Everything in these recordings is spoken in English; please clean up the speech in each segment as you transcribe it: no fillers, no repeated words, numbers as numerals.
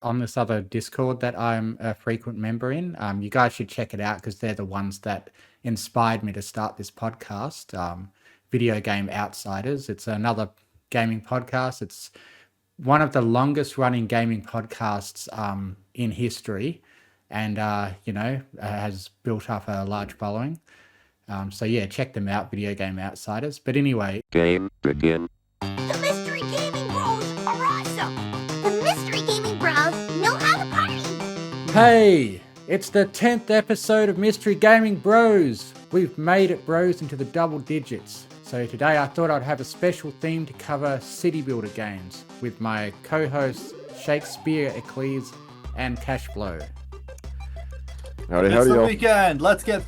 on this other Discord that I'm a frequent member in. You guys should check it out because they're the ones that inspired me to start this podcast. Video Game Outsiders. It's another gaming podcast. It's one of the longest running gaming podcasts in history, and has built up a large following. So yeah, check them out, Video Game Outsiders. But anyway, Game begin. The Mystery Gaming Bros are awesome! The Mystery Gaming Bros know how to party! hey, it's the 10th episode of Mystery Gaming Bros. We've made it, bros, into the double digits. So today I thought I'd have a special theme to cover city builder games with my co-hosts Shakespearicles and Cashflow. Howdy, It's the y'all. weekend. Let's get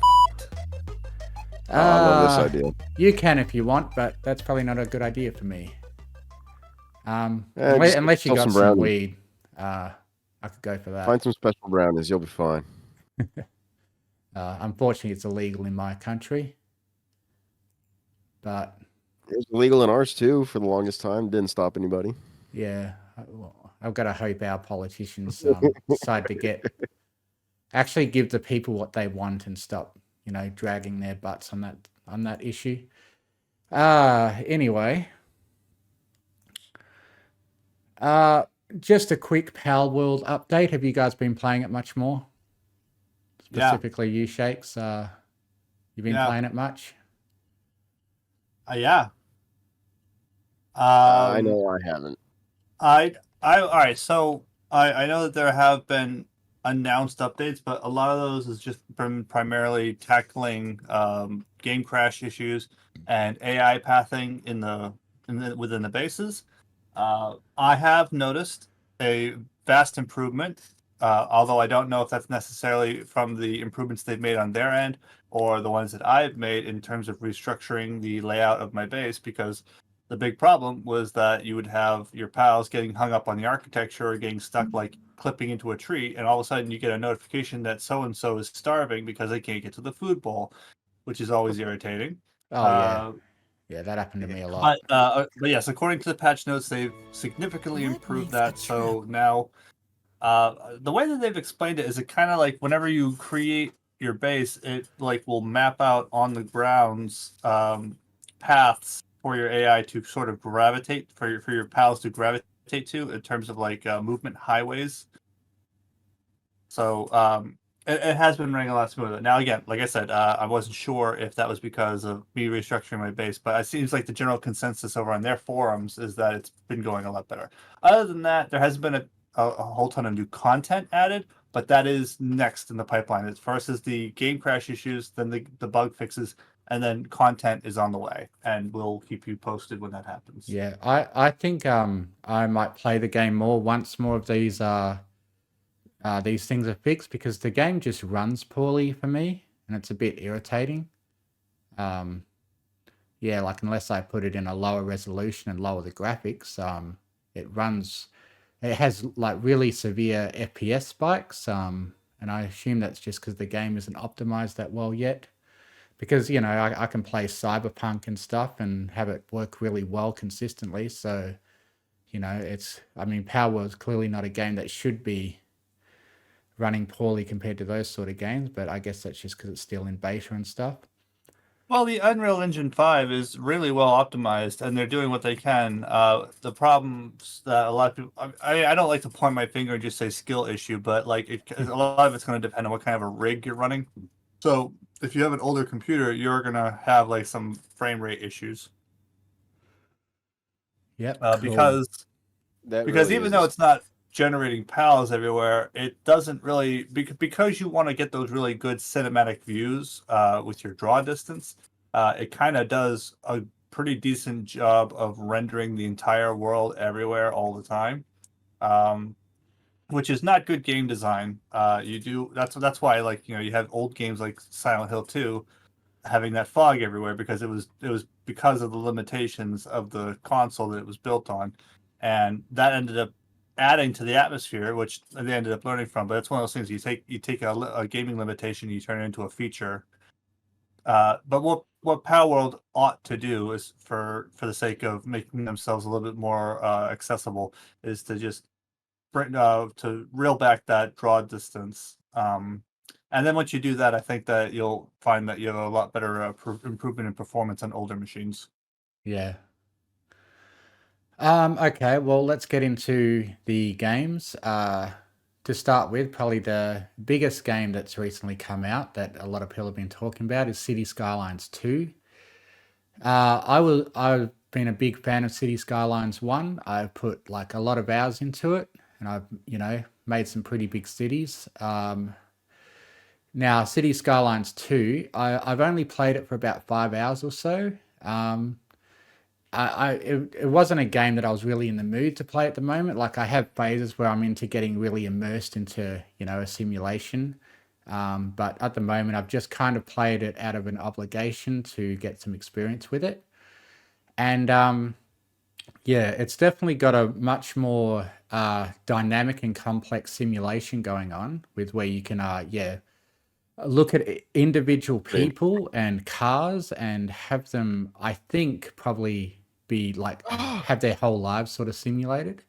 I love this idea. You can if you want, but that's probably not a good idea for me. just Unless you sell got some some brownies. weed, I could go for that. Find some special brownies, you'll be fine. Unfortunately, it's illegal in my country, but It was illegal in ours too for the longest time. Didn't stop anybody. yeah, I've got to hope our politicians decide to actually give the people what they want and stop, dragging their butts on that issue. Anyway, just a quick Palworld update. Have you guys been playing it much more? Specifically, you Shakes. You've been playing it much? yeah. I know I haven't. All right. So I know that there have been announced updates, but a lot of those has just been primarily tackling game crash issues and AI pathing within the bases. I have noticed a vast improvement, although I don't know if that's necessarily from the improvements they've made on their end or the ones that I've made in terms of restructuring the layout of my base, because the big problem was that you would have your pals getting hung up on the architecture or getting stuck like clipping into a tree, and all of a sudden you get a notification that so-and-so is starving because they can't get to the food bowl, which is always irritating. Oh, yeah. Yeah, that happened to me a lot. But yes, according to the patch notes, they've significantly improved that. So now, the way that they've explained it is it kind of like whenever you create your base, it like will map out on the grounds paths for your AI to sort of gravitate for your pals to gravitate to in terms of like movement highways. So it has been running a lot smoother. Now, again, like I said, I wasn't sure if that was because of me restructuring my base, but it seems like the general consensus over on their forums is that it's been going a lot better. Other than that, there hasn't been a whole ton of new content added, but that is next in the pipeline. As first is the game crash issues, then the bug fixes, and then content is on the way, and we'll keep you posted when that happens. Yeah, I think I might play the game more once more of these things are fixed, because the game just runs poorly for me and it's a bit irritating. Yeah, like unless I put it in a lower resolution and lower the graphics, it has like really severe FPS spikes, and I assume that's just because the game isn't optimized that well yet. Because I can play Cyberpunk and stuff and have it work really well consistently. So Palworld's clearly not a game that should be running poorly compared to those sort of games, but I guess that's just because it's still in beta and stuff. Well, the Unreal Engine 5 is really well optimized, and they're doing what they can. The problems that a lot of people, I don't like to point my finger and just say skill issue, but like a lot of it's going to depend on what kind of a rig you're running. So if you have an older computer, you're going to have like some frame rate issues. Yep. Cool. Because even though it's not generating pals everywhere, it doesn't really, because you want to get those really good cinematic views with your draw distance, it kind of does a pretty decent job of rendering the entire world everywhere all the time, which is not good game design. That's why, like, you have old games like Silent Hill 2 having that fog everywhere, because it was because of the limitations of the console that it was built on, and that ended up adding to the atmosphere, which they ended up learning from. But it's one of those things, you take a gaming limitation, you turn it into a feature. But what Palworld ought to do is, for the sake of making themselves a little bit more accessible, is to just to reel back that draw distance. And then once you do that, I think that you'll find that you have a lot better improvement in performance on older machines. Yeah. Okay, well, let's get into the games. To start with, probably the biggest game that's recently come out that a lot of people have been talking about is City Skylines 2. I've been a big fan of City Skylines 1. I've put like a lot of hours into it, and I've, made some pretty big cities. Now, City Skylines 2, I've only played it for about 5 hours or so. It wasn't a game that I was really in the mood to play at the moment. Like, I have phases where I'm into getting really immersed into, a simulation. But at the moment, I've just kind of played it out of an obligation to get some experience with it. And yeah, it's definitely got a much more dynamic and complex simulation going on, with where you can, look at individual people and cars and have them, I think, probably be like have their whole lives sort of simulated,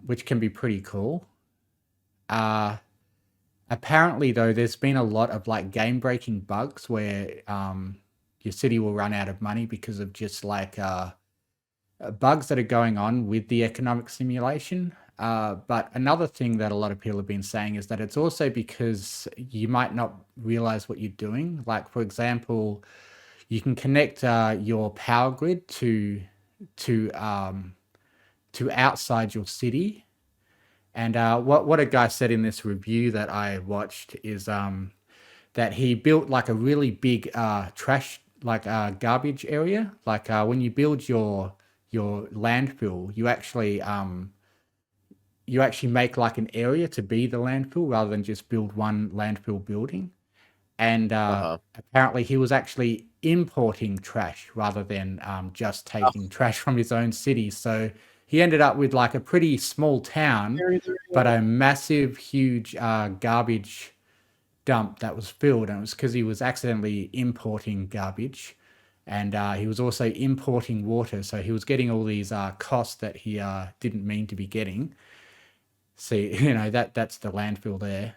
which can be pretty cool. Apparently, though, there's been a lot of like game breaking bugs where your city will run out of money because of just like bugs that are going on with the economic simulation. But another thing that a lot of people have been saying is that it's also because you might not realize what you're doing. Like, for example, you can connect your power grid to outside your city. And what a guy said in this review that I watched is that he built like a really big trash, like garbage area. Like when you build your landfill, you actually make like an area to be the landfill rather than just build one landfill building. And apparently he was actually importing trash rather than just taking trash from his own city. So he ended up with like a pretty small town, but a massive, huge garbage dump that was filled. And it was because he was accidentally importing garbage. And he was also importing water. So he was getting all these costs that he didn't mean to be getting. See, that's the landfill there.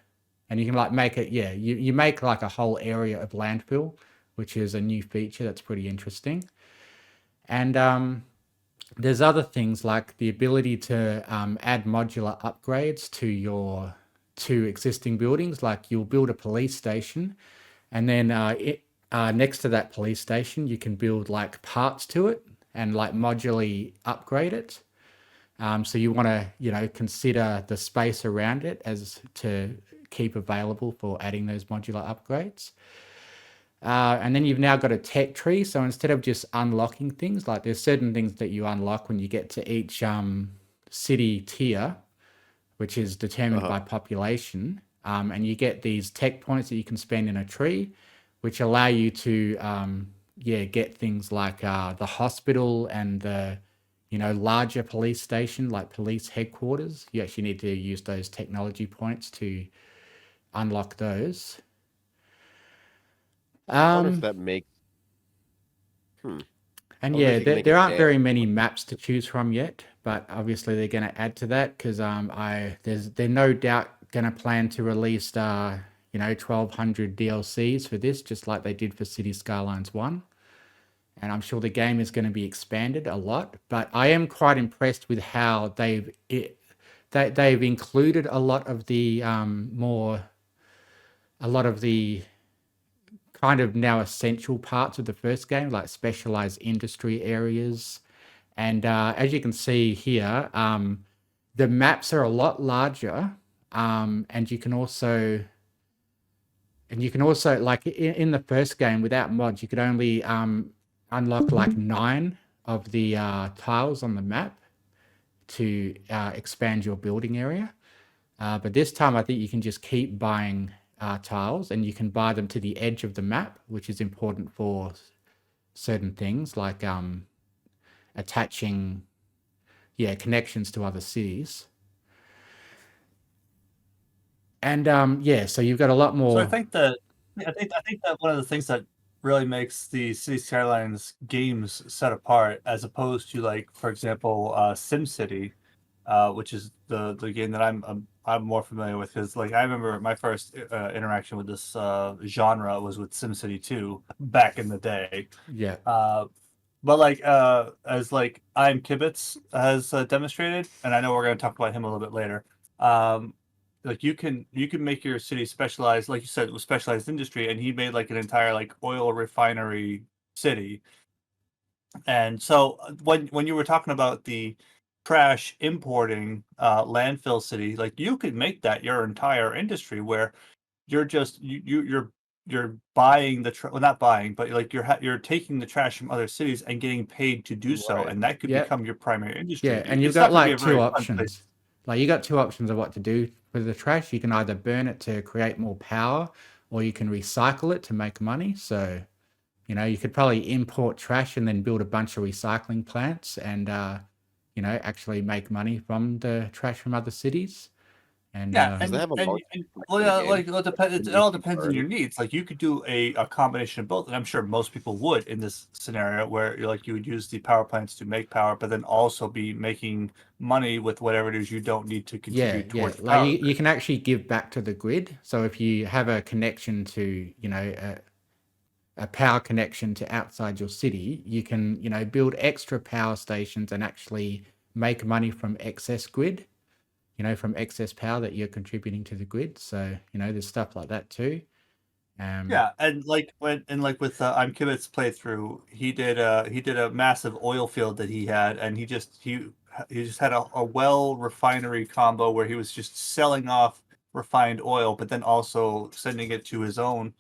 And you can like make it, you make like a whole area of landfill, which is a new feature that's pretty interesting. And there's other things like the ability to add modular upgrades to existing buildings. Like you'll build a police station, and then next to that police station, you can build like parts to it and like modularly upgrade it. So you want to, consider the space around it as to keep available for adding those modular upgrades. And then you've now got a tech tree. So instead of just unlocking things, like there's certain things that you unlock when you get to each city tier, which is determined by population. And you get these tech points that you can spend in a tree, which allow you to, get things like the hospital and the, larger police station, like police headquarters. You actually need to use those technology points to unlock those. I wonder if that makes. And yeah, there aren't very many maps to choose from yet, but obviously they're going to add to that because they're no doubt going to plan to release 1,200 DLCs for this, just like they did for City Skylines 1. And I'm sure the game is going to be expanded a lot. But I am quite impressed with how they've included a lot of the kind of now essential parts of the first game, like specialized industry areas. And as you can see here, the maps are a lot larger, and you can also like in the first game without mods, you could only unlock like 9 of the tiles on the map to expand your building area. But this time, I think you can just keep buying tiles, and you can buy them to the edge of the map, which is important for certain things like attaching connections to other cities. And so you've got a lot more. So I think that one of the things that really makes the City Skylines games set apart, as opposed to, like, for example, SimCity, which is the game that I'm more familiar with, because like I remember my first interaction with this genre was with SimCity 2 back in the day. Yeah. But like as like I'm Kibitz has demonstrated, and I know we're going to talk about him a little bit later. Like you can make your city specialized, like you said, it was specialized industry, and he made like an entire like oil refinery city. And so when you were talking about the trash importing landfill city, like you could make that your entire industry where you're just you're buying the well, not buying, but like you're taking the trash from other cities and getting paid to do so, Right. and that could Yeah. become your primary Yeah. industry. And you've It's got not going to be like a two very fun place. options. Like you got two options of what to do with the trash. You can either burn it to create more power, or you can recycle it to make money. So, you could probably import trash and then build a bunch of recycling plants and, actually make money from the trash from other cities. And Yeah, Because they have a and, large and like, well, for the yeah, game. like it all depends on your needs. Like you could do a combination of both, and I'm sure most people would in this scenario where you would use the power plants to make power, but then also be making money with whatever it is you don't need to yeah, contribute yeah. towards the Like power you grid. can actually give back to the grid. So if you have a connection to, a power connection to outside your city, you can, build extra power stations and actually make money from excess grid, from excess power that you're contributing to the grid. So, there's stuff like that too. Um, Yeah, and like with I'm Kibit's playthrough, he did a massive oil field that he had, and he just had a well refinery combo where he was just selling off refined oil, but then also sending it to his own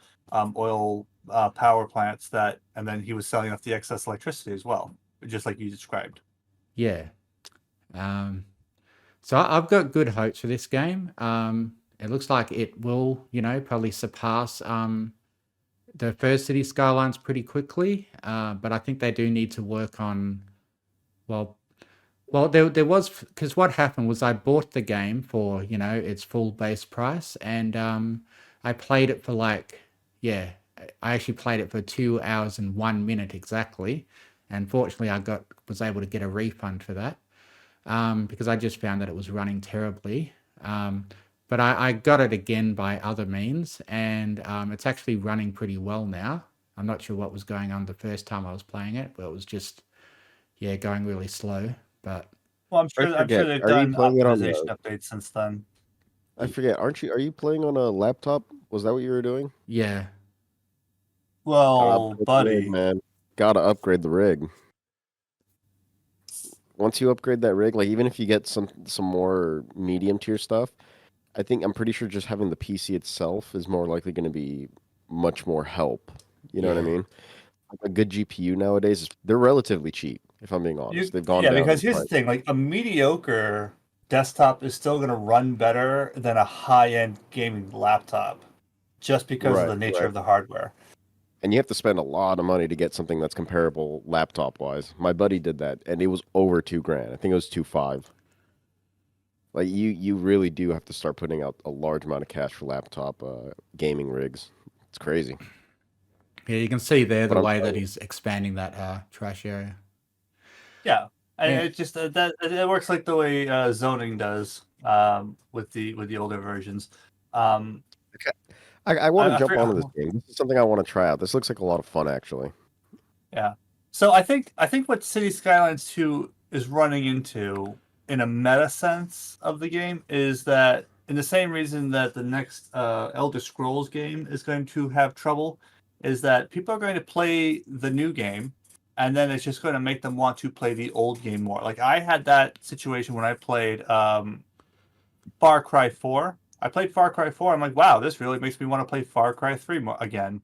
oil power plants and then he was selling off the excess electricity as well, just like you described. yeah. Um, so I've got good hopes for this game. It looks like it will, probably surpass the first City Skylines pretty quickly. But I think they do need to work on, well, there was, because what happened was I bought the game for, its full base price, and I played it for like, yeah, I actually played it for 2 hours and 1 minute exactly. And fortunately, was able to get a refund for that, because I just found that it was running terribly. But I got it again by other means, and it's actually running pretty well now. I'm not sure what was going on the first time I was playing it, but it was just, yeah, going really slow. But Well, I I'm sure forget. they've Are you done playing it on optimization the? updates since then. I forget. Aren't you? Are you playing on a laptop? Was that what you were doing? yeah, Gotta Well, upgrade the rig, buddy. man. Gotta upgrade the rig. Once you upgrade that rig, like even if you get some more medium tier stuff, I'm pretty sure just having the PC itself is more likely going to be much more help. You know what I yeah, mean? Like a good GPU nowadays, they're relatively cheap. If I'm being honest, they've gone Yeah, down because in here's the price. thing, like a mediocre desktop is still going to run better than a high-end gaming laptop just because of Right, the nature right. of the hardware. And you have to spend a lot of money to get something that's comparable laptop wise. My buddy did that, and it was over 2 grand. I think it was 2.5. Like you really do have to start putting out a large amount of cash for laptop gaming rigs. It's crazy. yeah. You can see there But the I'm way that telling you, he's expanding that trash area. Yeah, and And it just that it works like the way zoning does with the older versions. Um, okay. I want to I jump forget. onto this game. This is something I want to try out. This looks like a lot of fun, actually. Yeah. So I think what City Skylines 2 is running into in a meta sense of the game is that in the same reason that the next Elder Scrolls game is going to have trouble, is that people are going to play the new game and then it's just going to make them want to play the old game more. Like I had that situation when I played Far Cry 4. I played Far Cry 4. I'm like, wow, this really makes me want to play Far Cry 3 more again,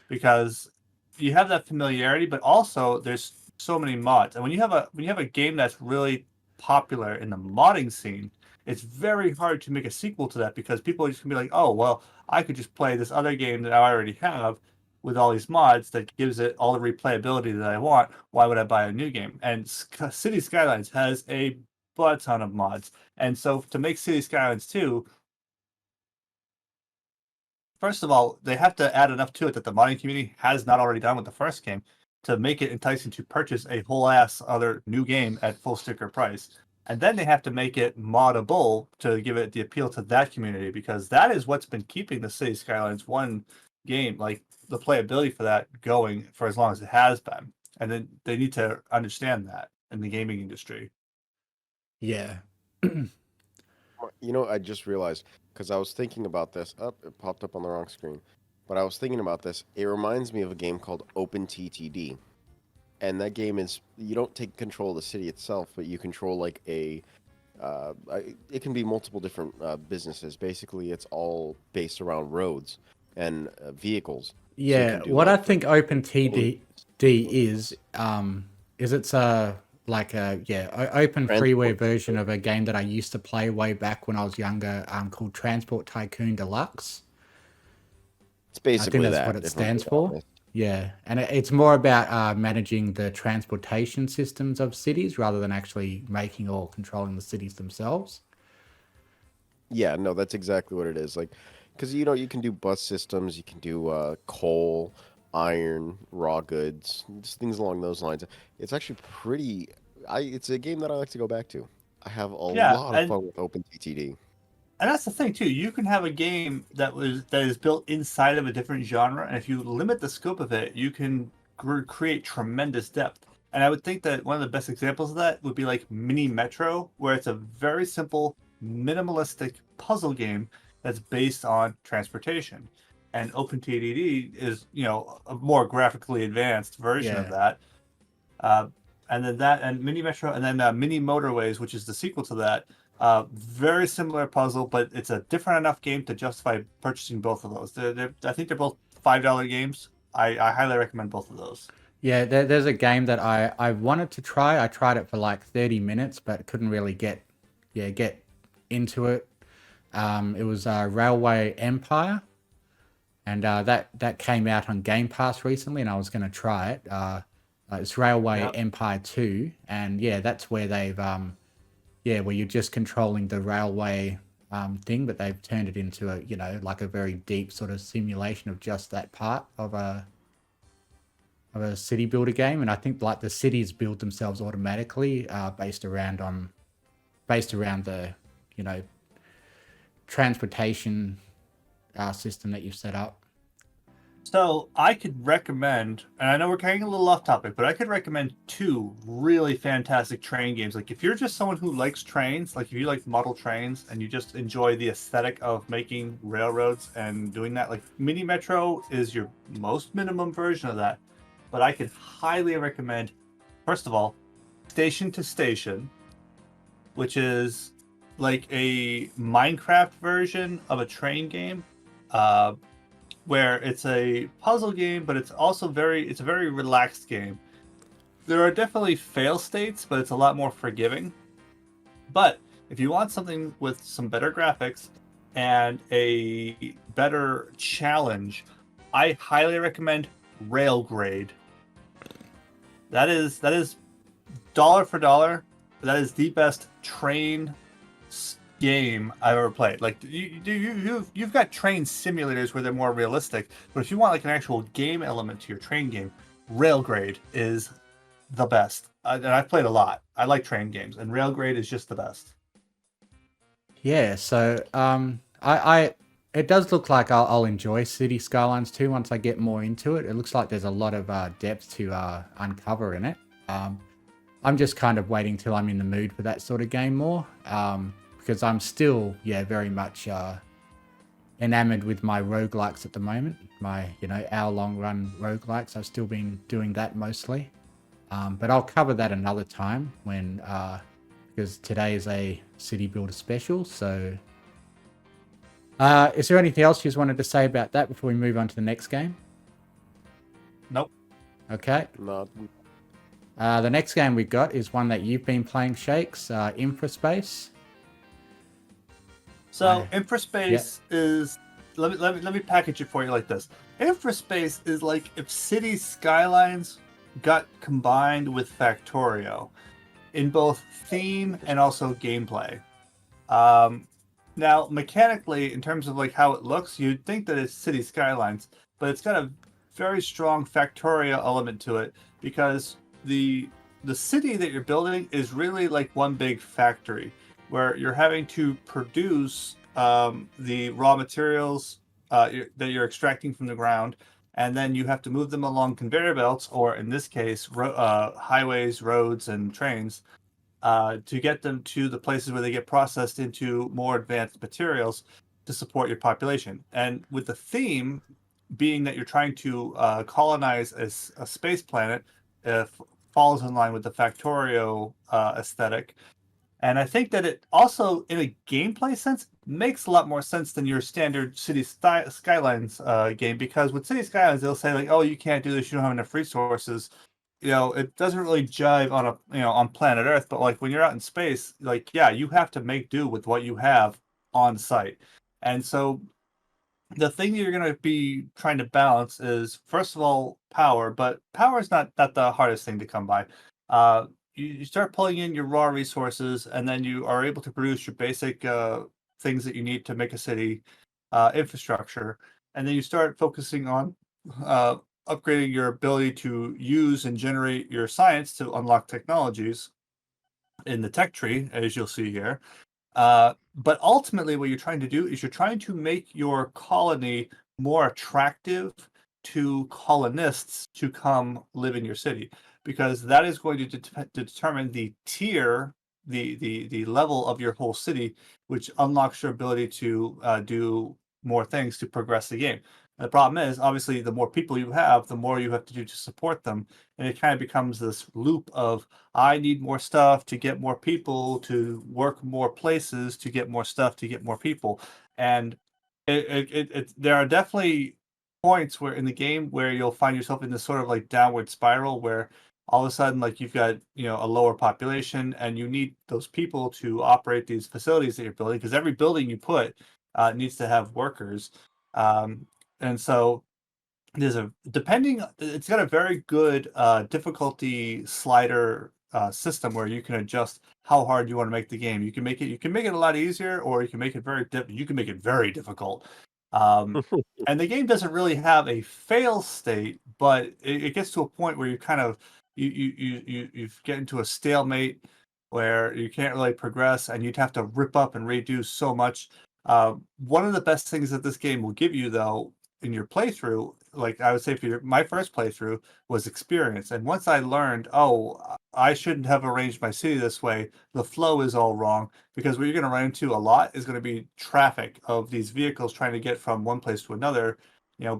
because you have that familiarity, but also there's so many mods. And when you have a game that's really popular in the modding scene, it's very hard to make a sequel to that because people are just gonna be like, oh well, I could just play this other game that I already have with all these mods that gives it all the replayability that I want. Why would I buy a new game? And City Skylines has a butt ton of mods, and so to make City Skylines 2, first of all, they have to add enough to it that the modding community has not already done with the first game to make it enticing to purchase a whole ass other new game at full sticker price. And then they have to make it moddable to give it the appeal to that community, because that is what's been keeping the City Skylines 1 game, like the playability for that, going for as long as it has been. And then they need to understand that in the gaming industry. Yeah. You know, I just realized because I was thinking about this. Up, it popped up on the wrong screen. But I was thinking about this. It reminds me of a game called openttd, and that game is you don't take control of the city itself, but you control like it can be multiple different businesses. Basically, it's all based around roads and vehicles. So you Yeah, can do what I like think openttd is it's a like a open freeware transport. version of a game that I used to play way back when I was younger, called Transport Tycoon Deluxe. It's I think basically that's that. what it If I'm being stands for. honest. Yeah, and it's more about managing the transportation systems of cities rather than actually making or controlling the cities themselves. Yeah, no, that's exactly what it is. Like, because you know you can do bus systems, you can do coal, iron, raw goods, just things along those lines. It's actually pretty. It's a game that I like to go back to. I have a Yeah, lot of fun with OpenTTD. and that's the thing too. You can have a game that is built inside of a different genre, and if you limit the scope of it, you can create tremendous depth. And I would think that one of the best examples of that would be like Mini Metro, where it's a very simple, minimalistic puzzle game that's based on transportation. And OpenTDD is, a more graphically advanced version of Yeah, that. And then that, and Mini Metro, and then Mini Motorways, which is the sequel to that. Very similar puzzle, but it's a different enough game to justify purchasing both of those. I think they're both $5 games. I highly recommend both of those. yeah. There's a game that I wanted to try. I tried it for like 30 minutes, but couldn't really get into it. It was Railway Empire, and that came out on Game Pass recently, and I was going to try it. It's Railway Yep. Empire 2, and yeah, that's where they've where you're just controlling the railway thing, but they've turned it into a like a very deep sort of simulation of just that part of a city builder game. And I think like the cities build themselves automatically based around the transportation system that you've set up. So I could recommend, and I know we're getting a little off topic, but I could recommend two really fantastic train games. Like if you're just someone who likes trains, like if you like model trains and you just enjoy the aesthetic of making railroads and doing that, like Mini Metro is your most minimum version of that. But I could highly recommend, first of all, Station to Station, which is like a Minecraft version of a train game. Where it's a puzzle game, but it's also it's a very relaxed game. There are definitely fail states, but it's a lot more forgiving. But if you want something with some better graphics and a better challenge, I highly recommend Railgrade. That is dollar for dollar. That is the best train game I've ever played. Like you've got train simulators where they're more realistic, but if you want like an actual game element to your train game, Railgrade is the best. And I've played a lot. I like train games, and Railgrade is just the best. Yeah, so I it does look like I'll enjoy City Skylines 2 once I get more into it. It looks like there's a lot of depth to uncover in it. I'm just kind of waiting till I'm in the mood for that sort of game more. Because I'm still, very much enamored with my roguelikes at the moment. My, hour-long run roguelikes. I've still been doing that mostly. But I'll cover that another time because today is a City Builder special. So, is there anything else you just wanted to say about that before we move on to the next game? Nope. Okay. Not The next game we got is one that you've been playing, Shakes, Infraspace. So Infraspace is let me package it for you like this. Infraspace is like if City Skylines got combined with Factorio in both theme and also gameplay. Now mechanically, in terms of like how it looks, you'd think that it's City Skylines, but it's got a very strong Factorio element to it because the the city that you're building is really like one big factory where you're having to produce the raw materials that you're extracting from the ground, and then you have to move them along conveyor belts, or in this case, highways, roads, and trains, to get them to the places where they get processed into more advanced materials to support your population. And with the theme being that you're trying to colonize a space planet, falls in line with the Factorio aesthetic. And I think that it also, in a gameplay sense, makes a lot more sense than your standard Skylines game. Because with City Skylines, they'll say like, "Oh, you can't do this. You don't have enough resources." It doesn't really jive on on planet Earth. But like when you're out in space, like yeah, you have to make do with what you have on site. And so the thing you're going to be trying to balance is, first of all, power, but power is not the hardest thing to come by. You start pulling in your raw resources, and then you are able to produce your basic things that you need to make a city infrastructure, and then you start focusing on uh, upgrading your ability to use and generate your science to unlock technologies in the tech tree, as you'll see here. But ultimately, what you're trying to do is you're trying to make your colony more attractive to colonists to come live in your city, because that is going to determine the tier, the level of your whole city, which unlocks your ability to do more things to progress the game. And the problem is, obviously, the more people you have, the more you have to do to support them, and it kind of becomes this loop of I need more stuff to get more people to work more places to get more stuff to get more people. And there are definitely points where in the game where you'll find yourself in this sort of like downward spiral where all of a sudden like you've got a lower population and you need those people to operate these facilities that you're building, because every building you put needs to have workers. And so it's got a very good difficulty slider system where you can adjust how hard you want to make the game. You can make it a lot easier, or you can make it you can make it very difficult. And the game doesn't really have a fail state, but it gets to a point where you kind of you get into a stalemate where you can't really progress, and you'd have to rip up and redo so much. One of the best things that this game will give you, though, in your playthrough, like I would say for my first playthrough, was experience. And once I learned, oh, I shouldn't have arranged my city this way, the flow is all wrong, because what you're going to run into a lot is going to be traffic of these vehicles trying to get from one place to another,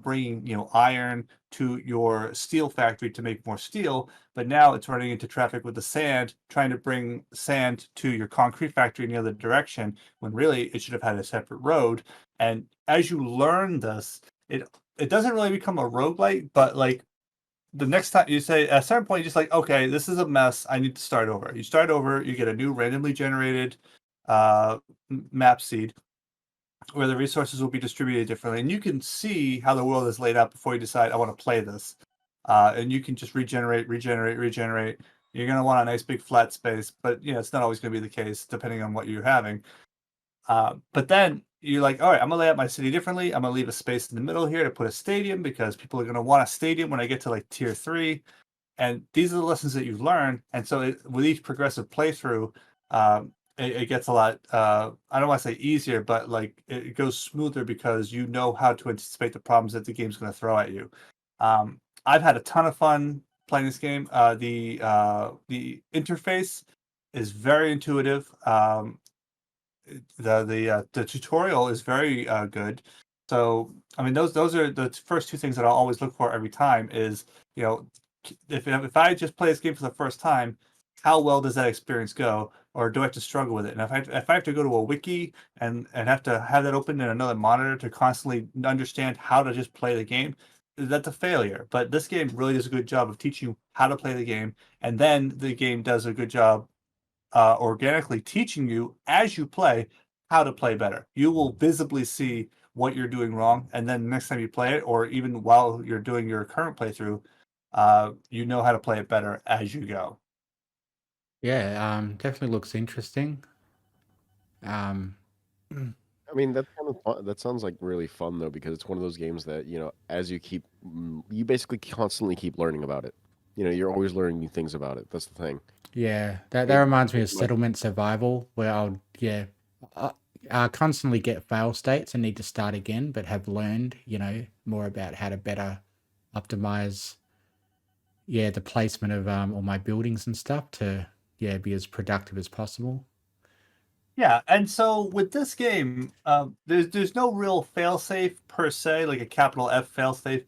bringing, iron to your steel factory to make more steel. But now it's running into traffic with the sand, trying to bring sand to your concrete factory in the other direction, when really it should have had a separate road. And as you learn this, it doesn't really become a roguelite, but like the next time you say at a certain point, you're just like, okay, this is a mess. I need to start over. You start over, you get a new randomly generated map seed where the resources will be distributed differently. And you can see how the world is laid out before you decide, I want to play this. And you can just regenerate. You're going to want a nice big flat space, but it's not always going to be the case depending on what you're having. But then you're like, all right, I'm gonna lay out my city differently. I'm gonna leave a space in the middle here to put a stadium, because people are gonna want a stadium when I get to like tier 3. And these are the lessons that you've learned. And so with each progressive playthrough, it gets a lot. I don't want to say easier, but like it goes smoother because you know how to anticipate the problems that the game's gonna throw at you. I've had a ton of fun playing this game. The interface is very intuitive. The tutorial is very good. So I mean, those are the first two things that I'll always look for every time. Is if I just play this game for the first time, how well does that experience go, or do I have to struggle with it? And if I have to go to a wiki and have to have that open in another monitor to constantly understand how to just play the game, that's a failure. But this game really does a good job of teaching you how to play the game, and then the game does a good job organically teaching you as you play how to play better. You will visibly see what you're doing wrong, and then next time you play it, or even while you're doing your current playthrough, you know how to play it better as you go. Yeah, definitely looks interesting. Um, I mean, that's kind of fun. That sounds like really fun though, because it's one of those games that, as you basically constantly keep learning about it. You're always learning new things about it. That's the thing. Yeah, that It, reminds me it of might, settlement survival, where I, I constantly get fail states and need to start again, but have learned, more about how to better optimize, the placement of all my buildings and stuff to, be as productive as possible. Yeah, and so with this game, there's no real failsafe per se, like a capital F failsafe,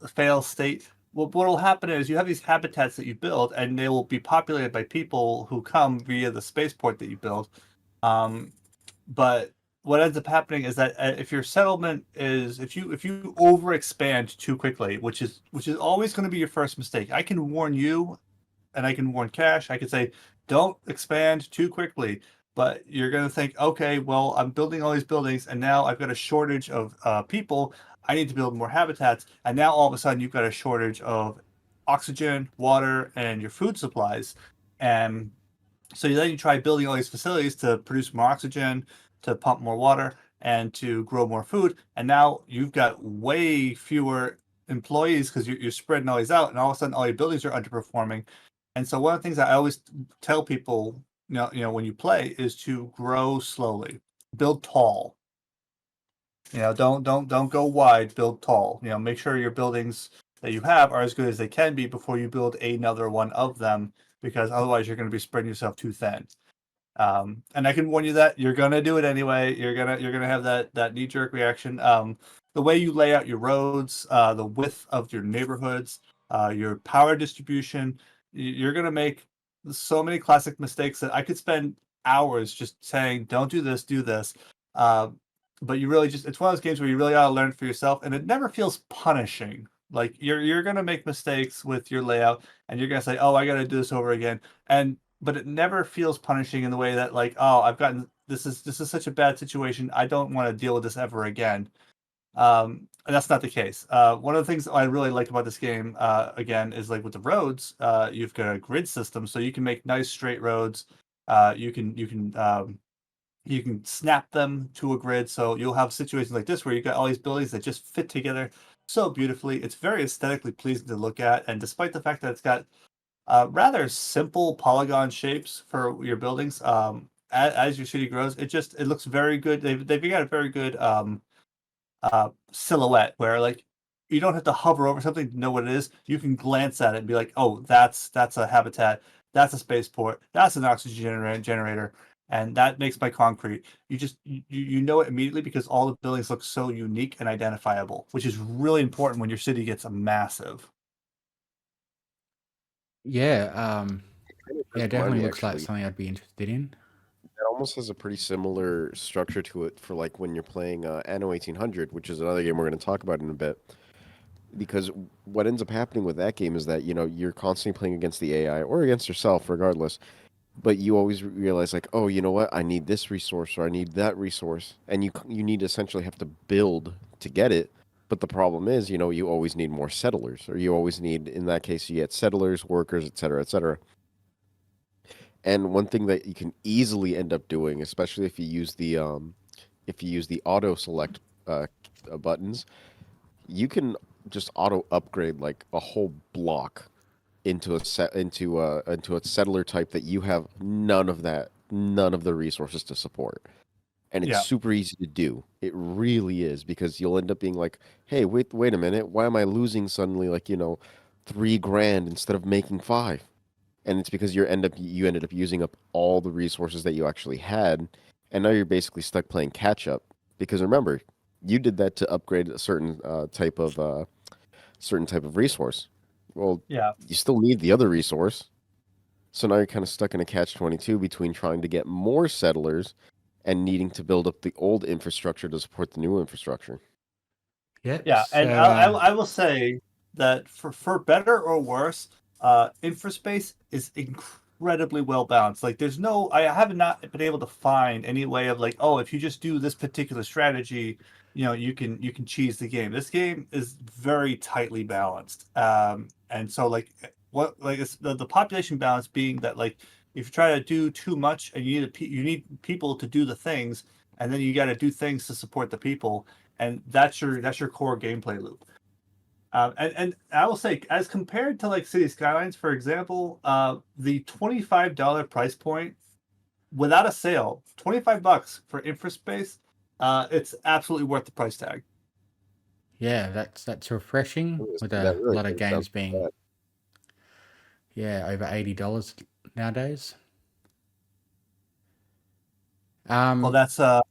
fail state. What'll happen is you have these habitats that you build, and they will be populated by people who come via the spaceport that you build. Um, but what ends up happening is that if your settlement is if you overexpand too quickly, which is always going to be your first mistake. I can warn you, and I can warn Cash. I can say, don't expand too quickly. But you're going to think, okay, well, I'm building all these buildings, and now I've got a shortage of people. I need to build more habitats, and now all of a sudden you've got a shortage of oxygen, water, and your food supplies. And so then you try building all these facilities to produce more oxygen, to pump more water, and to grow more food. And now you've got way fewer employees because you're spreading all these out, and all of a sudden all your buildings are underperforming. And so one of the things that I always tell people, when you play, is to grow slowly, build tall. Don't go wide, build tall. Make sure your buildings that you have are as good as they can be before you build another one of them, because otherwise you're going to be spreading yourself too thin. And I can warn you that you're gonna do it anyway. You're gonna have that knee jerk reaction. The way you lay out your roads, the width of your neighborhoods, your power distribution, you're gonna make so many classic mistakes that I could spend hours just saying, "Don't do this, do this." Uh, but you really it's one of those games where you really ought to learn for yourself, and it never feels punishing. Like you're gonna make mistakes with your layout, and you're gonna say, "Oh, I got to do this over again," and but it never feels punishing in the way that, like, oh, I've gotten this is such a bad situation, I don't want to deal with this ever again. And that's not the case. One of the things I really like about this game, again, is like with the roads, you've got a grid system, so you can make nice straight roads. You can snap them to a grid, so you'll have situations like this where you've got all these buildings that just fit together so beautifully. It's very aesthetically pleasing to look at, and despite the fact that it's got rather simple polygon shapes for your buildings. As your city grows, it looks very good. They've got a very good silhouette where, like, you don't have to hover over something to know what it is. You can glance at it and be like, oh, that's a habitat, that's a spaceport, that's an oxygen generator, and that makes my concrete. You know it immediately because all the buildings look so unique and identifiable, which is really important when your city gets massive. Yeah, kind of yeah, does remind definitely me looks like actually. something I'd be interested in. It almost has a pretty similar structure to it for like when you're playing Anno 1800, which is another game we're going to talk about in a bit. Because what ends up happening with that game is that you're constantly playing against the AI or against yourself, regardless. But you always realize like, oh, you know what? I need this resource or I need that resource, and you need to essentially have to build to get it. But the problem is, you always need more settlers, or you always need, in that case, you get settlers, workers, et cetera, et cetera. And one thing that you can easily end up doing, especially if you use the auto select buttons, you can just auto upgrade like a whole block into a settler type that you have none of the resources to support. And it's Yeah. super easy to do. It really is, because you'll end up being like, "Hey, wait a minute. Why am I losing suddenly like, 3 grand instead of making 5?" And it's because you ended up using up all the resources that you actually had, and now you're basically stuck playing catch up. Because remember, you did that to upgrade a certain type of resource. Well, Yeah. you still need the other resource, so now you're kind of stuck in a catch-22 between trying to get more settlers and needing to build up the old infrastructure to support the new infrastructure. Yeah, Yeah, and so I will say that for better or worse, Infraspace is incredibly well balanced. Like, I have not been able to find any way of, like, oh, if you just do this particular strategy, you can cheese the game. This game is very tightly balanced, and so, like, it's the population balance being that, like, if you try to do too much and you need people to do the things, and then you got to do things to support the people, and that's your core gameplay loop. And I will say, as compared to like City Skylines, for example, the $25 price point without a sale, $25 for Infraspace, it's absolutely worth the price tag. Yeah, that's refreshing with That a really lot of doesn't sound games being over $80 nowadays. Well, that's a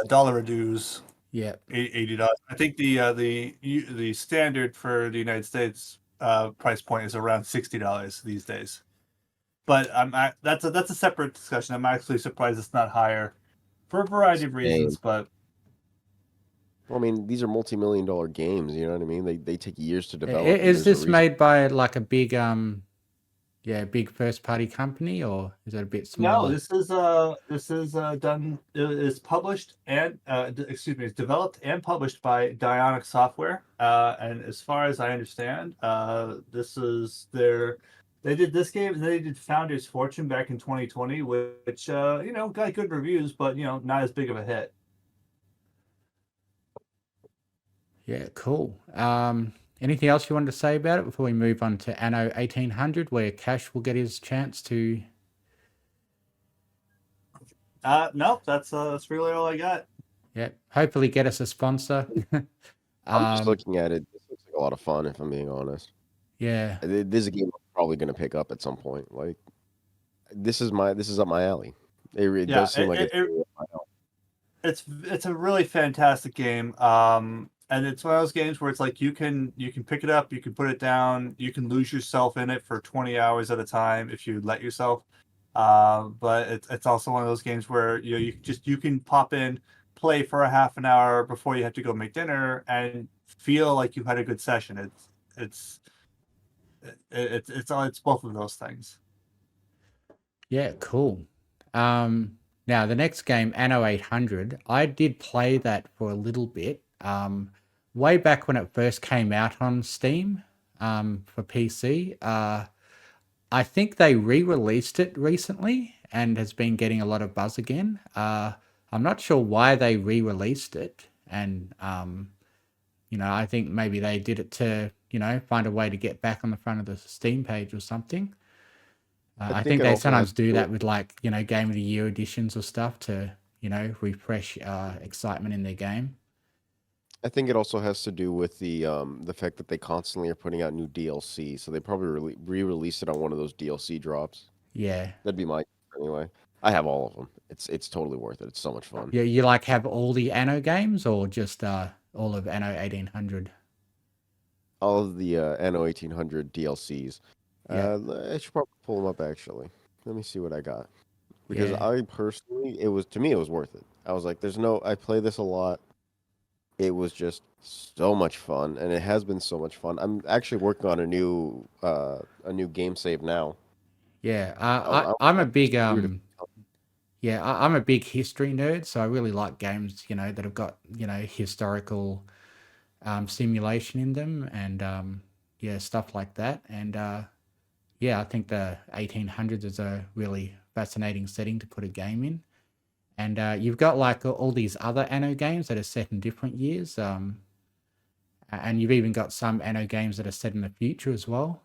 dollar dues, Yeah, $80. I think the standard for the United States price point is around $60 these days. But that's a separate discussion. I'm actually surprised it's not higher for a variety of reasons. But well, I mean, these are multi-million-dollar games. You know what I mean? They take years to develop. and is there's a this reason. made by like a big big first party company, or is it a bit no, smaller? this is done. It is published and excuse me, it's developed and published by Dionic Software. And as far as I understand, this is their. They did this game, and they did Founder's Fortune back in 2020, which got good reviews, but not as big of a hit. Yeah, cool. Anything else you wanted to say about it before we move on to Anno 1800, where Cash will get his chance to? No, that's really all I got. Yeah, hopefully get us a sponsor. I'm just looking at it. This looks like a lot of fun, if I'm being honest. Yeah, This is a game I'm probably going to pick up at some point. Like, this is up my alley. It does seem like it's really up my alley. It's a really fantastic game. And it's one of those games where it's like you can pick it up, you can put it down, you can lose yourself in it for 20 hours at a time if you let yourself. But it's also one of those games where you can pop in, play for a half an hour before you have to go make dinner, and feel like you had a good session. It's both of those things. yeah, cool. Now the next game, Anno 800, I did play that for a little bit. Way back when it first came out on Steam, for PC. I think they re-released it recently and has been getting a lot of buzz again. I'm not sure why they re-released it, and I think maybe they did it to find a way to get back on the front of the Steam page or something. I think it they also sometimes has to do do that with- with like Game of the Year editions or stuff to refresh excitement in their game. I think it also has to do with the fact that they constantly are putting out new DLC, so they probably re-release it on one of those DLC drops. Yeah, That'd be my guess anyway. I have all of them. It's totally worth it. It's so much fun. yeah. You like have all the Anno games or just all of Anno 1800? All of the Anno 1800 DLCs. Yeah. I should probably pull them up actually. Let me see what I got. Because Yeah. I personally, to me, it was worth it. I was like, I play this a lot. It was just so much fun, and it has been so much fun. I'm actually working on a new game save now. Yeah, I I'm a big you to- I'm a big history nerd, so I really like games that have got historical simulation in them, and stuff like that. And I think the 1800s is a really fascinating setting to put a game in. And you've got like all these other Anno games that are set in different years, and you've even got some Anno games that are set in the future as well.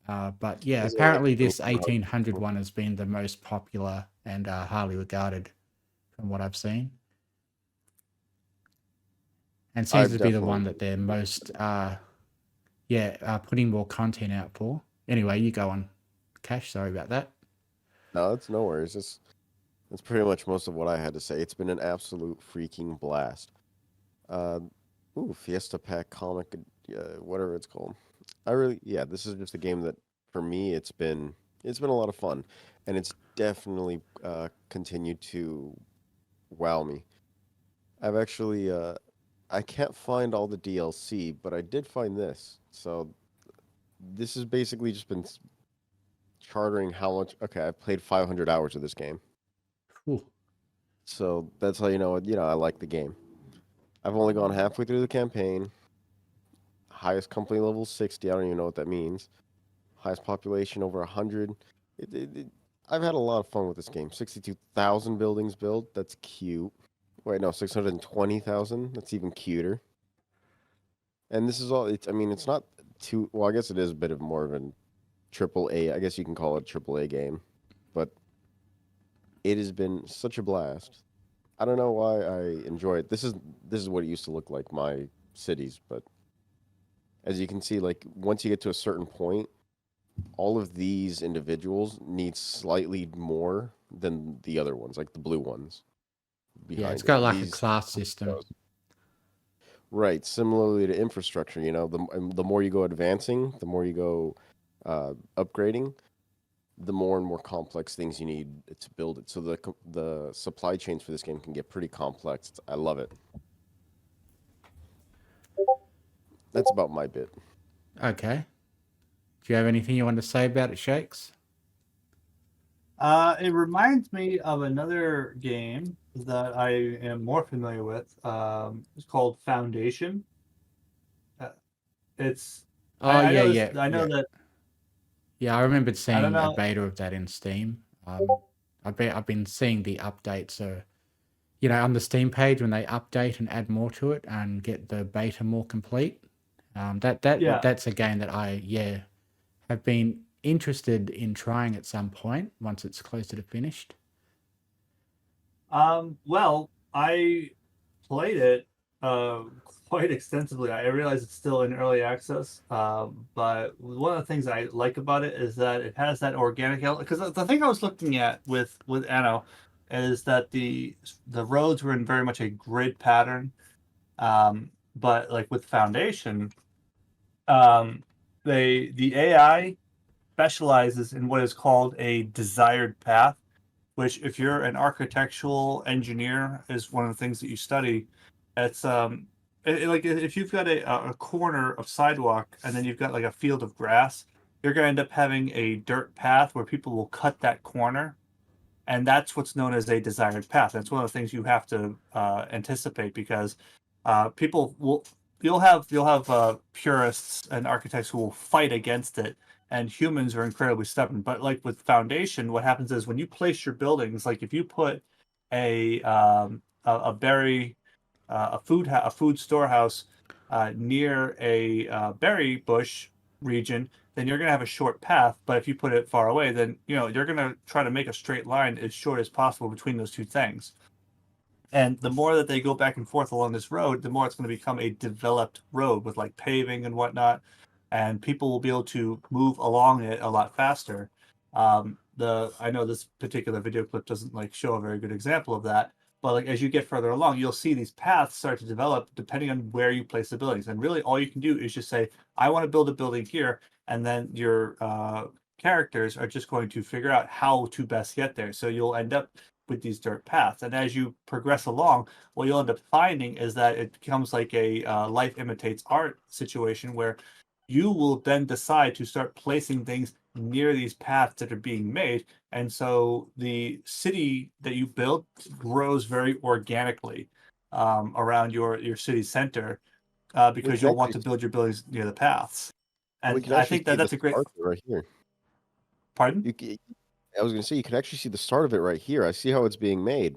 But yeah, Is there like apparently this anything about- 1800 one has been the most popular and highly regarded from what I've seen. And seems I've to be the one definitely- that they're most putting more content out for. Anyway, you go on, Cash. Sorry about that. No, it's no worries. That's pretty much most of what I had to say. It's been an absolute freaking blast. Fiesta Pack Comic, whatever it's called. This is just a game that for me it's been a lot of fun, and it's definitely continued to wow me. I've actually I can't find all the DLC, but I did find this. So this has basically just been chartering how much. Okay, I've played 500 hours of this game. Ooh. So that's how I like the game. I've only gone halfway through the campaign. Highest company level 60. I don't even know what that means. Highest population over 100. I've had a lot of fun with this game. 62,000 buildings built. That's cute. Wait, no, 620,000. That's even cuter. And this is all. It's not two. Well, I guess it is a bit of more of an triple A. I guess you can call it a triple A game, but it has been such a blast. I don't know why I enjoy it. This is what it used to look like, my cities, but as you can see, like once you get to a certain point, all of these individuals need slightly more than the other ones, like the blue ones Yeah, it's behind got it. like a These class system. right, similarly to infrastructure, the more you go advancing, the more you go upgrading, the more and more complex things you need to build it. So the supply chains for this game can get pretty complex. I love it. That's about my bit. Okay. Do you have anything you want to say about it, Shakes? It reminds me of another game that I am more familiar with. It's called Foundation. Uh, it's Oh, I yeah, know yeah, I know yeah. that Yeah, I remembered I don't seeing a know. beta of that in Steam. I've been seeing the update, so on the Steam page when they update and add more to it and get the beta more complete. Yeah. That's a game that I have been interested in trying at some point once it's closer to finished. Well, I played it uh, quite extensively. I realize it's still in early access, but one of the things I like about it is that it has that organic element. Because the thing I was looking at with Anno is that the roads were in very much a grid pattern, but like with Foundation, um, the AI specializes in what is called a desired path, which if you're an architectural engineer is one of the things that you study. It's like if you've got a corner of sidewalk and then you've got like a field of grass, you're going to end up having a dirt path where people will cut that corner, and that's what's known as a desired path. That's one of the things you have to anticipate, because people will you'll have purists and architects who will fight against it, and humans are incredibly stubborn. But like with Foundation, what happens is when you place your buildings, like if you put a berry a food storehouse near a berry bush region, then you're going to have a short path. But if you put it far away, then you're going to try to make a straight line as short as possible between those two things. And the more that they go back and forth along this road, the more it's going to become a developed road with like paving and whatnot, and people will be able to move along it a lot faster. The I know this particular video clip doesn't like show a very good example of that, but like as you get further along, you'll see these paths start to develop depending on where you place the buildings. And really, all you can do is just say, "I want to build a building here," and then your characters are just going to figure out how to best get there. So you'll end up with these dirt paths. And as you progress along, what you'll end up finding is that it becomes like a life imitates art situation, where you will then decide to start placing things near these paths that are being made. And so the city that you build grows very organically around your city center, We because can you'll want actually to build your buildings near the paths. we And can I actually think see that the that's a great. start of it right here. Pardon? I was going to say you can actually see the start of it right here. I see how it's being made.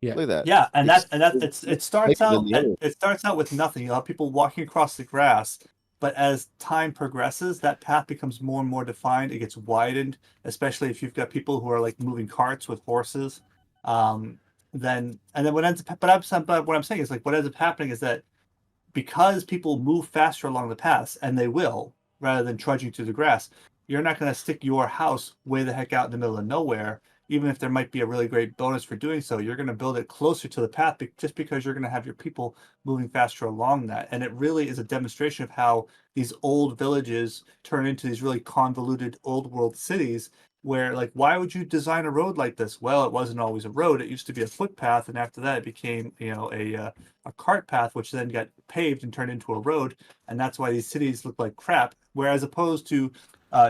Yeah. Look at that. Yeah, and It's it bigger starts than out the other. it starts out with nothing. You'll have people walking across the grass, but as time progresses, that path becomes more and more defined. It gets widened, especially if you've got people who are like moving carts with horses. Um, then what ends up, but what I'm saying is like what ends up happening is that because people move faster along the paths, and they will, rather than trudging through the grass, you're not going to stick your house way the heck out in the middle of nowhere. Even if there might be a really great bonus for doing so, you're going to build it closer to the path, just because you're going to have your people moving faster along that. And it really is a demonstration of how these old villages turn into these really convoluted old world cities, where like, why would you design a road like this? Well, it wasn't always a road. It used to be a footpath, and after that it became a cart path, which then got paved and turned into a road. And that's why these cities look like crap. Whereas opposed to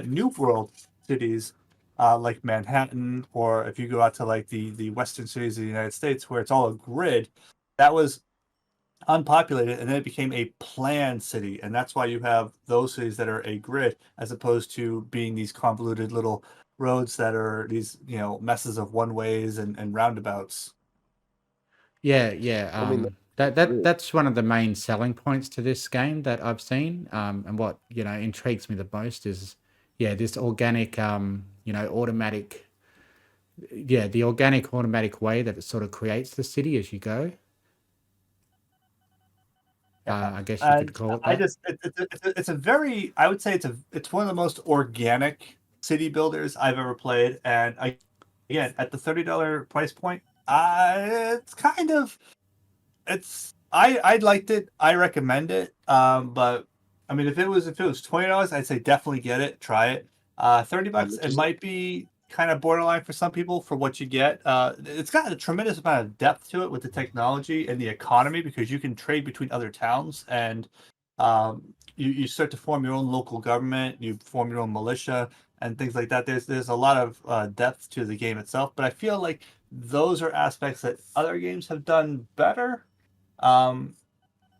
New World cities like Manhattan, or if you go out to like the western cities of the United States, where it's all a grid, that was unpopulated, and then it became a planned city. And that's why you have those cities that are a grid, as opposed to being these convoluted little roads that are these messes of one ways and roundabouts. Yeah, yeah. I mean, That's one of the main selling points to this game that I've seen, and what intrigues me the most is this organic automatic the organic automatic way that it sort of creates the city as you go. I guess you could And call it I that. just it's a very, I would say it's one of the most organic city builders I've ever played, and again at the $30 price point, it's kind of I liked it. I recommend it. But I mean, if it was $20, I'd say definitely get it, try it. $30, it might be kind of borderline for some people for what you get. It's got a tremendous amount of depth to it with the technology and the economy, because you can trade between other towns, and you start to form your own local government. You form your own militia and things like that. There's a lot of depth to the game itself, but I feel like those are aspects that other games have done better. Um,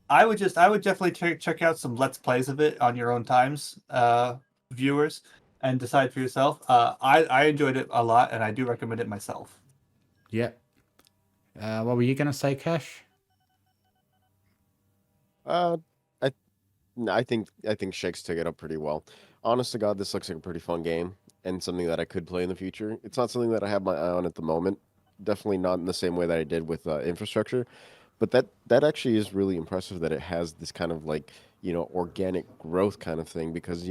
I would definitely check out some Let's Plays of it on your own times, viewers, and decide for yourself. I enjoyed it a lot, and I do recommend it myself. Yep. What were you going to say, Cash? Uh, I no, I think Shakes took it up pretty well. Honest to God, this looks like a pretty fun game and something that I could play in the future. It's not something that I have my eye on at the moment. Definitely not in the same way that I did with infrastructure, but that actually is really impressive that it has this kind of like organic growth kind of thing, because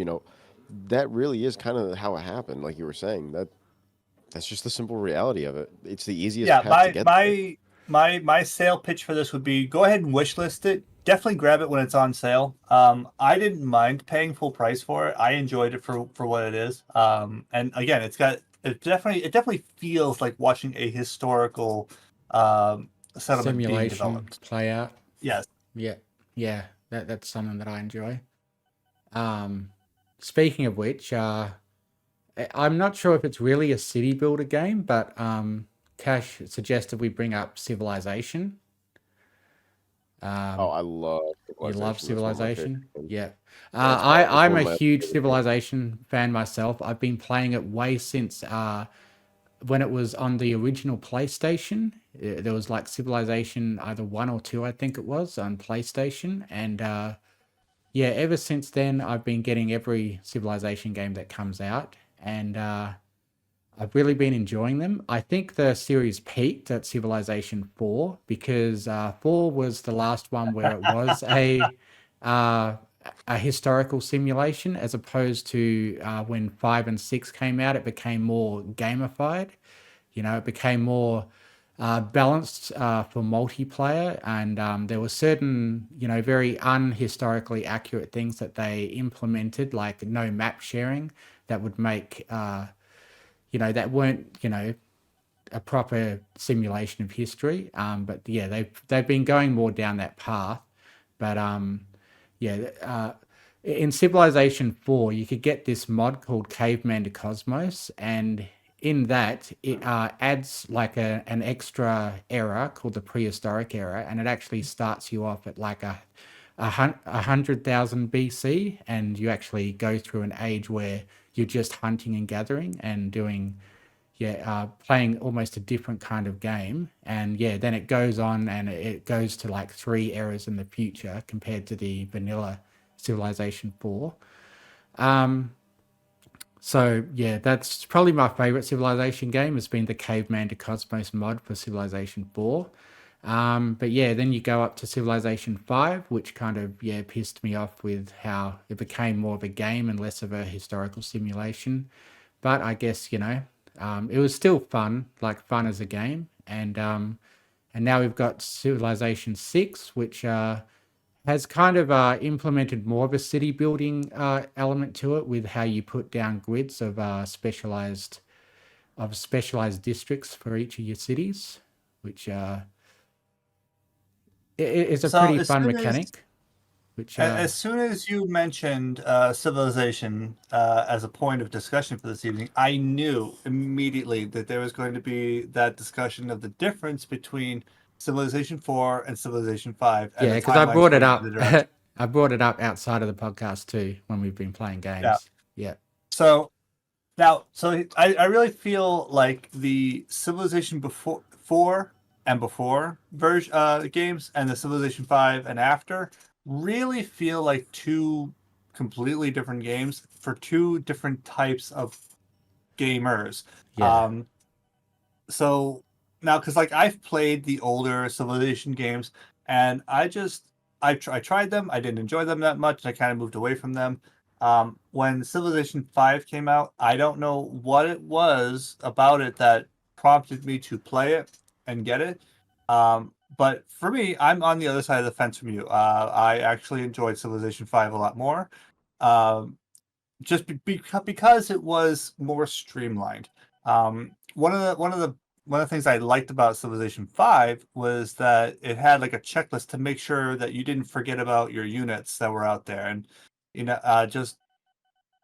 that really is kind of how it happened. Like you were saying, that's just the simple reality of it. It's the easiest Yeah, path to get there. my sale pitch for this would be, go ahead and wishlist it. Definitely grab it when it's on sale. I didn't mind paying full price for it. I enjoyed it for what it is. And again, it definitely feels like watching a historical settlement being Simulation developed. play out. Yes. Yeah. That's something that I enjoy. Speaking of which, I'm not sure if it's really a city builder game, but Cash suggested we bring up Civilization. Oh, I love You love Civilization. That's one of my favorite Civilization? games. Yeah. Yeah, it's I'm one a of my huge favorite games. Civilization fan myself. I've been playing it way since when it was on the original PlayStation. There was like Civilization either 1 or 2, I think it was, on PlayStation. And ever since then, I've been getting every Civilization game that comes out. And I've really been enjoying them. I think the series peaked at Civilization 4 because 4 was the last one where it was uh, a historical simulation, as opposed to when 5 and 6 came out, it became more gamified. It became more balanced for multiplayer, and there were certain, very unhistorically accurate things that they implemented, like no map sharing, that would make that weren't, a proper simulation of history. But yeah, they've been going more down that path. But in Civilization 4, you could get this mod called Caveman to Cosmos, and in that it adds like an extra era called the prehistoric era, and it actually starts you off at like a 100,000 BC, and you actually go through an age where you're just hunting and gathering and doing playing almost a different kind of game. And then it goes on and it goes to like 3 eras in the future compared to the vanilla Civilization 4. So that's probably my favorite Civilization game, has been the Caveman to Cosmos mod for Civilization 4. But then you go up to Civilization 5, which kind of pissed me off with how it became more of a game and less of a historical simulation. But I guess it was still fun, like fun as a game. And now we've got Civilization 6, which has kind of implemented more of a city building element to it, with how you put down grids of specialized districts for each of your cities, which is a So pretty fun mechanic. Which as soon as you mentioned Civilization as a point of discussion for this evening, I knew immediately that there was going to be that discussion of the difference between Civilization 4 and Civilization 5, and the because I timelines brought it going up. in the direction. I brought it up outside of the podcast too when we've been playing Yeah. games. Yeah. So now, I really feel like the Civilization before 4 and before games, and the Civilization 5 and after really feel like two completely different games for two different types of gamers. Yeah. So now, because like I've played the older Civilization games, and I tried them. I didn't enjoy them that much. And I kind of moved away from them. When Civilization 5 came out, I don't know what it was about it that prompted me to play it and get it. But for me, I'm on the other side of the fence from you. I actually enjoyed Civilization 5 a lot more. Um, just because it was more streamlined. One of the things I liked about Civilization 5 was that it had like a checklist to make sure that you didn't forget about your units that were out there, and just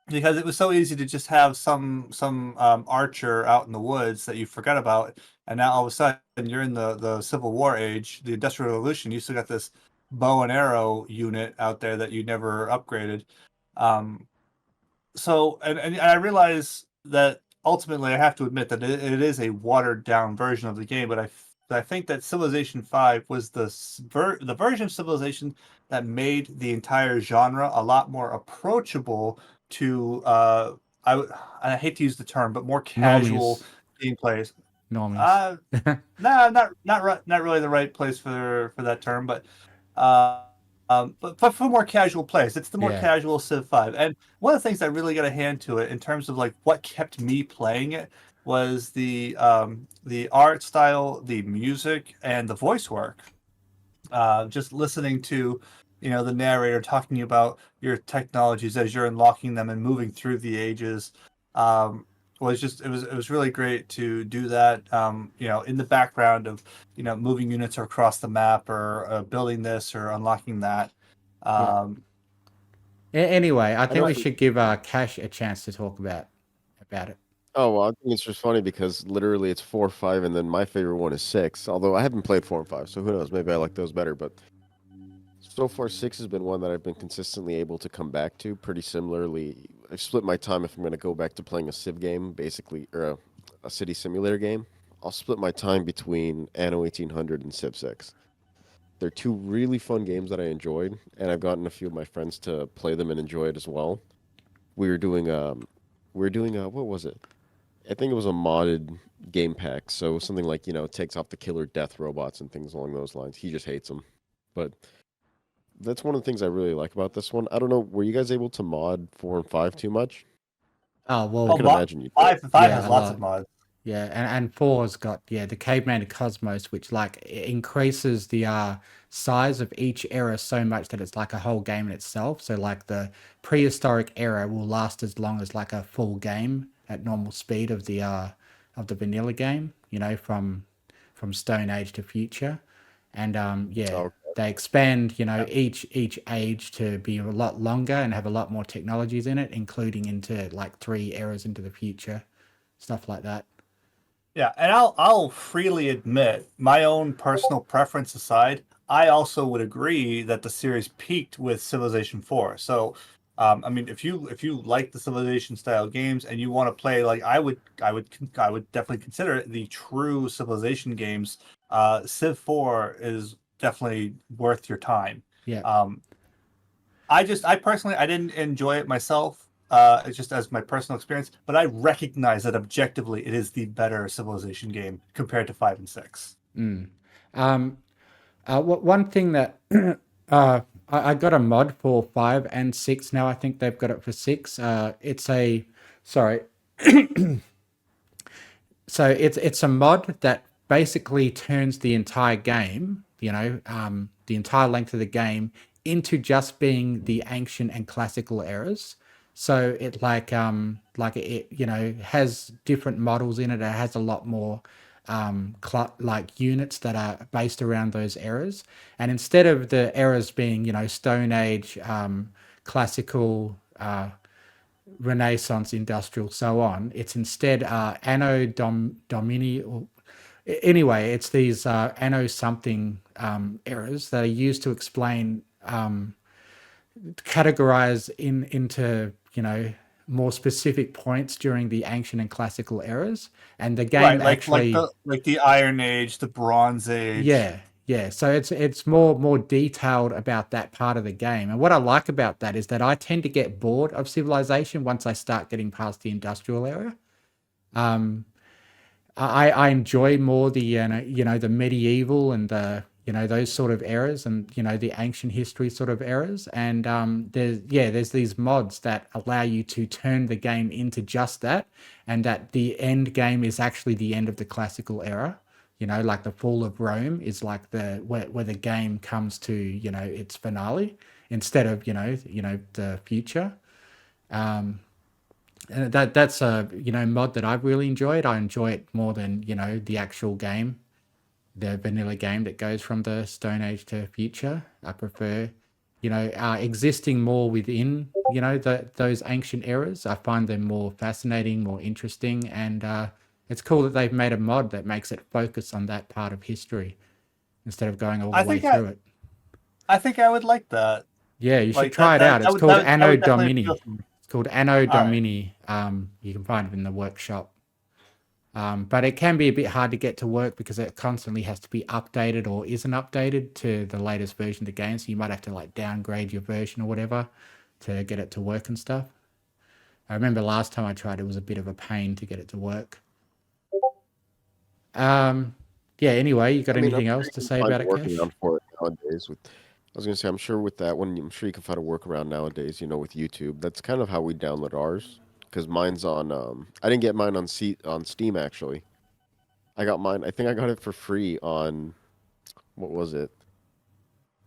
because it was so easy to just have some archer out in the woods that you forgot about, and now all of a sudden you're in the Civil War age, the Industrial Revolution. You still got this bow and arrow unit out there that you never upgraded. Um, so and I realize that ultimately I have to admit that it is a watered down version of the game, but I think that Civilization 5 was the version of Civilization that made the entire genre a lot more approachable to I hate to use the term, but more casual Normies. gameplays. Normies. No, not really the right place for that term, but but for more casual plays, it's the more Yeah. casual Civ 5. And one of the things I really got a hand to it in terms of like what kept me playing it was the art style, the music, and the voice work. Just listening to the narrator talking about your technologies as you're unlocking them and moving through the ages, was just it was really great to do that, in the background of moving units across the map, or building this or unlocking that. Yeah. um, Anyway, I I think know. we should give Cash a chance to talk about it. Oh well, I think it's just funny because literally it's 4, 5, and then my favorite one is 6. Although I haven't played 4 and 5, so who knows? Maybe I like those better. But so far, 6 has been one that I've been consistently able to come back to. Pretty similarly, I've split my time if I'm going to go back to playing a Civ game, basically, or a city simulator game. I'll split my time between Anno 1800 and Civ 6. They're two really fun games that I enjoyed, and I've gotten a few of my friends to play them and enjoy it as well. We were doing what was it? I think it was a modded game pack, so something like it takes off the killer death robots and things along those lines. He just hates them, but that's one of the things I really like about this one. I don't know, were you guys able to mod 4 and 5 too much? Oh I well, can imagine you did. Five yeah, has a lots of lot. mods. Yeah, and four's got the caveman cosmos, which like increases the size of each era so much that it's like a whole game in itself. So like the prehistoric era will last as long as like a full game at normal speed of the vanilla game, from Stone Age to future. And yeah, Oh, they expand, Yeah. each age to be a lot longer and have a lot more technologies in it, including into like 3 eras into the future, stuff like that. Yeah, and I'll freely admit, my own personal preference aside, I also would agree that the series peaked with Civilization 4. So, I mean, if you like the Civilization style games and you want to play like I would definitely consider it the true Civilization games. Civ 4 is definitely worth your time. Yeah. Um, I personally, I didn't enjoy it myself. It's just as my personal experience, but I recognize that objectively it is the better Civilization game compared to 5 and 6. Mm. Um, one thing that I got a mod for 5 and 6 now. I think they've got it for 6. It's a sorry. So it's a mod that basically turns the entire game, the entire length of the game into just being the ancient and classical eras. So it like it has different models in it. It has a lot more like units that are based around those eras. And instead of the eras being Stone Age, classical, Renaissance, industrial, so on. It's instead Anno Domini. Anyway, it's these Anno something errors that are used to explain, categorize into more specific points during the ancient and classical eras, and the Right, game like actually, the Iron Age, the Bronze Age. yeah. So it's more detailed about that part of the game. And what I like about that is that I tend to get bored of civilization once I start getting past the industrial era. Um, I enjoy more the the medieval and the those sort of eras, and the ancient history sort of eras. And there's these mods that allow you to turn the game into just that, and that the end game is actually the end of the classical era. Like the fall of Rome is like the where the game comes to its finale, instead of the future. Um, and that's a mod that I've really enjoyed. I enjoy it more than the actual game, the vanilla game that goes from the Stone Age to future. I prefer existing more within those ancient eras. I find them more fascinating, more interesting, and it's cool that they've made a mod that makes it focus on that part of history instead of going all the I way think I through it. I think I would like that. Yeah, you should Like try it out. It's called that Anno would definitely appeal Domini. to me. It's called Anno All right. Domini. You can find it in the workshop. But it can be a bit hard to get to work because it constantly has to be updated or isn't updated to the latest version of the game. So you might have to like downgrade your version or whatever to get it to work and stuff. I remember last time I tried, it was a bit of a pain to get it to work. Yeah, anyway, you got I mean, I'm anything sure else you to can say find about a it, Cash? workaround for it nowadays. I was gonna say, I'm sure with that one, I'm sure you can find a workaround nowadays. With YouTube. That's kind of how we download ours. Because mine's on. I didn't get mine on Steam actually. I got mine. I think I got it for free on what was it?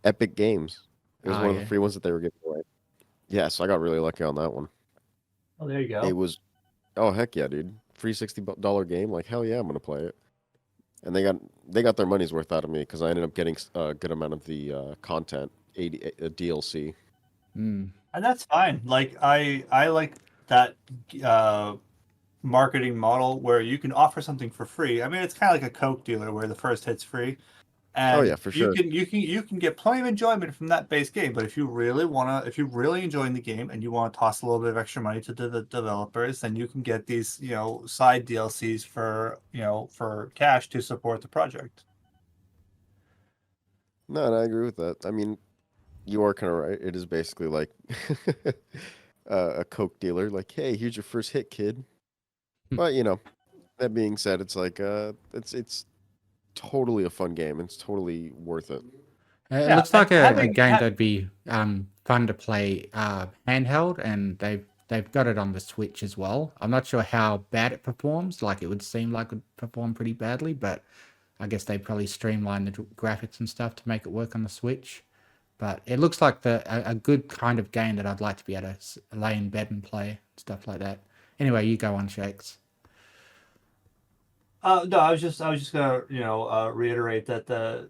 Epic Games. It was Ah, one of the yeah. free ones that they were giving away. Yeah, so I got really lucky on that one. Oh, there you It go. was, oh heck yeah, dude! Free $60 game. Like hell yeah, I'm gonna play it. And they got their money's worth out of me because I ended up getting a good amount of the content, 80 DLC. Mm. And that's fine. Like I like that uh marketing model where you can offer something for free. I mean, it's kind of like a Coke dealer where the first hit's free, Oh and yeah, for sure. you can get plenty of enjoyment from that base game. But if you're really enjoying the game and you want to toss a little bit of extra money to the developers, then you can get these side DLCs for for cash to support the project. No, and I agree with that. I mean, you are kind of right. It is basically like a Coke dealer. Like, hey, here's your first hit, kid. But that being said, it's like it's totally a fun game. It's totally worth it. It Yeah, looks and like a having game that'd be fun to play handheld, and they've got it on the Switch as well. I'm not sure how bad it performs. Like it would seem like it would perform pretty badly, but I guess they probably streamlined the graphics and stuff to make it work on the Switch. But it looks like a good kind of game that I'd like to be able to lay in bed and play, stuff like that. Anyway, you go on, Shakes. No, I was just gonna reiterate that the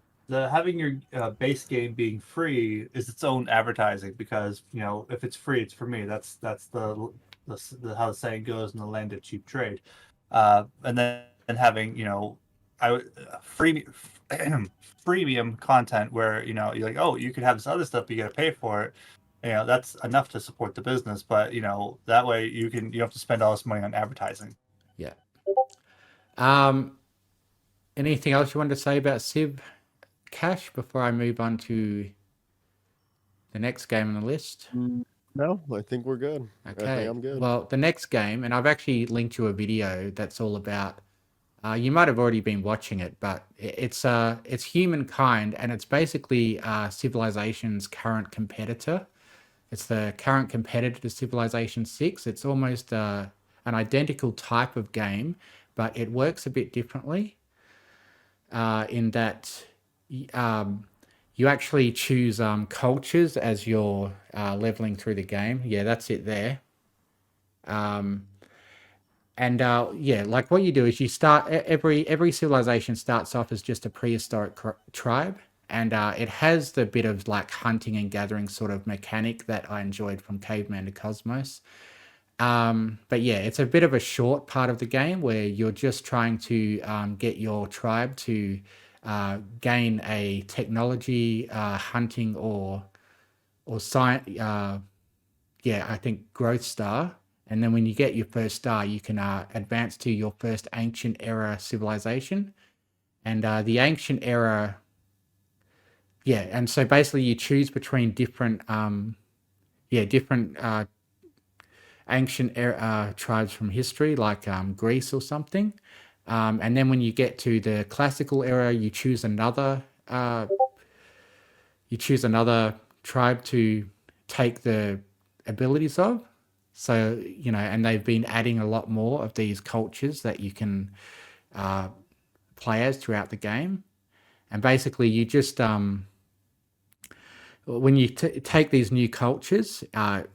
having your base game being free is its own advertising, because if it's free, it's for me. That's the how the saying goes in the land of cheap trade. And then having free freemium content where you're like, oh, you could have this other stuff, but you got to pay for it. That's enough to support the business, but that way you don't have to spend all this money on advertising. Yeah. Um, anything else you wanted to say about Civ, Cash, before I move on to the next game on the list? No, I think we're good. I Okay. think I'm good. Well, the next game, and I've actually linked you a video that's all about. You might have already been watching it, but it's Humankind, and it's basically Civilization's current competitor. It's the current competitor to Civilization 6. It's almost an identical type of game, but it works a bit differently in that you actually choose cultures as you're leveling through the game. Yeah, that's it there. And yeah, like what you do is you start every civilization starts off as just a prehistoric tribe, and it has the bit of like hunting and gathering sort of mechanic that I enjoyed from Caveman to Cosmos. But yeah, it's a bit of a short part of the game where you're just trying to get your tribe to gain a technology, hunting or science. Yeah, I think growth star, And then when you get your first star, you can advance to your first ancient era civilization. And the ancient era, yeah, and so basically you choose between different, different ancient tribes from history, like Greece or something. And then when you get to the classical era, you choose another tribe to take the abilities of. So, and they've been adding a lot more of these cultures that you can play as throughout the game. And basically you just, when you take these new cultures, I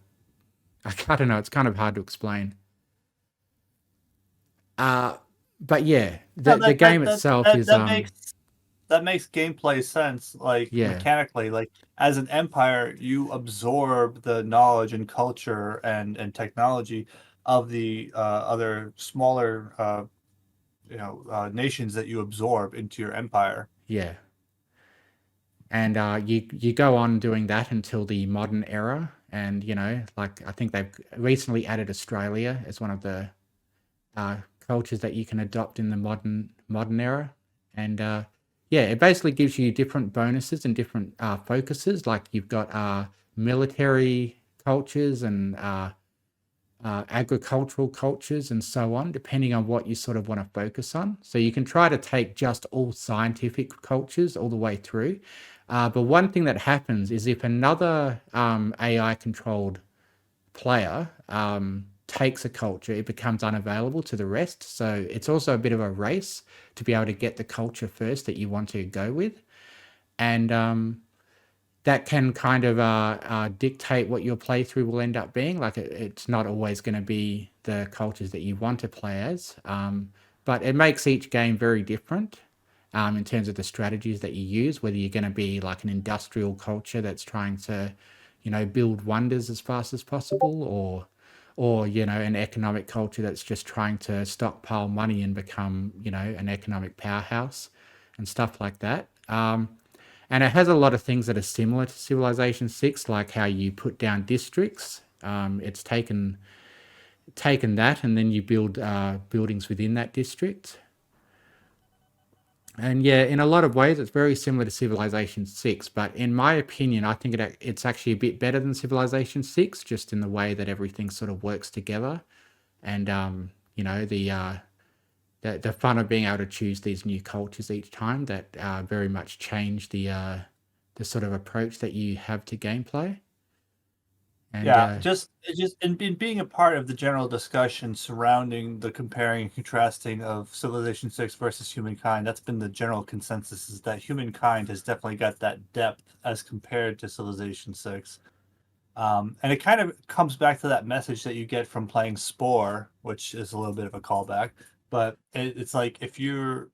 don't know, it's kind of hard to explain. But yeah, the game itself is that makes gameplay sense, like mechanically. Like as an empire, you absorb the knowledge and culture and technology of the other smaller nations that you absorb into your empire. Yeah. And you go on doing that until the modern era. And, like I think they've recently added Australia as one of the cultures that you can adopt in the modern era. And it basically gives you different bonuses and different focuses. Like you've got military cultures and agricultural cultures and so on, depending on what you sort of want to focus on. So you can try to take just all scientific cultures all the way through. But one thing that happens is if another AI controlled player takes a culture, it becomes unavailable to the rest. So it's also a bit of a race to be able to get the culture first that you want to go with. And that can kind of dictate what your playthrough will end up being. Like it's not always going to be the cultures that you want to play as, but it makes each game very different in terms of the strategies that you use, whether you're going to be like an industrial culture that's trying to, build wonders as fast as possible, or an economic culture that's just trying to stockpile money and become, an economic powerhouse and stuff like that. And it has a lot of things that are similar to Civilization 6, like how you put down districts. It's taken that and then you build buildings within that district. And yeah, in a lot of ways, it's very similar to Civilization 6. But in my opinion, I think it's actually a bit better than Civilization 6, just in the way that everything sort of works together. And, the fun of being able to choose these new cultures each time that very much change the sort of approach that you have to gameplay. And, just in being a part of the general discussion surrounding the comparing and contrasting of Civilization 6 versus Humankind, that's been the general consensus, is that Humankind has definitely got that depth as compared to Civilization 6. And it kind of comes back to that message that you get from playing Spore, which is a little bit of a callback. But it's like if you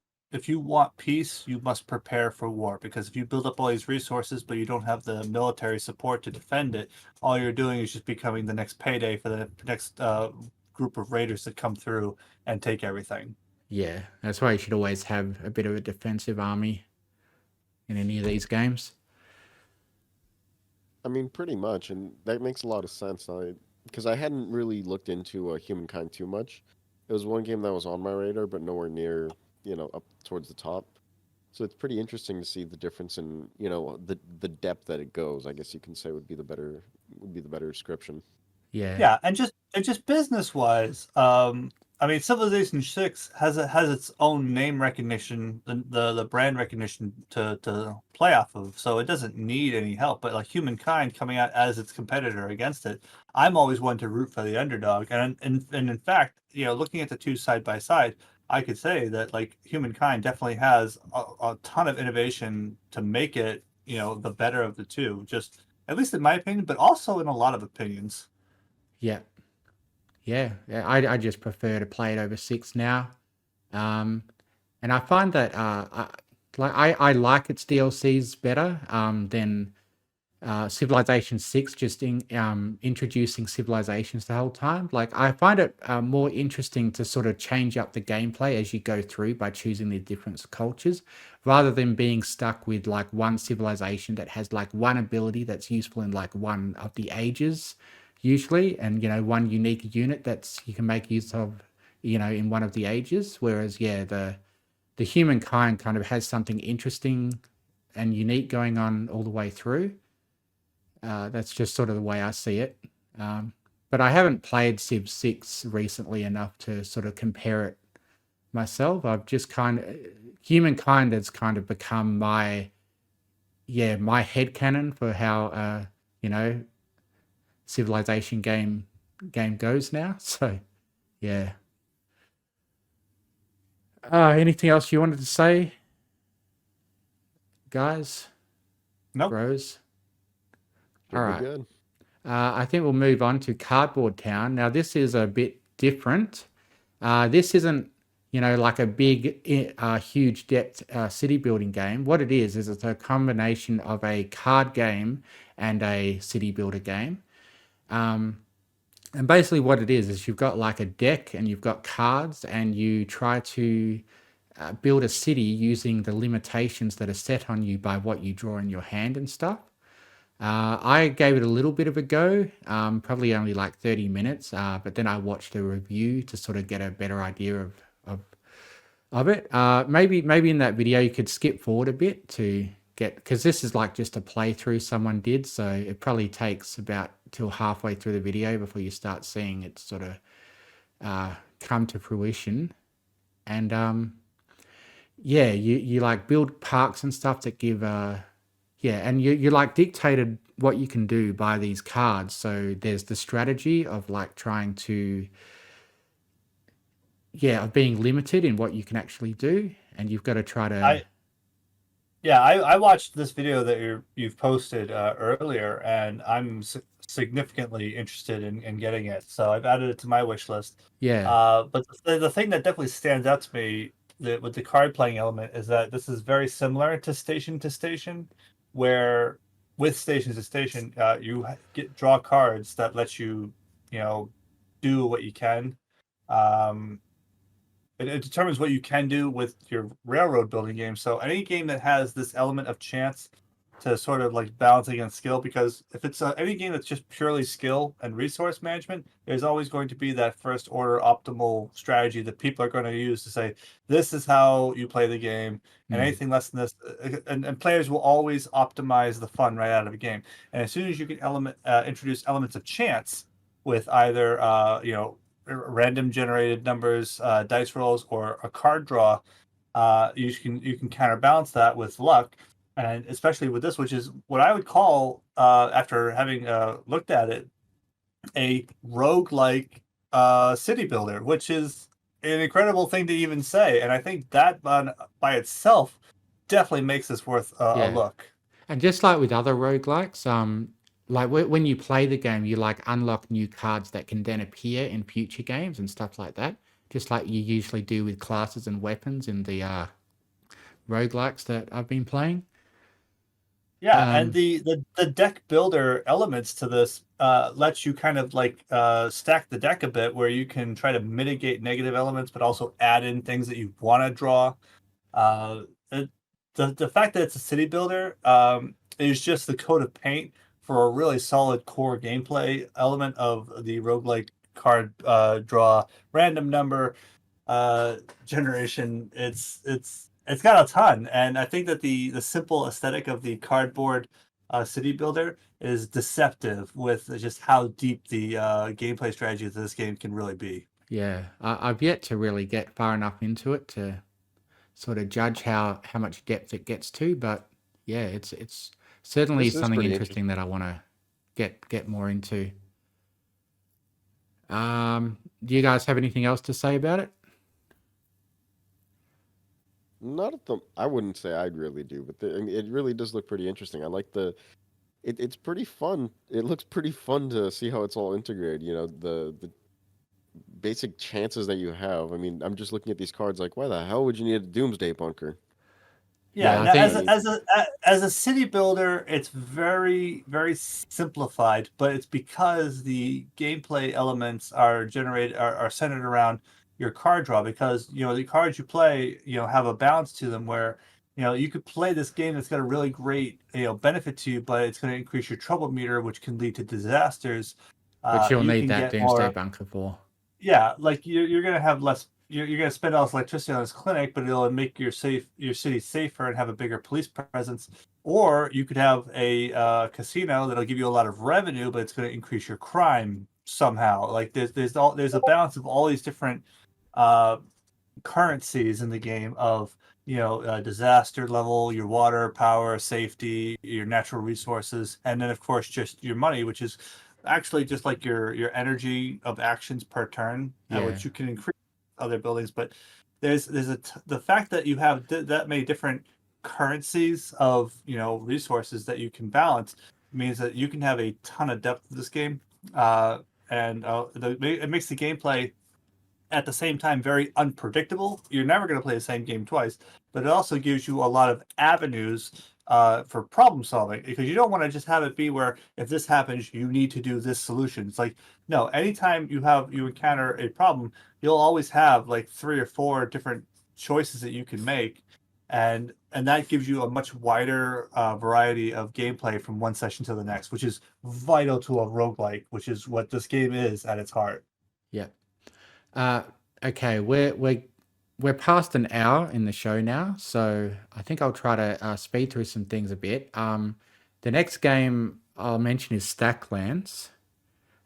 want peace, you must prepare for war, because if you build up all these resources but you don't have the military support to defend it, all you're doing is just becoming the next payday for the next group of raiders that come through and take everything. Yeah, that's why you should always have a bit of a defensive army in any of these games. I mean, pretty much, and that makes a lot of sense. Because I hadn't really looked into Humankind too much. It was one game that was on my radar, but nowhere near, up towards the top. So it's pretty interesting to see the difference in, the depth that it goes. I guess you can say would be the better description. Yeah, and just business wise, I mean, Civilization 6 has its own name recognition, the brand recognition to play off of, so it doesn't need any help. But like Humankind coming out as its competitor against it, I'm always one to root for the underdog. And in fact, looking at the two side by side, I could say that like Humankind definitely has a ton of innovation to make it, the better of the two, just at least in my opinion, but also in a lot of opinions. yeah. I just prefer to play it over 6 now. And I find that I like its DLCs better than Civilization 6, just introducing civilizations the whole time. Like I find it more interesting to sort of change up the gameplay as you go through by choosing the different cultures, rather than being stuck with like one civilization that has like one ability that's useful in like one of the ages usually, and one unique unit that's you can make use of, in one of the ages. Whereas the Humankind kind of has something interesting and unique going on all the way through. That's just sort of the way I see it. But I haven't played Civ 6 recently enough to sort of compare it myself. I've just Humankind has kind of become my headcanon for how, civilization game goes now. So, yeah. Anything else you wanted to say, guys? Nope. Bros? Should All be right. good. I think we'll move on to Cardboard Town. Now, this is a bit different. This isn't, like a big, huge depth city building game. What it is it's a combination of a card game and a city builder game. And basically what it is you've got like a deck and you've got cards and you try to build a city using the limitations that are set on you by what you draw in your hand and stuff. I gave it a little bit of a go, probably only like 30 minutes, but then I watched a review to sort of get a better idea of it. Maybe in that video you could skip forward a bit to get, because this is like just a playthrough someone did, so it probably takes about till halfway through the video before you start seeing it sort of come to fruition. And you like build parks and stuff that give and you like dictated what you can do by these cards. So there's the strategy of like trying to of being limited in what you can actually do, and you've got to try to I watched this video that you've posted earlier, and I'm significantly interested in getting it. So I've added it to my wish list. But the thing that definitely stands out to me with the card playing element is that this is very similar to Station, where with Station to Station, you draw cards that let you, do what you can. It determines what you can do with your railroad building game. So any game that has this element of chance to sort of like balance against skill, because if it's any game that's just purely skill and resource management, there's always going to be that first order optimal strategy that people are going to use to say, this is how you play the game, and anything less than this, and players will always optimize the fun right out of a game. And as soon as you can introduce elements of chance with either, random generated numbers, dice rolls, or a card draw, you can counterbalance that with luck, and especially with this, which is what I would call, after having looked at it, a roguelike city builder, which is an incredible thing to even say. And I think that by itself definitely makes this worth a look. And just like with other roguelikes, like when you play the game, you like unlock new cards that can then appear in future games and stuff like that, just like you usually do with classes and weapons in the roguelikes that I've been playing. And the deck builder elements to this lets you kind of like stack the deck a bit, where you can try to mitigate negative elements, but also add in things that you want to draw. The fact that it's a city builder is just the coat of paint for a really solid core gameplay element of the roguelike card draw, random number generation. It's got a ton, and I think that the simple aesthetic of the cardboard city builder is deceptive with just how deep the gameplay strategy of this game can really be. Yeah, I've yet to really get far enough into it to sort of judge how much depth it gets to, but yeah, it's certainly something interesting that I want to get more into. Do you guys have anything else to say about it? Not at the. I wouldn't say I really do, but I mean, it really does look pretty interesting. I like it's pretty fun. It looks pretty fun to see how it's all integrated. The basic chances that you have. I mean, I'm just looking at these cards like, why the hell would you need a Doomsday Bunker? Yeah, as a city builder, it's very, very simplified, but it's because the gameplay elements are centered around your card draw, because the cards you play have a balance to them, where you could play this game that's got a really great benefit to you, but it's going to increase your trouble meter, which can lead to disasters. Which you'll you need can that get doomsday more. bunker for. Yeah, like you're gonna have less. You're gonna spend all this electricity on this clinic, but it'll make your city safer and have a bigger police presence. Or you could have a casino that'll give you a lot of revenue, but it's going to increase your crime somehow. Like there's a balance of all these different uh, currencies in the game of disaster level, your water, power, safety, your natural resources, and then of course just your money, which is actually just like your energy of actions per turn, Yeah. which you can increase other buildings. But the fact that you have that many different currencies of resources that you can balance means that you can have a ton of depth to this game, and it makes the gameplay at the same time very unpredictable. You're never going to play the same game twice, but it also gives you a lot of avenues for problem solving, because you don't want to just have it be where if this happens, you need to do this solution. It's like, no, anytime you encounter a problem, you'll always have like 3 or 4 different choices that you can make. And that gives you a much wider variety of gameplay from one session to the next, which is vital to a roguelike, which is what this game is at its heart. Yeah. Okay, we're past an hour in the show now, so I think I'll try to speed through some things a bit. The next game I'll mention is Stacklands.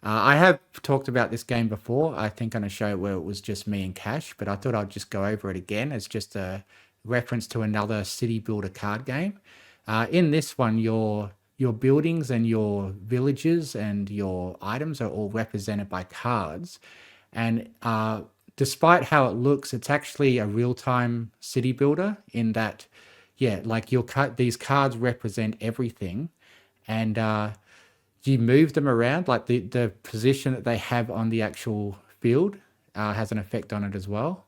I have talked about this game before, I think on a show where it was just me and Cash, but I thought I'd just go over it again as just a reference to another city builder card game. In this one, your buildings and your villages and your items are all represented by cards. And despite how it looks, it's actually a real-time city builder in that, yeah, like these cards represent everything, and you move them around. Like the position that they have on the actual field has an effect on it as well.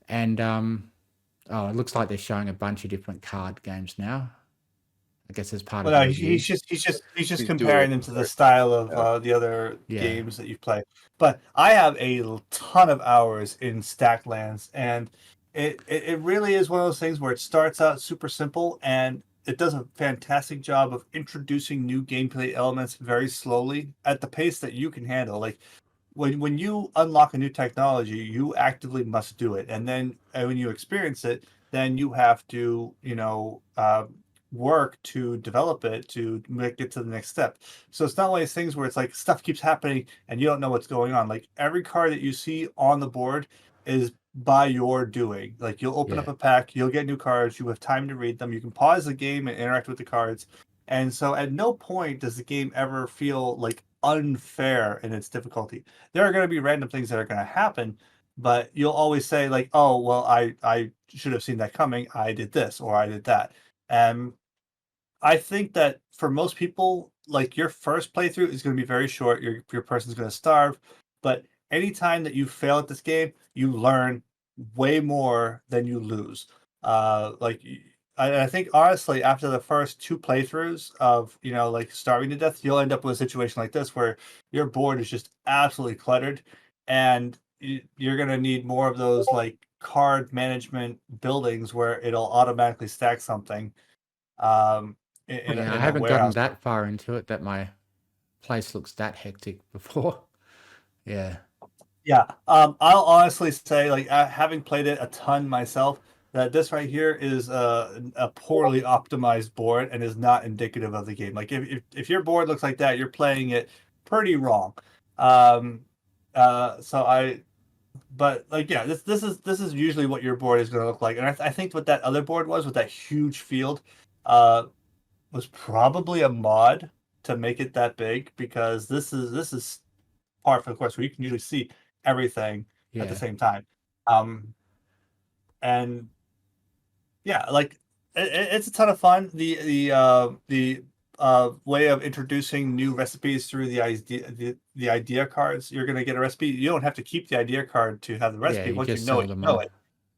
And it looks like they're showing a bunch of different card games now. I guess as part of Well, the no, review. he's just He's doing comparing it them to the for- style of yeah. the other Yeah. games that you've played. But I have a ton of hours in Stacklands, and it really is one of those things where it starts out super simple, and it does a fantastic job of introducing new gameplay elements very slowly at the pace that you can handle. Like when you unlock a new technology, you actively must do it, and then when you experience it, then you have to work to develop it to make it to the next step. So it's not one of these things where it's like stuff keeps happening and you don't know what's going on. Like every card that you see on the board is by your doing. Like you'll open Yeah. up a pack, you'll get new cards, you have time to read them, you can pause the game and interact with the cards. And so at no point does the game ever feel like unfair in its difficulty. There are going to be random things that are going to happen, but you'll always say like, "Oh, well, I should have seen that coming. I did this or I did that." And I think that for most people, like your first playthrough is going to be very short. Your person's going to starve, but anytime that you fail at this game, you learn way more than you lose. I think honestly, after the first 2 playthroughs of like starving to death, you'll end up with a situation like this where your board is just absolutely cluttered, and you're going to need more of those like card management buildings where it'll automatically stack something Yeah, I in a haven't gotten warehouse. that far into it that my place looks that hectic before. Yeah. Yeah, I'll honestly say, like, having played it a ton myself, that this right here is a poorly optimized board and is not indicative of the game. Like, if your board looks like that, you're playing it pretty wrong. Um, so but like, yeah, this is usually what your board is going to look like, and I think what that other board was with that huge field, uh, was probably a mod to make it that big, because this is par for the course where you can usually see everything at the Yeah. same time. And yeah, like it's a ton of fun. The way of introducing new recipes through the idea cards. You're gonna get a recipe. You don't have to keep the idea card to have the Yeah, recipe. you Once you just know sell it, them you know on. it.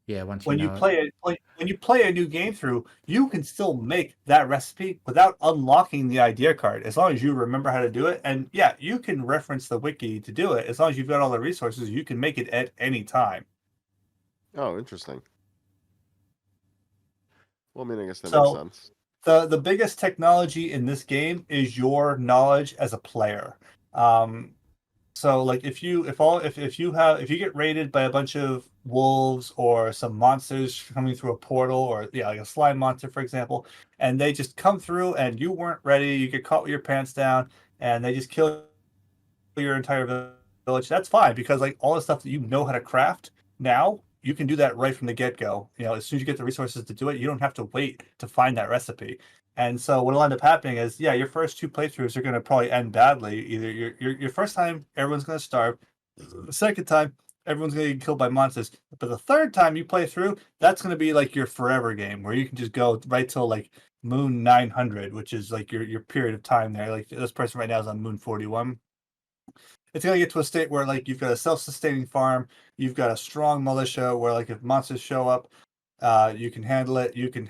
Yeah, once you When you know it. play it, when you play a new game through, you can still make that recipe without unlocking the idea card, as long as you remember how to do it. And yeah, you can reference the wiki to do it. As long as you've got all the resources, you can make it at any time. Oh, interesting. Well, I mean, I guess that makes So sense. the biggest technology in this game is your knowledge as a player. So like if you get raided by a bunch of wolves or some monsters coming through a portal, or like a slime monster, for example, and they just come through and you weren't ready, you get caught with your pants down, and they just kill your entire village. That's fine, because like all the stuff that you know how to craft now, you can do that right from the get-go. As soon as you get the resources to do it, you don't have to wait to find that recipe. And so what'll end up happening is, your first 2 playthroughs are going to probably end badly. Either your first time, everyone's going to starve. The second time, everyone's going to get killed by monsters. But the third time you play through, that's going to be like your forever game, where you can just go right till like Moon 900, which is like your period of time there. Like this person right now is on Moon 41. It's going to get to a state where like you've got a self-sustaining farm, you've got a strong militia where like if monsters show up, you can handle it. You can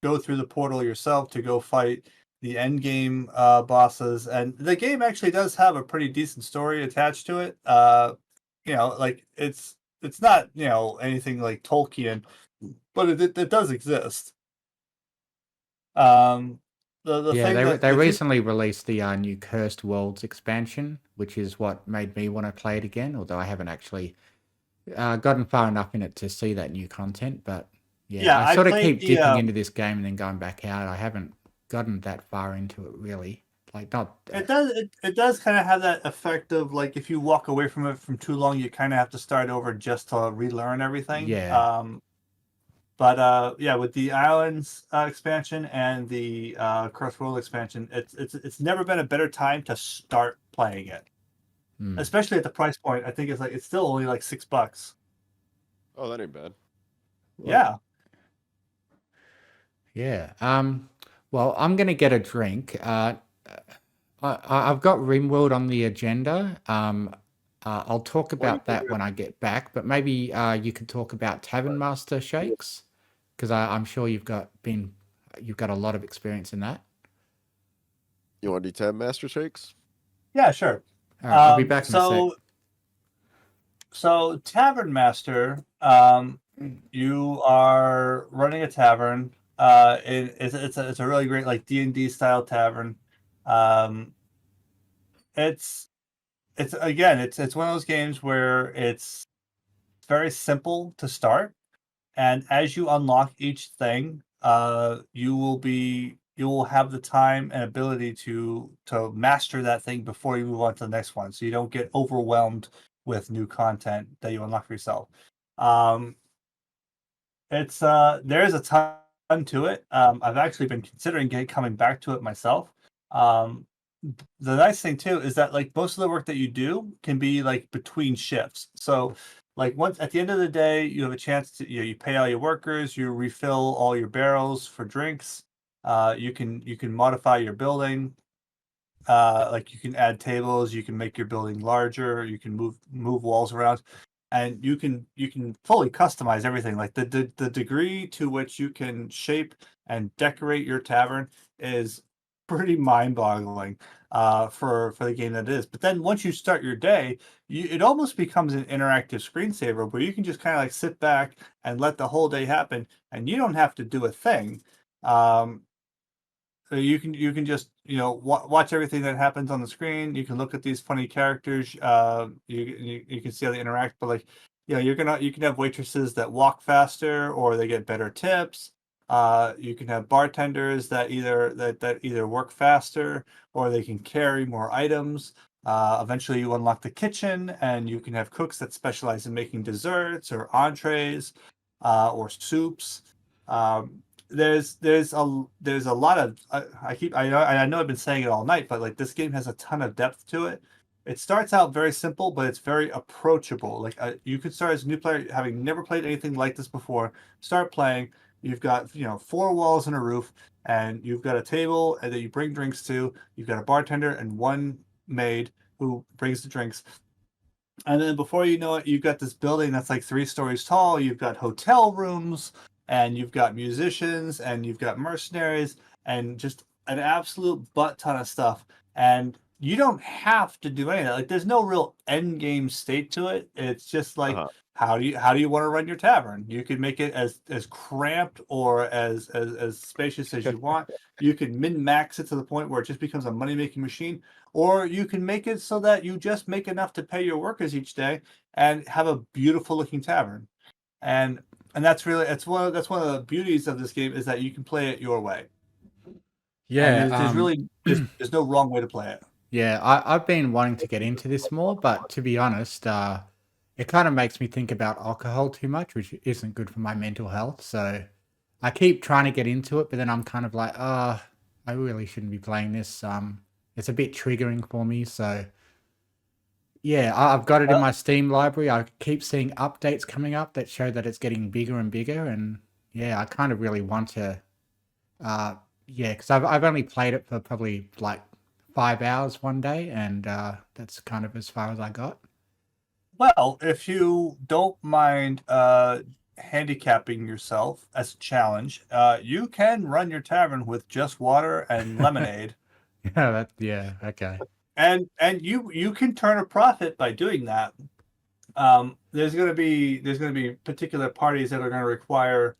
go through the portal yourself to go fight the end game bosses, and the game actually does have a pretty decent story attached to it. Like it's not anything like Tolkien, but it does exist. The Yeah, thing that they if you- recently released the new Cursed Worlds expansion, which is what made me want to play it again. Although I haven't actually gotten far enough in it to see that new content, but Yeah, I I sort of played keep the, dipping into this game and then going back out. I haven't gotten that far into it really. Like not. It does kind of have that effect of like if you walk away from it from too long, you kind of have to start over just to relearn everything. Yeah. But with the Islands expansion and the Cross World expansion, it's never been a better time to start playing it, especially at the price point. I think it's still only like $6. Oh, that ain't bad. Yeah. Yeah. Well, I'm gonna get a drink. I've got Rimworld on the agenda. I'll talk about that when I get back, but maybe you can talk about Tavern Master Shakes, because I'm sure you've got a lot of experience in that. You want to do Tab Master Shakes? Yeah, sure. All right, I'll be back in a sec. So Tavern Master, you are running a tavern. It's a really great like D&D style tavern. It's one of those games where it's very simple to start, and as you unlock each thing, you will have the time and ability to master that thing before you move on to the next one, so you don't get overwhelmed with new content that you unlock for yourself. It's there is a ton to it. I've actually been considering coming back to it myself. The nice thing too is that like most of the work that you do can be like between shifts. So like once at the end of the day, you have a chance to you pay all your workers, you refill all your barrels for drinks. You can modify your building. Like you can add tables, you can make your building larger, you can move walls around, and you can fully customize everything. Like the degree to which you can shape and decorate your tavern is pretty mind-boggling for the game that it is. But then once you start your day, it almost becomes an interactive screensaver where you can just kind of like sit back and let the whole day happen, and you don't have to do a thing. So you can just watch everything that happens on the screen. You can look at these funny characters. You can see how they interact. But like you can have waitresses that walk faster or they get better tips. You can have bartenders that either work faster or they can carry more items. Eventually, you unlock the kitchen, and you can have cooks that specialize in making desserts or entrees or soups. There's a lot of I know I've been saying it all night, but like this game has a ton of depth to it. It starts out very simple, but it's very approachable. Like you could start as a new player, having never played anything like this before. Start playing. You've got 4 walls and a roof, and you've got a table that you bring drinks to. You've got a bartender and one maid who brings the drinks. And then before you know it, you've got this building that's like 3 stories tall. You've got hotel rooms, and you've got musicians, and you've got mercenaries, and just an absolute butt ton of stuff. And you don't have to do any of that. Like, there's no real end game state to it. It's just like how do you want to run your tavern? You can make it as cramped or as spacious as you want. You can min-max it to the point where it just becomes a money-making machine, or you can make it so that you just make enough to pay your workers each day and have a beautiful looking tavern. And that's really that's one of the beauties of this game, is that you can play it your way. And Yeah, there's really there's no wrong way to play it. yeah. I've been wanting to get into this more, but to be honest, it kind of makes me think about alcohol too much, which isn't good for my mental health. So I keep trying to get into it, but then I'm kind of like, I really shouldn't be playing this. It's a bit triggering for me. So yeah, I've got it in Well, my Steam library. I keep seeing updates coming up that show that it's getting bigger and bigger, and yeah, I kind of really want to. Uh, yeah, because I've only played it for probably like 5 hours one day, and that's kind of as far as I got. well, if you don't mind handicapping yourself as a challenge, you can run your tavern with just water and lemonade, Yeah, okay. and you can turn a profit by doing that. There's gonna be particular parties that are gonna require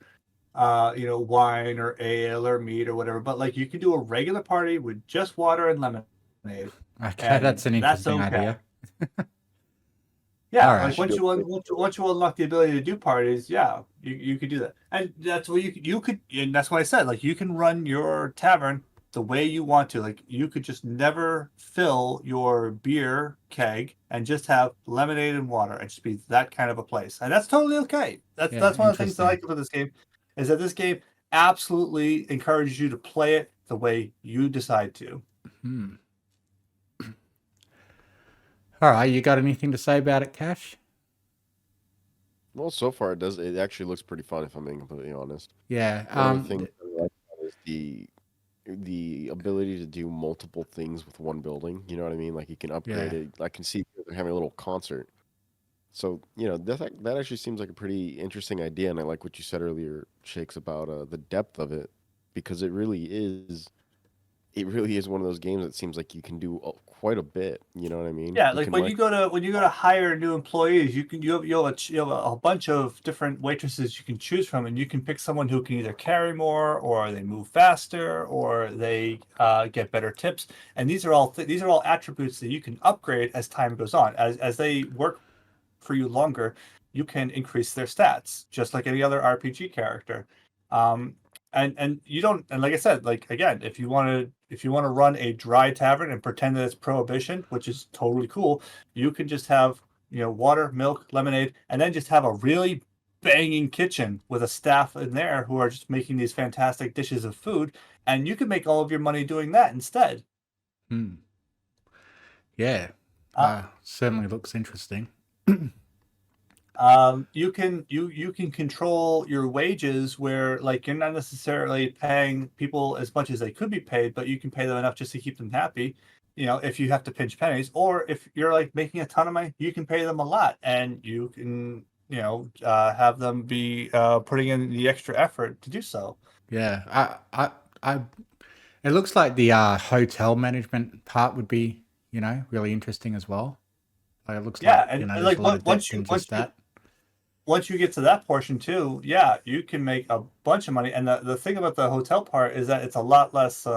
wine or ale or meat or whatever, but like you can do a regular party with just water and lemonade, Okay, and that's an that's interesting okay. idea. Yeah, All right. like once you unlock the ability to do parties, yeah, you could do that, and that's what you could, and that's why I said like you can run your tavern the way you want to. Like you could just never fill your beer keg and just have lemonade and water and just be that kind of a place, and that's totally okay. Yeah, That's one of the things I interesting. like about this game, is that this game absolutely encourages you to play it the way you decide to. Hmm. All right, you got anything to say about it, Cash? Well, so far it actually looks pretty fun if I'm being completely honest. Yeah. One of the things I like about it is the ability to do multiple things with one building. You know what I mean? Like you can upgrade Yeah. it. I can see they're having a little concert. So, that actually seems like a pretty interesting idea, and I like what you said earlier, Shakes, about the depth of it, because it really is one of those games that seems like you can do quite a bit. You know what I mean? Yeah, You like can when you go to hire new employees, you have a bunch of different waitresses you can choose from, and you can pick someone who can either carry more, or they move faster, or they get better tips. And these are all attributes that you can upgrade as time goes on. As they work for you longer, you can increase their stats, just like any other RPG character. Um, and you don't, and like I said, like again, if you want to run a dry tavern and pretend that it's prohibition, which is totally cool, you can just have water, milk, lemonade, and then just have a really banging kitchen with a staff in there who are just making these fantastic dishes of food, and you can make all of your money doing that instead. Hmm. Yeah. Uh, Certainly looks interesting. you can control your wages, where like you're not necessarily paying people as much as they could be paid, but you can pay them enough just to keep them happy. If you have to pinch pennies, or if you're like making a ton of money, you can pay them a lot, and you can have them be putting in the extra effort to do so. Yeah. I it looks like the hotel management part would be, really interesting as well. Like, it looks like, Yeah, and there's a like lot of depth in just once you that. once you get to that portion too, yeah, you can make a bunch of money. And the thing about the hotel part is that it's a lot less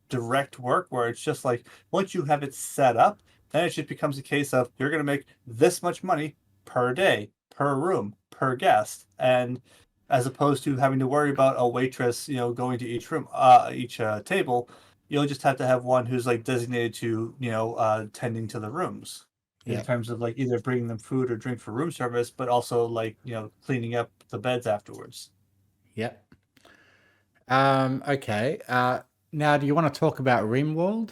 direct work, where it's just like once you have it set up, then it just becomes a case of you're going to make this much money per day, per room, per guest. And as opposed to having to worry about a waitress, going to each room, each table, you'll just have to have one who's like designated to, tending to the rooms, in Yeah. terms of like either bringing them food or drink for room service, but also like cleaning up the beds afterwards. Yep. Okay. Now, do you want to talk about Rimworld?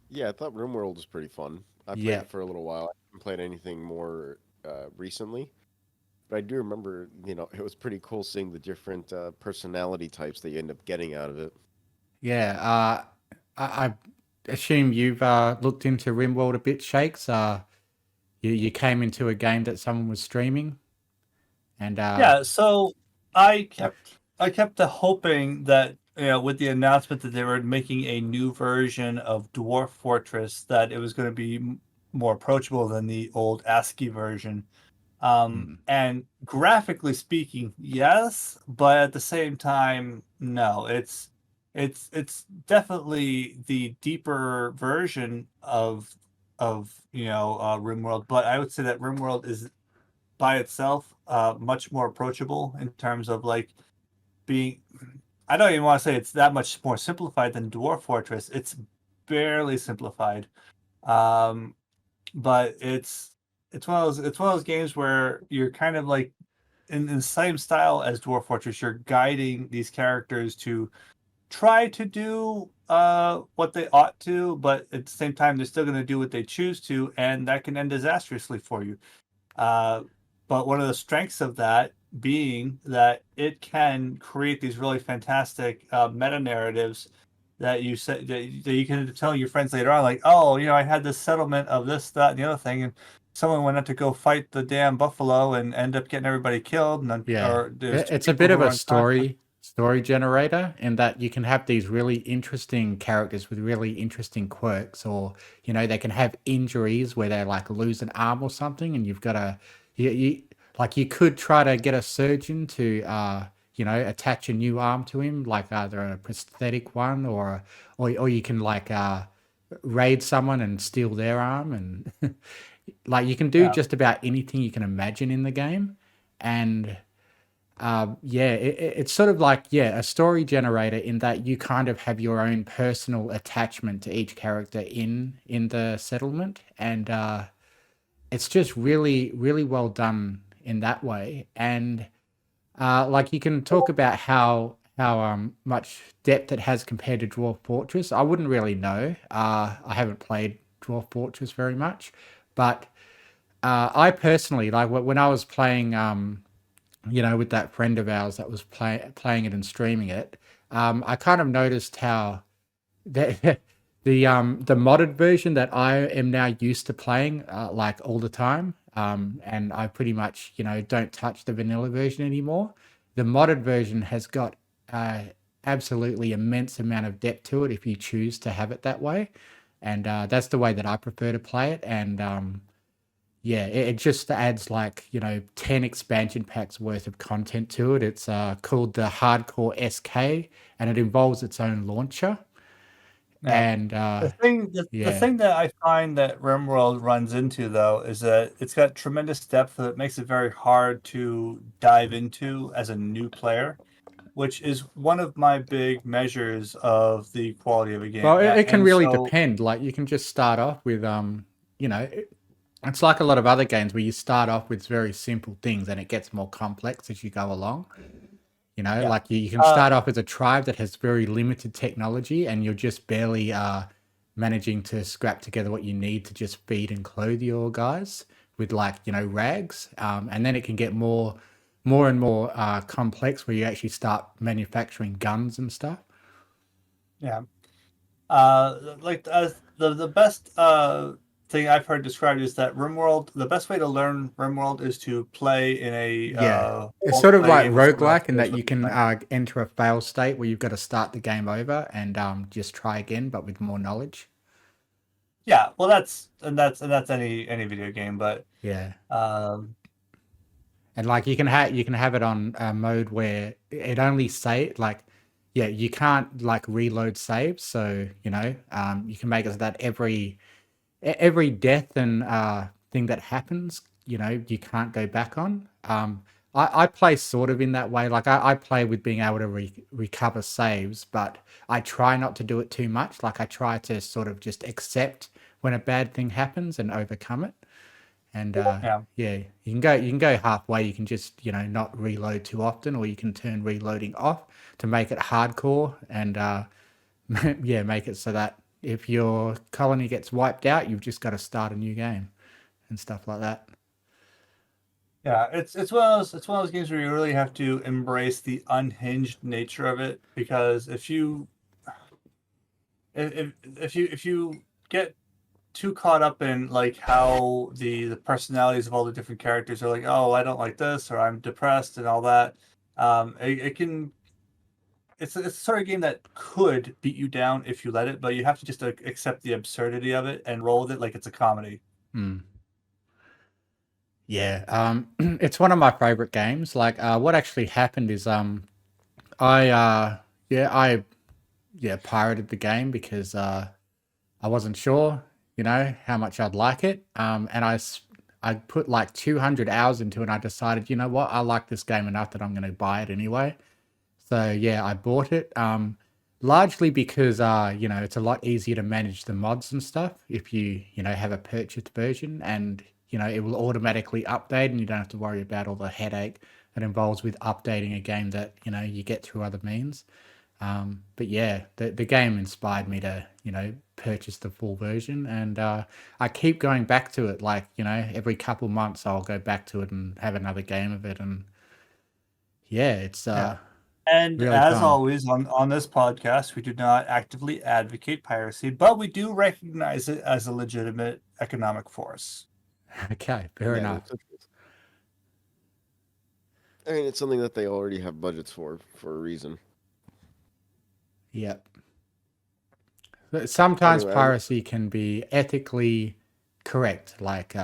Yeah, I thought Rimworld was pretty fun. I played Yeah. it for a little while. I haven't played anything more recently, but I do remember, it was pretty cool seeing the different personality types that you end up getting out of it. Yeah. I assume you've looked into Rimworld a bit, Shakes. You came into a game that someone was streaming, and Yeah, so I kept hoping that with the announcement that they were making a new version of Dwarf Fortress, that it was going to be more approachable than the old ASCII version. Mm. And graphically speaking, yes, but at the same time, no. It's definitely the deeper version of Rimworld, but I would say that Rimworld is by itself much more approachable in terms of like being. I don't even want to say it's that much more simplified than Dwarf Fortress. It's barely simplified. Um, but it's one of those games where you're kind of like in the same style as Dwarf Fortress. You're guiding these characters to try to do what they ought to, but at the same time they're still going to do what they choose to, and that can end disastrously for you. Uh, but one of the strengths of that being that it can create these really fantastic meta narratives that you said that you can tell your friends later on, like, oh, I had this settlement of this, that, and the other thing, and someone went out to go fight the damn buffalo and end up getting everybody killed, and then, Yeah, or there's two it's a people bit who of are a unconscious. story generator in that you can have these really interesting characters with really interesting quirks, or they can have injuries where they like lose an arm or something, and you've got to you like you could try to get a surgeon to attach a new arm to him, like either a prosthetic one, or you can like raid someone and steal their arm, and like you can do Yeah, just about anything you can imagine in the game. And yeah, it's sort of like, yeah, a story generator in that you kind of have your own personal attachment to each character in the settlement, and it's just really really well done in that way. And like you can talk about how much depth it has compared to Dwarf Fortress. I wouldn't really know. I haven't played Dwarf Fortress very much, but I personally like when I was playing. With that friend of ours that was playing it and streaming it, I kind of noticed how the the modded version that I am now used to playing like all the time, and I pretty much don't touch the vanilla version anymore. The modded version has got absolutely immense amount of depth to it if you choose to have it that way, and that's the way that I prefer to play it. And yeah, it just adds like 10 expansion packs worth of content to it. It's called the Hardcore SK, and it involves its own launcher. yeah. And The yeah, thing that I find that RimWorld runs into though is that it's got tremendous depth that makes it very hard to dive into as a new player, which is one of my big measures of the quality of a game. well, it can And really so, depend. Like you can just start off with it's like a lot of other games where you start off with very simple things and it gets more complex as you go along. yeah, Like you can uh, start off as a tribe that has very limited technology, and you're just barely managing to scrap together what you need to just feed and clothe your guys with like rags, and then it can get more and more complex where you actually start manufacturing guns and stuff. yeah. Like the best thing I've heard described is that RimWorld. The best way to learn RimWorld is to play in a Yeah, it's role sort of play like game with someone else roguelike in who knows that what you can they're playing. enter a fail state where you've got to start the game over and just try again, but with more knowledge. Yeah, well, that's any video game, but Yeah. um, And like you can have it on a mode where it only say like, yeah, you can't like reload saves. So you can make it so that every death and thing that happens, you can't go back on. I play sort of in that way. Like I play with being able to recover saves, but I try not to do it too much. Like I try to sort of just accept when a bad thing happens and overcome it. And yeah, yeah, you can go halfway. You can just not reload too often, or you can turn reloading off to make it hardcore and yeah, make it so that if your colony gets wiped out, you've just got to start a new game and stuff like that. yeah. It's one of those games where you really have to embrace the unhinged nature of it, because if you get too caught up in like how the personalities of all the different characters are, like, oh, I don't like this, or I'm depressed and all that, it can it's a sort of game that could beat you down if you let it, but you have to just accept the absurdity of it and roll with it like it's a comedy. Hmm. Yeah, it's one of my favorite games. Like, what actually happened is, I, yeah, I, yeah, pirated the game because I wasn't sure, how much I'd like it. And I put like 200 hours into it. And I decided, you know what, I like this game enough that I'm going to buy it anyway. So yeah, I bought it. Largely because it's a lot easier to manage the mods and stuff if you have a purchased version, and it will automatically update, and you don't have to worry about all the headache that involves with updating a game that you get through other means. But yeah, the game inspired me to purchase the full version, and I keep going back to it. Like every couple months, I'll go back to it and have another game of it, and yeah, it's Yeah. And really as fun. always on this podcast, we do not actively advocate piracy, but we do recognize it as a legitimate economic force. Okay, fair Yeah, enough. I mean, it's something that they already have budgets for a reason. Yep. But sometimes Anyway, piracy can be ethically correct, like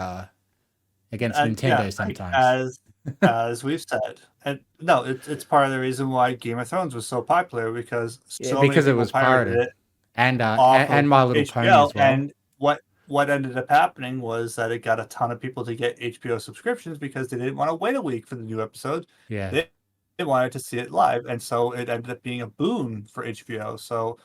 against And yeah, Nintendo like, sometimes. as we've said, and no, it's part of the reason why Game of Thrones was so popular, because Yeah, so many because it people was pirated pirated, it and off of My Little Pony HBO, as well. and what ended up happening was that it got a ton of people to get HBO subscriptions because they didn't want to wait a week for the new episode. Yeah, They wanted to see it live, and so it ended up being a boon for HBO. So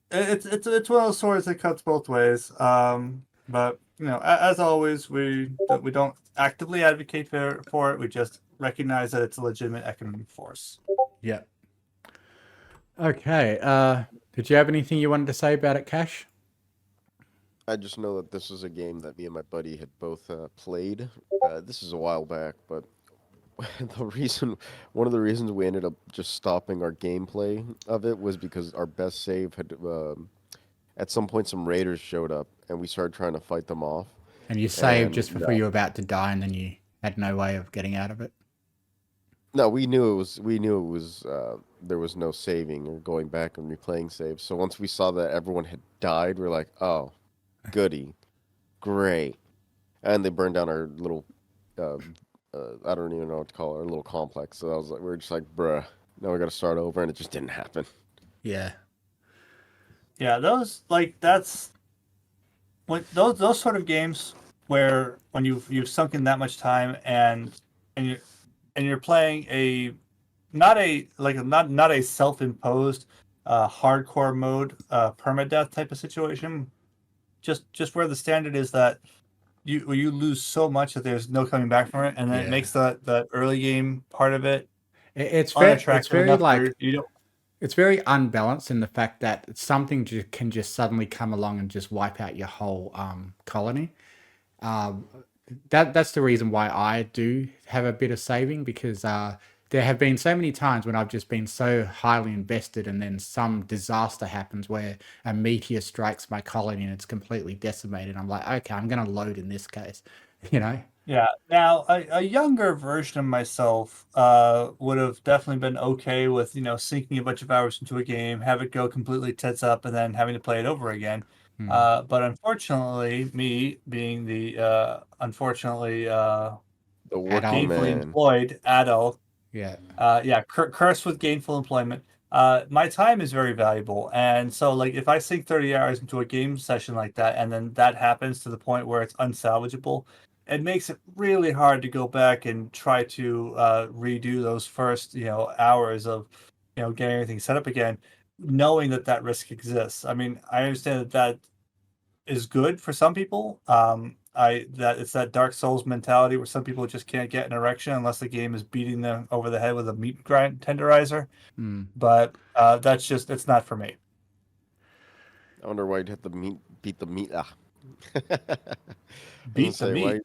it's one of those swords that cuts both ways. But as always, we don't actively advocate for it. We just recognize that it's a legitimate economic force. yeah. Okay. Did you have anything you wanted to say about it, Cash? I just know that this is a game that me and my buddy had both played. This is a while back, but one of the reasons we ended up just stopping our gameplay of it was because our best save had, at some point, some raiders showed up, and we started trying to fight them off. And you saved And just before you were about to die, and then you had no way of getting out of it. no, we knew it was there was no saving or going back and replaying saves. So once we saw that everyone had died, we're like, oh, goody, great. And they burned down our little, uh, I don't even know what to call it, our little complex. So I was like, we were just like, bruh, now we got to start over, and it just didn't happen. Yeah. Yeah, that's when those sort of games where when you've sunk in that much time, and you're playing a not a like a, not a self-imposed hardcore mode permadeath type of situation, just where the standard is that you lose so much that there's no coming back from it, and then it Yeah. makes that early game part of it It's unattractive very enough like where you don't. it's very unbalanced in the fact that something can just suddenly come along and just wipe out your whole colony. Um, that's the reason why I do have a bit of saving, because there have been so many times when I've just been so highly invested, and then some disaster happens where a meteor strikes my colony and it's completely decimated. I'm like, okay, I'm going to load in this case, you know? Yeah. Now, a younger version of myself would have definitely been okay with, sinking a bunch of hours into a game, have it go completely tits up, and then having to play it over again. Hmm. But unfortunately, me being the unfortunately The working Adult. gainfully man. employed adult, Yeah. cursed with gainful employment. My time is very valuable, and so like if I sink 30 hours into a game session like that, and then that happens to the point where it's unsalvageable, it makes it really hard to go back and try to redo those first hours of getting everything set up again, knowing that risk exists. I mean, I understand that is good for some people. That it's that Dark Souls mentality where some people just can't get an erection unless the game is beating them over the head with a meat grind tenderizer. Hmm. But it's not for me. I wonder why you'd have to beat the meat. Ah. I was gonna Beat the say why. meat.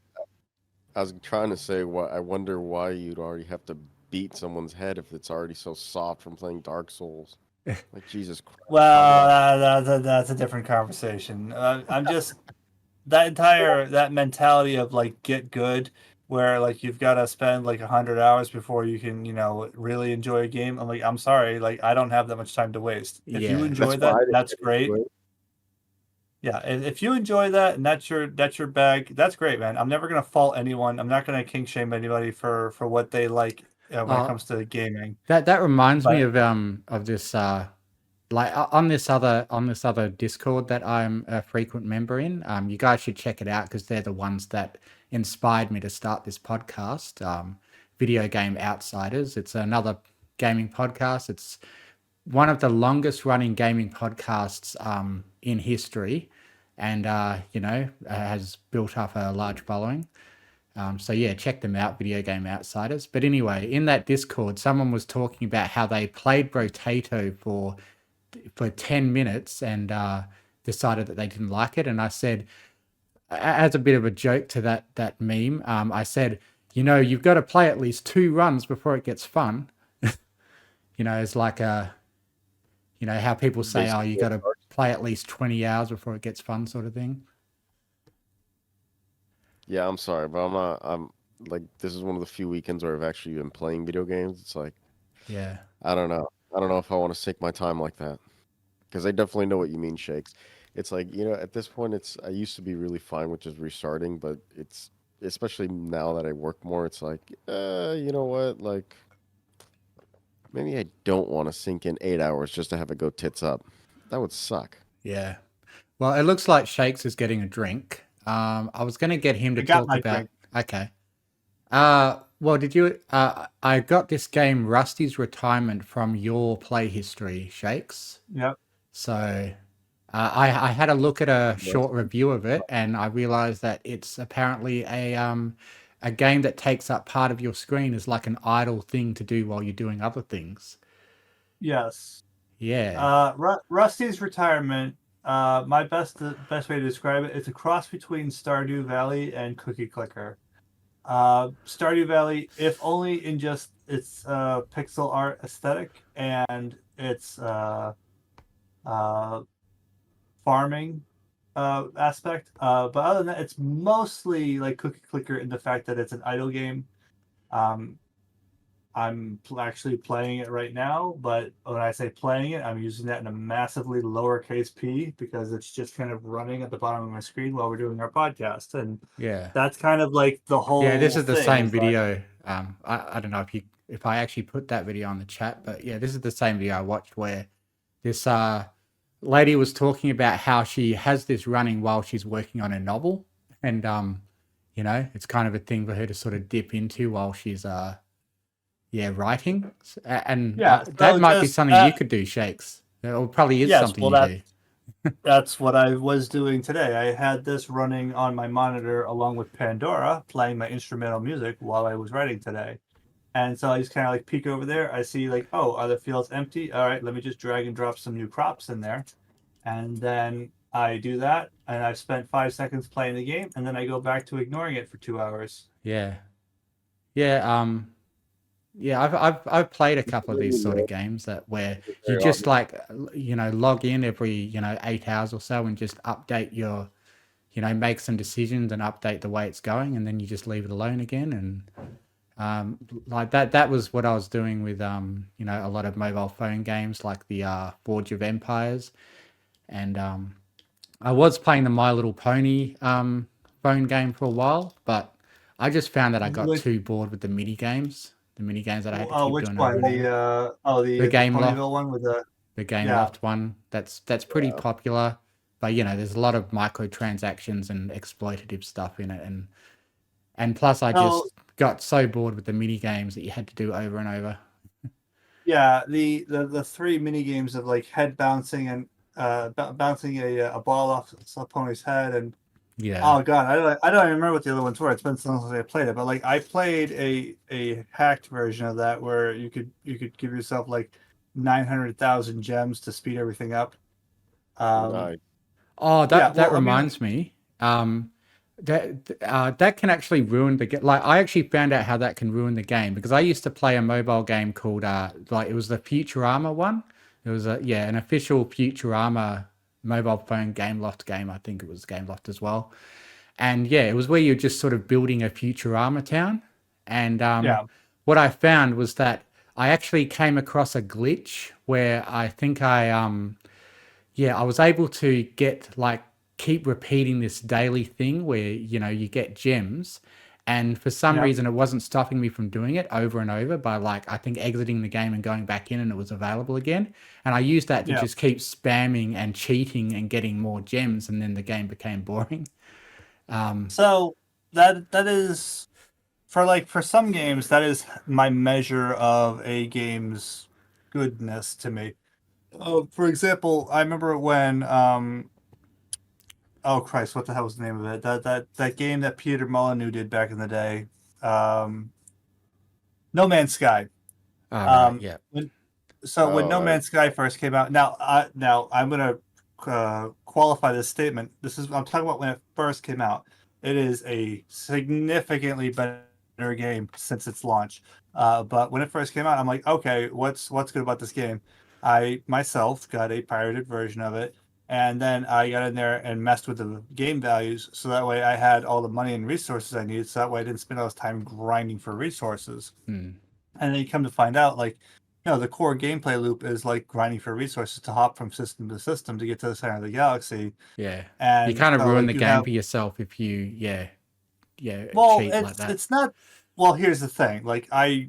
I was trying to say why. I wonder why you'd already have to beat someone's head if it's already so soft from playing Dark Souls. Like Jesus Christ. Well, that's a different conversation. I'm just that mentality of like get good, where like you've got to spend like 100 hours before you can really enjoy a game. I'm like, I'm sorry, like I don't have that much time to waste. If you Yeah. enjoy That's why that, I didn't that's get great. into it. Yeah, and if you enjoy that and that's your bag, that's great, man. I'm never gonna fault anyone. I'm not gonna kink shame anybody for what they like when it Uh, comes to gaming. that reminds me But of this like on this other Discord that I'm a frequent member in. You guys should check it out because they're the ones that inspired me to start this podcast. Video Game Outsiders. It's another gaming podcast. It's one of the longest running gaming podcasts in history, and has built up a large following. So yeah, check them out, Video Game Outsiders. But anyway, in that Discord, someone was talking about how they played Brotato for 10 minutes and decided that they didn't like it. And I said, as a bit of a joke to that meme, I said, you've got to play at least 2 runs before it gets fun. It's like how people say, oh, you got to play at least 20 hours before it gets fun, sort of thing. Yeah, I'm sorry, but I'm like, this is one of the few weekends where I've actually been playing video games. It's like, Yeah. I don't know. I don't know if I want to sink my time like that. Because I definitely know what you mean, Shakes. It's like, at this point, I used to be really fine with just restarting, but it's, especially now that I work more, it's like, you know what? Like, maybe I don't want to sink in 8 hours just to have it go tits up. That would suck. Yeah. Well, it looks like Shakes is getting a drink. I was going to get him to I got talk my about. drink. Okay. Well, did you? I got this game, Rusty's Retirement, from your play history, Shakes. Yep. So, I had a look at a short review of it, and I realized that it's apparently a game that takes up part of your screen as like an idle thing to do while you're doing other things. Yes. Yeah. Rusty's Retirement. My best way to describe it, it's a cross between Stardew Valley and Cookie Clicker. Stardew Valley, if only in just its pixel art aesthetic and its farming aspect. But other than that, it's mostly like Cookie Clicker in the fact that it's an idle game. I'm actually playing it right now, but when I say playing it, I'm using that in a massively lowercase p because it's just kind of running at the bottom of my screen while we're doing our podcast, and Yeah. that's kind of like the whole. Yeah, this is the thing. same It's like- video. I don't know if I actually put that video on the chat, but yeah, this is the same video I watched where this lady was talking about how she has this running while she's working on a novel, and it's kind of a thing for her to sort of dip into while she's writing, and Yeah, that so might be just, something you could do, Shakes. It probably is Yes, something well, you do. That's what I was doing today. I had this running on my monitor along with Pandora, playing my instrumental music while I was writing today. And so I just kind of like peek over there. I see like, oh, are the fields empty? All right, let me just drag and drop some new crops in there. And then I do that, and I've spent 5 seconds playing the game, and then I go back to ignoring it for 2 hours. Yeah. I've played a couple of these sort of games where you just like log in every 8 hours or so and just update your make some decisions and update the way it's going, and then you just leave it alone again. And like that was what I was doing with a lot of mobile phone games like the Forge of Empires, and I was playing the My Little Pony phone game for a while, but I just found that I got too bored with the mini games. The mini games that I had to keep Which doing. one? The Game Ponyville one with the Game Loft one. That's pretty popular, but there's a lot of microtransactions and exploitative stuff in it, and plus I just got so bored with the mini games that you had to do over and over. Yeah, the 3 mini games of like head bouncing and bouncing a ball off a pony's head, and oh god, I don't even remember what the other ones were. It's been so long since I played it, but like I played a hacked version of that where you could give yourself like 900,000 gems to speed everything up. Nice. Oh, that reminds me. That can actually ruin the game. Like I actually found out how that can ruin the game because I used to play a mobile game called it was the Futurama one. It was an official Futurama mobile phone Gameloft game. I think it was Gameloft as well. And it was where you're just sort of building a Futurama town. And what I found was that I actually came across a glitch where I think I was able to get like keep repeating this daily thing where, you know, you get gems. And for some Yeah. reason, it wasn't stopping me from doing it over and over by, like, I think exiting the game and going back in and it was available again. And I used that to Yeah. just keep spamming and cheating and getting more gems. And then the game became boring. So that is for some games, that is my measure of a game's goodness to me. For example, I remember when oh Christ, what the hell was the name of it? That game that Peter Molyneux did back in the day. No Man's Sky. All right. Yeah. When Oh, No Man's Sky first came out, now I'm gonna qualify this statement. I'm talking about when it first came out. It is a significantly better game since its launch. But when it first came out, I'm like, okay, what's good about this game? I myself got a pirated version of it, and then I got in there and messed with the game values, so that way I had all the money and resources I needed. So that way I didn't spend all this time grinding for resources. Hmm. And then you come to find out, like, the core gameplay loop is like grinding for resources to hop from system to system to get to the center of the galaxy. Yeah. You And kind of so, ruin like, the you game have, for yourself if you, yeah, well, cheat like that. it's not. Well, here's the thing. Like, I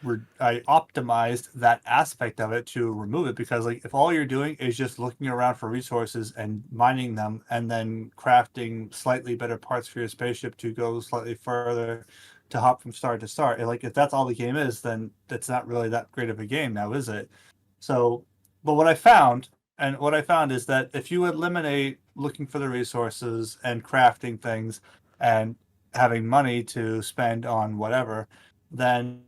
optimized that aspect of it to remove it, because, like, if all you're doing is just looking around for resources and mining them and then crafting slightly better parts for your spaceship to go slightly further to hop from star to star, and, like, if that's all the game is, then it's not really that great of a game now, is it? So, but what I found is that if you eliminate looking for the resources and crafting things and having money to spend on whatever, then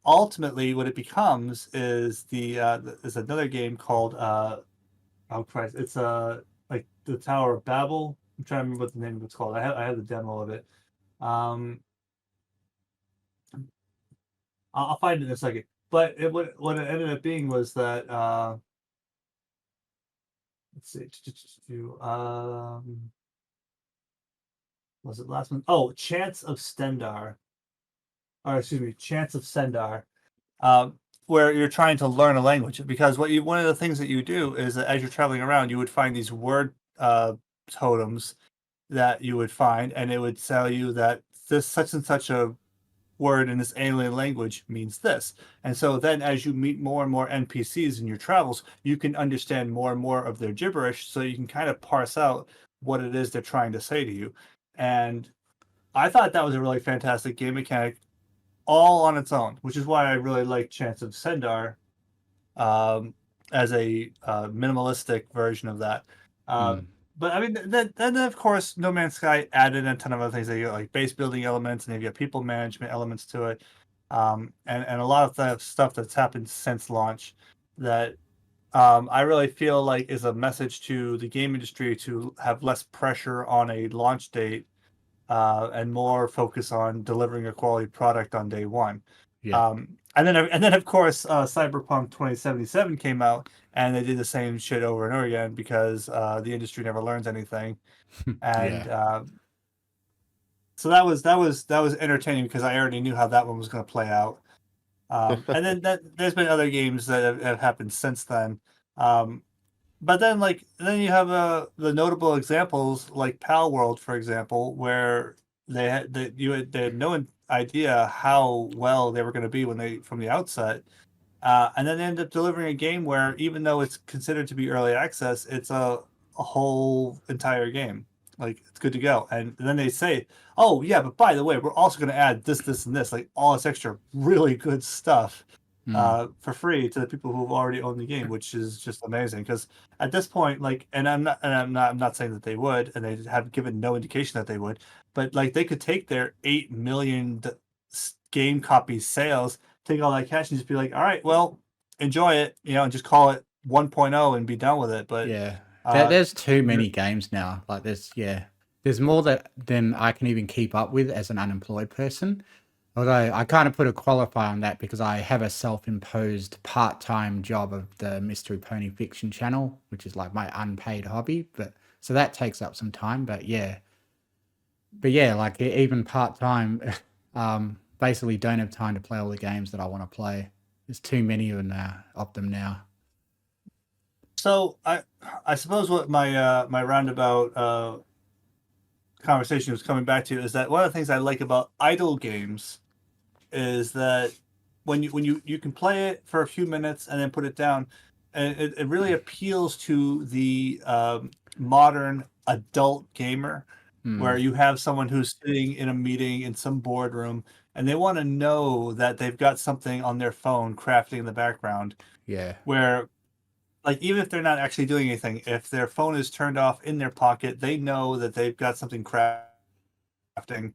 ultimately what it becomes is is another game called oh Christ, it's like the Tower of Babel. I'm trying to remember what the name of it's called. I have the demo of it. Um, I'll find it in a second. But what it ended up being was that let's see, was it last one? Oh, Chance of Stendar, or excuse me, Chance of Sendar, where you're trying to learn a language. Because one of the things that you do is that as you're traveling around, you would find these word totems that you would find, and it would tell you that this such and such a word in this alien language means this. And so then as you meet more and more NPCs in your travels, you can understand more and more of their gibberish, so you can kind of parse out what it is they're trying to say to you. And I thought that was a really fantastic game mechanic all on its own, which is why I really like Chance of Sendar um, as a minimalistic version of that. Hmm. But I mean, then of course, No Man's Sky added a ton of other things. They got like base building elements, and they've got people management elements to it, and a lot of the stuff that's happened since launch that I really feel like is a message to the game industry to have less pressure on a launch date and more focus on delivering a quality product on day one. Yeah. And then of course, Cyberpunk 2077 came out, and they did the same shit over and over again, because the industry never learns anything. And Yeah. so that was entertaining, because I already knew how that one was going to play out. And then there's been other games that have happened since then. But then you have the notable examples like Palworld, for example, where they had no idea how well they were going to be from the outset, and then they end up delivering a game where, even though it's considered to be early access, it's a whole entire game. Like, it's good to go. And then they say, "Oh yeah, but by the way, we're also going to add this, this, and this, like all this extra really good stuff." Hmm. For free to the people who've already owned the game, which is just amazing. Because at this point, like, and I'm not saying that they would, and they have given no indication that they would, but like, they could take their 8 million game copy sales, take all that cash, and just be like, all right, well, enjoy it, and just call it 1.0 and be done with it. But Yeah. uh, There's too you're- many games now. Like, there's more than I can even keep up with as an unemployed person. Although I kind of put a qualifier on that because I have a self-imposed part-time job of the Mystery Pony Fiction channel, which is like my unpaid hobby. But so that takes up some time. But yeah, like even part-time, basically don't have time to play all the games that I want to play. There's too many of them now. So I suppose what my roundabout conversation was coming back to is that one of the things I like about idle games is that when you can play it for a few minutes and then put it down, and it really appeals to the modern adult gamer, where Mm, you have someone who's sitting in a meeting in some boardroom and they want to know that they've got something on their phone crafting in the background, yeah, where like even if they're not actually doing anything, if their phone is turned off in their pocket, they know that they've got something crafting,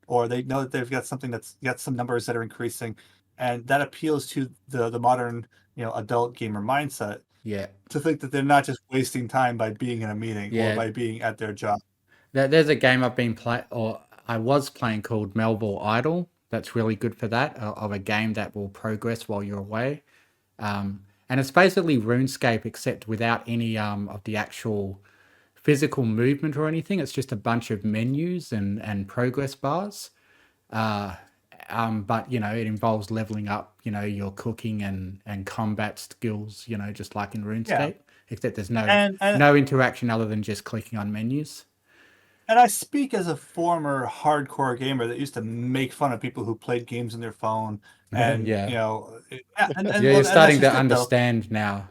or they know that they've got something that's got some numbers that are increasing, and that appeals to the modern adult gamer mindset yeah, to think that they're not just wasting time by being in a meeting or yeah. by being at their job. There's a game I've been play or I was playing called Melville Idle. That's really good for that, of a game that will progress while you're away. And it's basically RuneScape except without any of the actual physical movement or anything. It's just a bunch of menus and progress bars. Uh, but it involves leveling up, your cooking and combat skills, just like in Yeah, RuneScape, except there's no and no interaction other than just clicking on menus. and I speak as a former hardcore gamer that used to make fun of people who played games on their phone, and Yeah. yeah, and Yeah, you're well, and that's starting to just it though. understand now.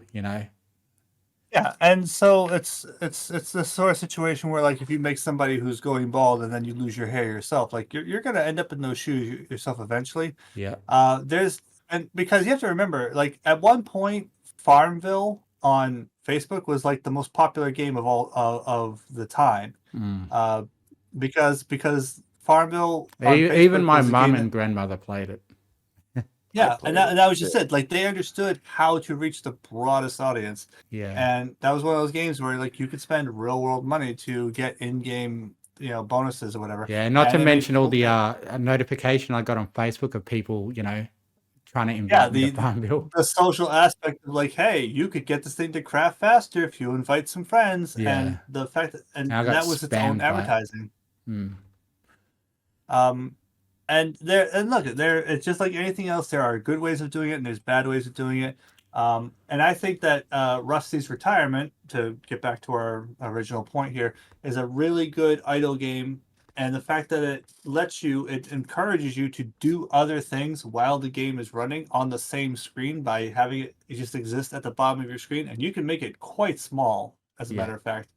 Yeah, and so it's the sort of situation where like if you make somebody who's going bald and then you lose your hair yourself, like you're gonna end up in those shoes yourself eventually. Yeah. There's and because you have to remember, like at one point, Farmville on Facebook was like the most popular game of all of the time. Mm. Uh, because Farmville on Even Facebook my was a mum game and that grandmother played it. I yeah, and played that, it. and that was Yeah. just it. Like they understood how to reach the broadest audience, Yeah. and that was one of those games where like you could spend real world money to get in game, bonuses or whatever, Yeah. Not to and it made mention all people the pay. notification I got on Facebook of people, trying to Yeah, invite me to the Farmville. the social aspect of like, hey, you could get this thing to craft faster if you invite some friends, and Yeah. the fact that And I and got that was its own spammed by it. advertising. Mm. Um, and look, there it's just like anything else. There are good ways of doing it, and there's bad ways of doing it. And I think that Rusty's retirement, to get back to our original point here, is a really good idle game. And the fact that it encourages you to do other things while the game is running on the same screen by having it just exist at the bottom of your screen, and you can make it quite small. As a Yeah. matter of fact,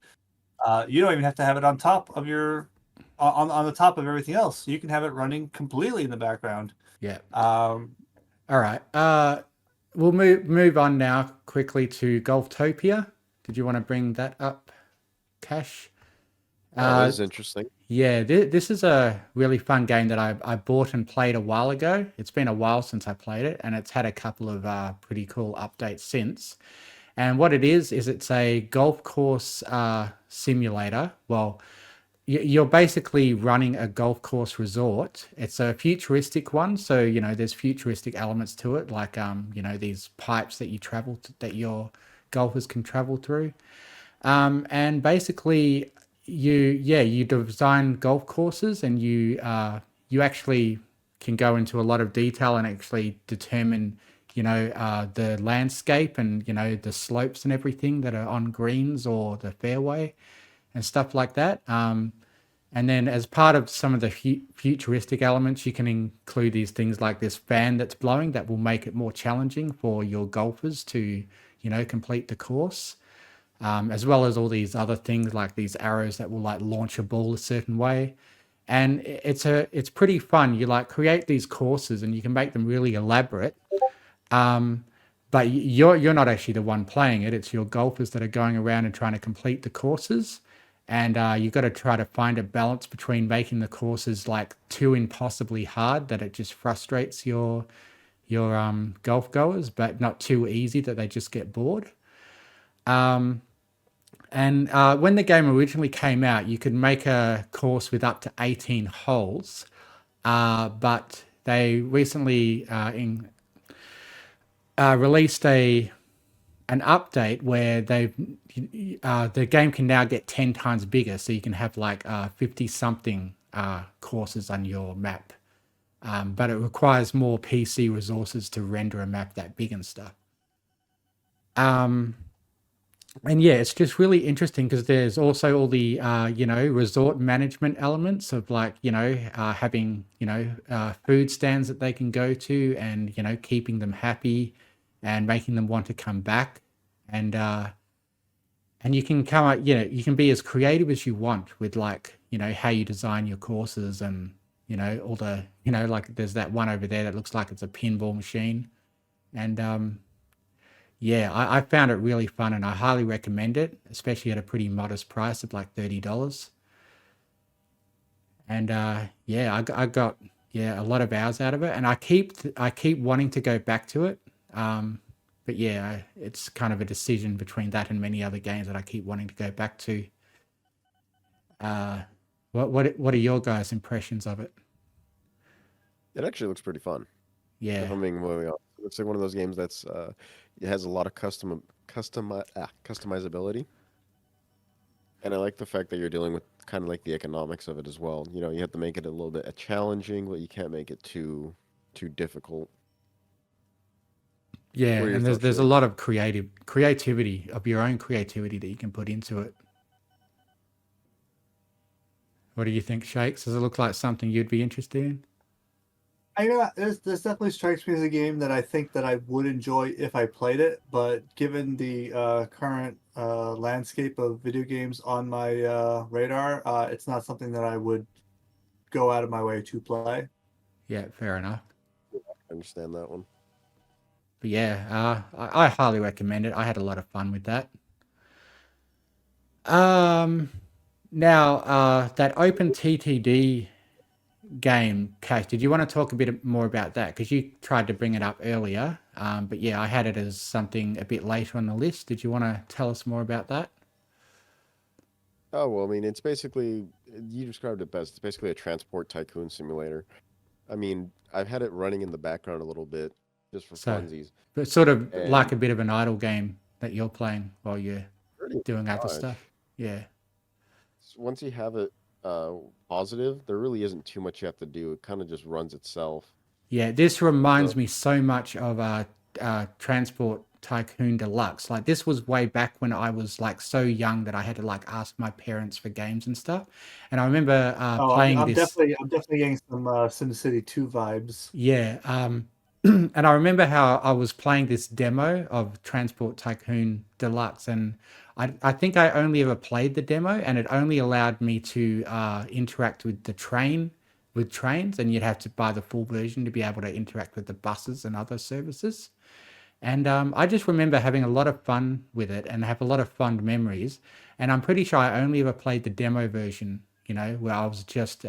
you don't even have to have it on top of your on the top of everything else. You can have it running completely in the background. Yeah. Um, All right. We'll move on now quickly to Golftopia. Did you want to bring that up, Cash? That Uh, is interesting. Yeah, this is a really fun game that I bought and played a while ago. It's been a while since I played it, and it's had a couple of pretty cool updates since. And what it is it's a golf course simulator. Well, you're basically running a golf course resort. It's a futuristic one, so there's futuristic elements to it, like these pipes that that your golfers can travel through. And basically, you design golf courses, and you actually can go into a lot of detail and actually determine the landscape and the slopes and everything that are on greens or the fairway and stuff like that. And then as part of some of the futuristic elements, you can include these things like this fan that's blowing that will make it more challenging for your golfers to complete the course, as well as all these other things like these arrows that will like launch a ball a certain way. And it's pretty fun. You like create these courses and you can make them really elaborate. Um, but you're not actually the one playing it. It's your golfers that are going around and trying to complete the courses. And you've got to try to find a balance between making the courses like too impossibly hard that it just frustrates your golf goers, but not too easy that they just get bored. Um, and when the game originally came out, you could make a course with up to 18 holes. But they recently released an update where the game can now get 10 times bigger, so you can have like 50 something courses on your map. But it requires more PC resources to render a map that big and stuff. Um, And yeah, it's just really interesting because there's also all the resort management elements of like having food stands that they can go to, and keeping them happy and making them want to come back. And you can come out, you can be as creative as you want with like how you design your courses, and all the like there's that one over there that looks like it's a pinball machine. And yeah, I found it really fun, and I highly recommend it, especially at a pretty modest price of like $30. And yeah, I got a lot of hours out of it, and I keep wanting to go back to it. But yeah, it's kind of a decision between that and many other games that I keep wanting to go back to. Uh, what are your guys' impressions of it? It actually looks pretty fun. Yeah, If I'm being really honest, it looks like one of those games that's it has a lot of customizability, and I like the fact that you're dealing with kind of like the economics of it as well. You have to make it a little bit challenging, but you can't make it too difficult. yeah, What are your and there's thoughts, there's a Shake? lot of creativity of your own creativity that you can put into it. What do you think, Shakes? Does it look like something you'd be interested in? I know this definitely strikes me as a game that I think that I would enjoy if I played it, but given the current landscape of video games on my radar, it's not something that I would go out of my way to play. Yeah, fair enough. I understand that one. But yeah, I highly recommend it. I had a lot of fun with that. Um, Now, that openttd game, Cash, did you want to talk a bit more about that? Because you tried to bring it up earlier. But yeah, I had it as something a bit later on the list. Did you want to tell us more about that? Oh, well, I mean, it's basically, you described it best. It's basically a transport tycoon simulator. I mean, I've had it running in the background a little bit just for So, funsies, but sort of like and a bit of an idle game that you're playing while you're pretty doing other stuff. much. Yeah. Once you have it uh, positive, there really isn't too much you have to do. It kind of just runs itself. Yeah, this reminds So, me so much of Transport Tycoon Deluxe. Like this was way back when I was like so young that I had to like ask my parents for games and stuff. And I remember Oh, playing I'm this. definitely getting some SimCity 2 vibes. Yeah, and I remember how I was playing this demo of Transport Tycoon Deluxe, and I think I only ever played the demo, and it only allowed me to interact with trains, and you'd have to buy the full version to be able to interact with the buses and other services. And I just remember having a lot of fun with it and have a lot of fond memories. And I'm pretty sure I only ever played the demo version, where I was just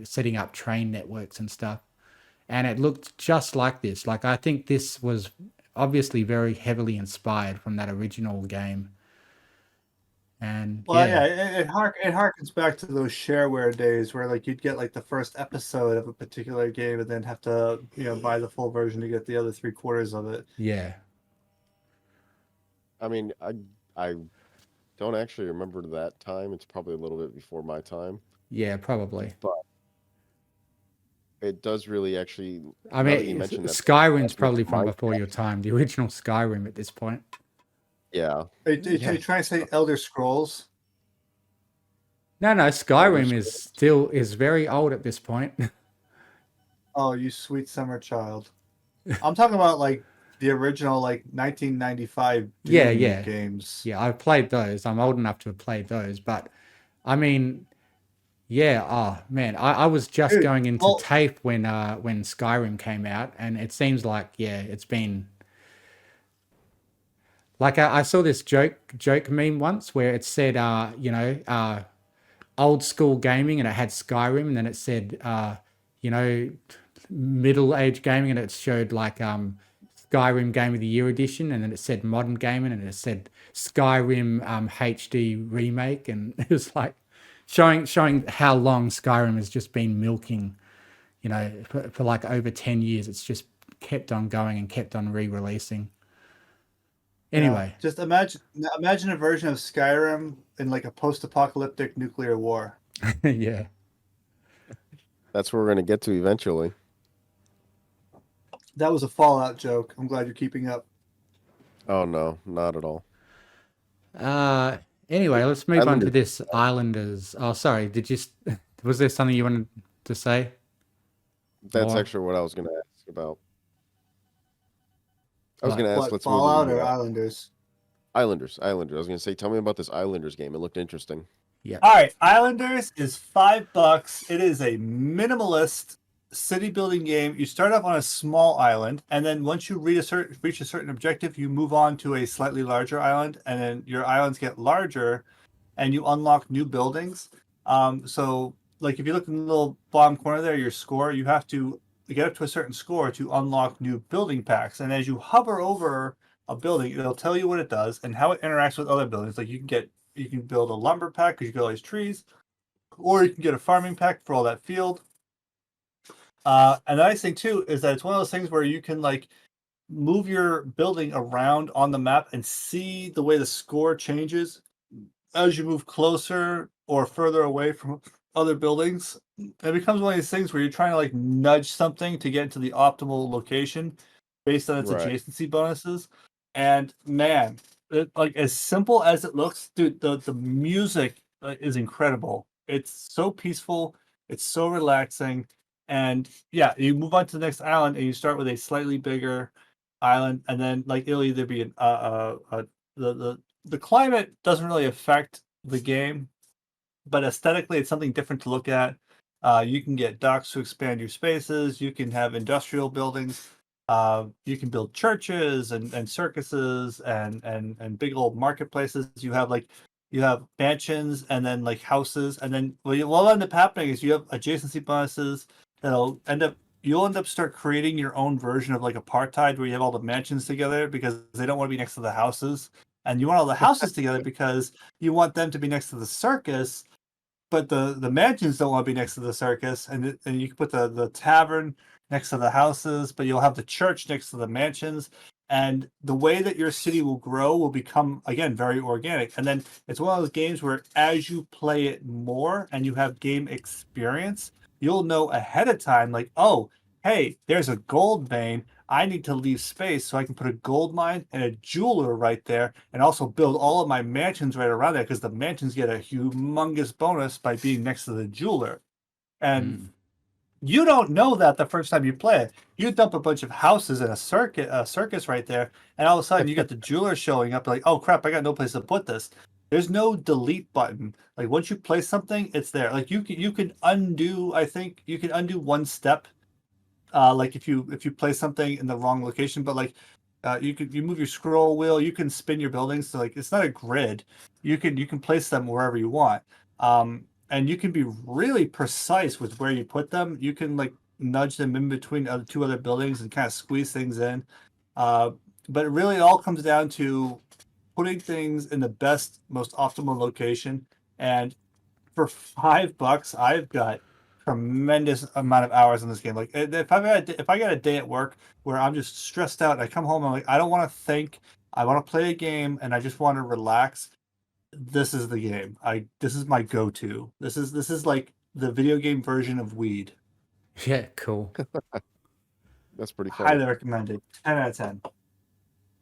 setting up train networks and stuff, and it looked just like this. Like I think this was obviously very heavily inspired from that original game. And Well, yeah, yeah, it harkens back to those shareware days where like you'd get like the first episode of a particular game and then have to buy the full version to get the other three quarters of it. yeah, I mean, I don't actually remember that time. It's probably a little bit before my time, yeah, probably. but it does really actually, I now that you mean, mentioned that, Skyrim's makes probably from my before your time, the original Skyrim at this point. yeah, Are yeah, you trying to say Elder Scrolls? No, no, Elder Skyrim Scrolls. is very old at this point. Oh, you sweet summer child. I'm talking about like the original like 1995 Yeah, Doom yeah, games. yeah. I've played those. I'm old enough to have played those, but I mean, yeah, oh man, I was just Dude, going into well, TAFE when Skyrim came out, and it seems like it's been like I saw this joke meme once where it said old school gaming, and it had Skyrim, and then it said you know middle age gaming, and it showed like Skyrim Game of the Year edition, and then it said modern gaming, and it said Skyrim HD remake, and it was like showing how long Skyrim has just been milking, for like over 10 years. It's just kept on going and kept on re-releasing. yeah, Anyway, just imagine a version of Skyrim in like a post-apocalyptic nuclear war. yeah. That's where we're gonna get to eventually. That was a Fallout joke. I'm glad you're keeping up. Oh no, not at all. Anyway, let's move on to Islanders. this Islanders. Oh, sorry. Was there something you wanted to say That's more? actually what I was going to ask about. I was What? going to ask, What, let's move into Fallout or the Islanders? Islanders. Islanders. I was going to say, tell me about this Islanders game. It looked interesting. Yeah. All right, Islanders is $5. It is a minimalist city building game. You start off on a small island, and then once you reach a certain objective, you move on to a slightly larger island, and then your islands get larger, and you unlock new buildings. So like if you look in the little bottom corner there, your score, you have to get up to a certain score to unlock new building packs. And as you hover over a building, it'll tell you what it does and how it interacts with other buildings. Like you can build a lumber pack because you get all these trees, or you can get a farming pack for all that field. And the nice thing too is that it's one of those things where you can like move your building around on the map and see the way the score changes as you move closer or further away from other buildings. It becomes one of these things where you're trying to like nudge something to get into the optimal location based on its Right. adjacency bonuses. And man, like as simple as it looks, dude, the music is incredible. It's so peaceful, it's so relaxing, and yeah, you move on to the next island and you start with a slightly bigger island, and then like it'll either be the climate doesn't really affect the game, but aesthetically, it's something different to look at. You can get docks to expand your spaces. You can have industrial buildings. You can build churches and circuses and big old marketplaces. You have mansions and then like houses, and then what'll end up happening is you have adjacency bonuses that'll you'll end up start creating your own version of like apartheid where you have all the mansions together because they don't want to be next to the houses, and you want all the houses together because you want them to be next to the circus, but the mansions don't want to be next to the circus, and you can put the tavern next to the houses, but you'll have the church next to the mansions, and the way that your city will grow will become again very organic. And then it's one of those games where as you play it more and you have game experience, you'll know ahead of time like, oh, hey, there's a gold vein. I need to leave space so I can put a gold mine and a jeweler right there, and also build all of my mansions right around there because the mansions get a humongous bonus by being next to the jeweler. And you don't know that the first time you play it. You dump a bunch of houses in a circus right there, and all of a sudden you get the jeweler showing up. Like, oh crap, I got no place to put this. There's no delete button. Like once you place something, it's there. Like you can undo. I think you can undo one step. Like if you place something in the wrong location, but like you move your scroll wheel, you can spin your buildings. So like it's not a grid. You can place them wherever you want. And you can be really precise with where you put them. You can like nudge them in between two other buildings and kind of squeeze things in. But it really all comes down to putting things in the best, most optimal location. And for $5, I've got tremendous amount of hours in this game. Like if I got a day at work where I'm just stressed out, I come home, I'm like, I don't want to think, I want to play a game, and I just want to relax. This is the game. This is my go-to. This is like the video game version of weed. Yeah, cool. That's pretty funny. Highly recommended. 10 out of 10.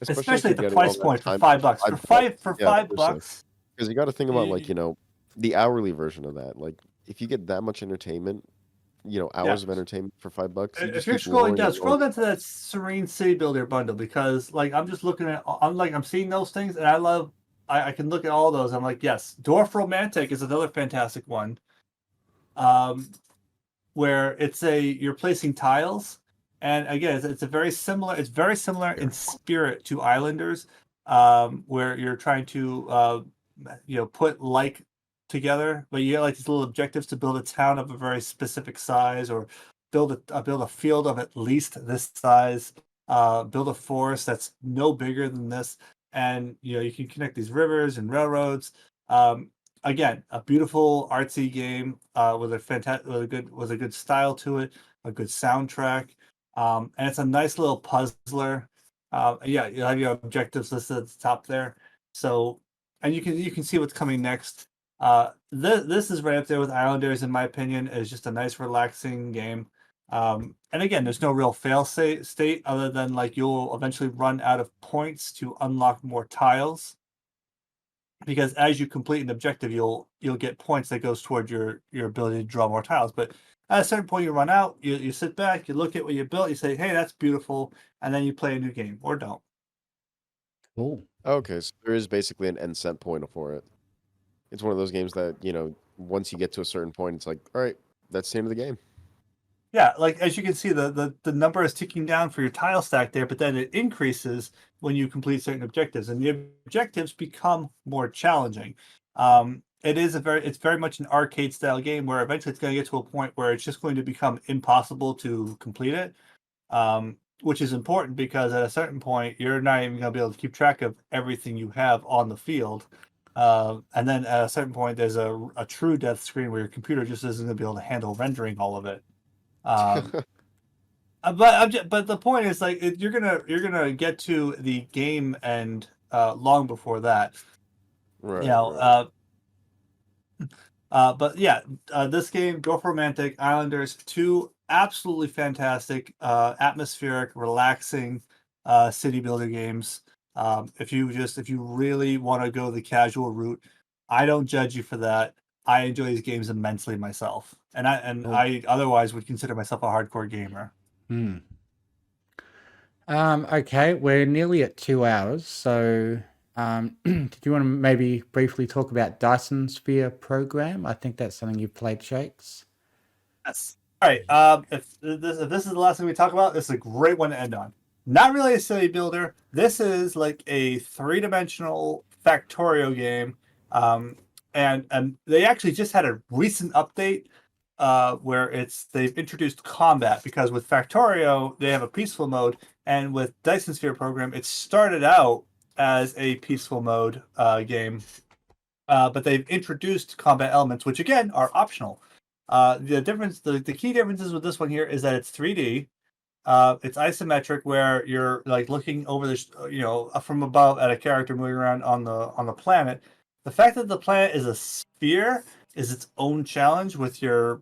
Especially if at you're the getting price all point that for time $5. for For yeah, $5 seriously. bucks. Because you got to think about You- like the hourly version of that. Like if you get that much entertainment, hours of entertainment for $5, you If just you're keep scrolling rolling down, and scroll rolling. down to that Serene City Builder bundle, because like I'm just looking at, I'm seeing those things, and I can look at all those. I'm like, yes, Dwarf Romantic is another fantastic one, where you're placing tiles, and again, it's very similar in spirit to Islanders, where you're trying to put like together, but you get like these little objectives to build a town of a very specific size, or build a field of at least this size, build a forest that's no bigger than this, and you can connect these rivers and railroads. Again, a beautiful artsy game with a good style to it, a good soundtrack, and it's a nice little puzzler. Yeah, you have your objectives listed at the top there. So, and you can see what's coming next. This is right up there with Islanders, in my opinion. It's just a nice, relaxing game. And again, there's no real fail state other than like you'll eventually run out of points to unlock more tiles. because as you complete an objective, you'll get points that goes toward your ability to draw more tiles. But at a certain point, you run out. You sit back, you look at what you built, you say, "Hey, that's beautiful," and then you play a new game or don't. Cool. Okay, so there is basically an end set point for it. It's one of those games that, once you get to a certain point, it's like, all right, that's the end of the game. Yeah, like as you can see, the number is ticking down for your tile stack there, but then it increases when you complete certain objectives, and the objectives become more challenging. It's very much an arcade style game where eventually it's going to get to a point where it's just going to become impossible to complete it. Which is important because at a certain point you're not even going to be able to keep track of everything you have on the field. And then at a certain point, there's a true death screen where your computer just isn't going to be able to handle rendering all of it. But the point is, like, you're gonna get to the game end long before that. Right, You know, right. but yeah, this game, Go for Romantic, Islanders, two absolutely fantastic, atmospheric, relaxing city builder games. If you really want to go the casual route, I don't judge you for that. I enjoy these games immensely myself, and Cool. I otherwise would consider myself a hardcore gamer. Hmm. Okay, we're nearly at 2 hours, so did you want to maybe briefly talk about Dyson Sphere program? I think that's something you've played, Shakes. Yes. All right. If this is the last thing we talk about, this is a great one to end on. Not really a city builder. This is like a three-dimensional Factorio game, and they actually just had a recent update where they've introduced combat because with Factorio they have a peaceful mode, and with Dyson Sphere program it started out as a peaceful mode game, but they've introduced combat elements, which again are optional. The key differences with this one here is that it's 3D. It's isometric, where you're like looking over from above at a character moving around on the planet. The fact that the planet is a sphere is its own challenge with your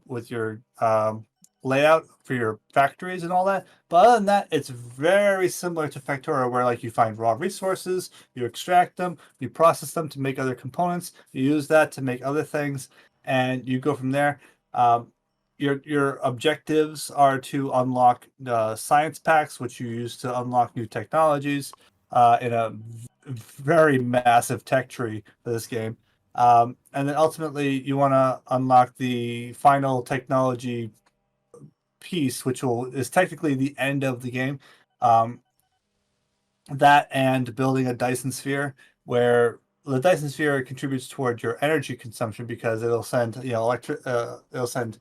layout for your factories and all that. But other than that, it's very similar to Factorio, where like you find raw resources, you extract them, you process them to make other components, you use that to make other things, and you go from there. Um, your objectives are to unlock science packs, which you use to unlock new technologies in a very massive tech tree for this game. And then ultimately, you want to unlock the final technology piece, which is technically the end of the game. Um, that and building a Dyson sphere, where the Dyson sphere contributes toward your energy consumption because it'll send it'll send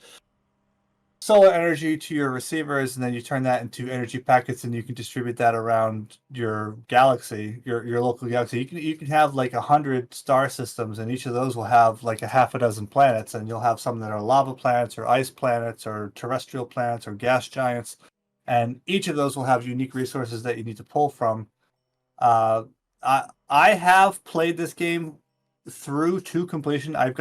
solar energy to your receivers, and then you turn that into energy packets, and you can distribute that around your galaxy, your local galaxy. You can have like 100 star systems, and each of those will have like a half a dozen planets, and you'll have some that are lava planets or ice planets or terrestrial planets or gas giants, and each of those will have unique resources that you need to pull from. uh, I have played this game through to completion. I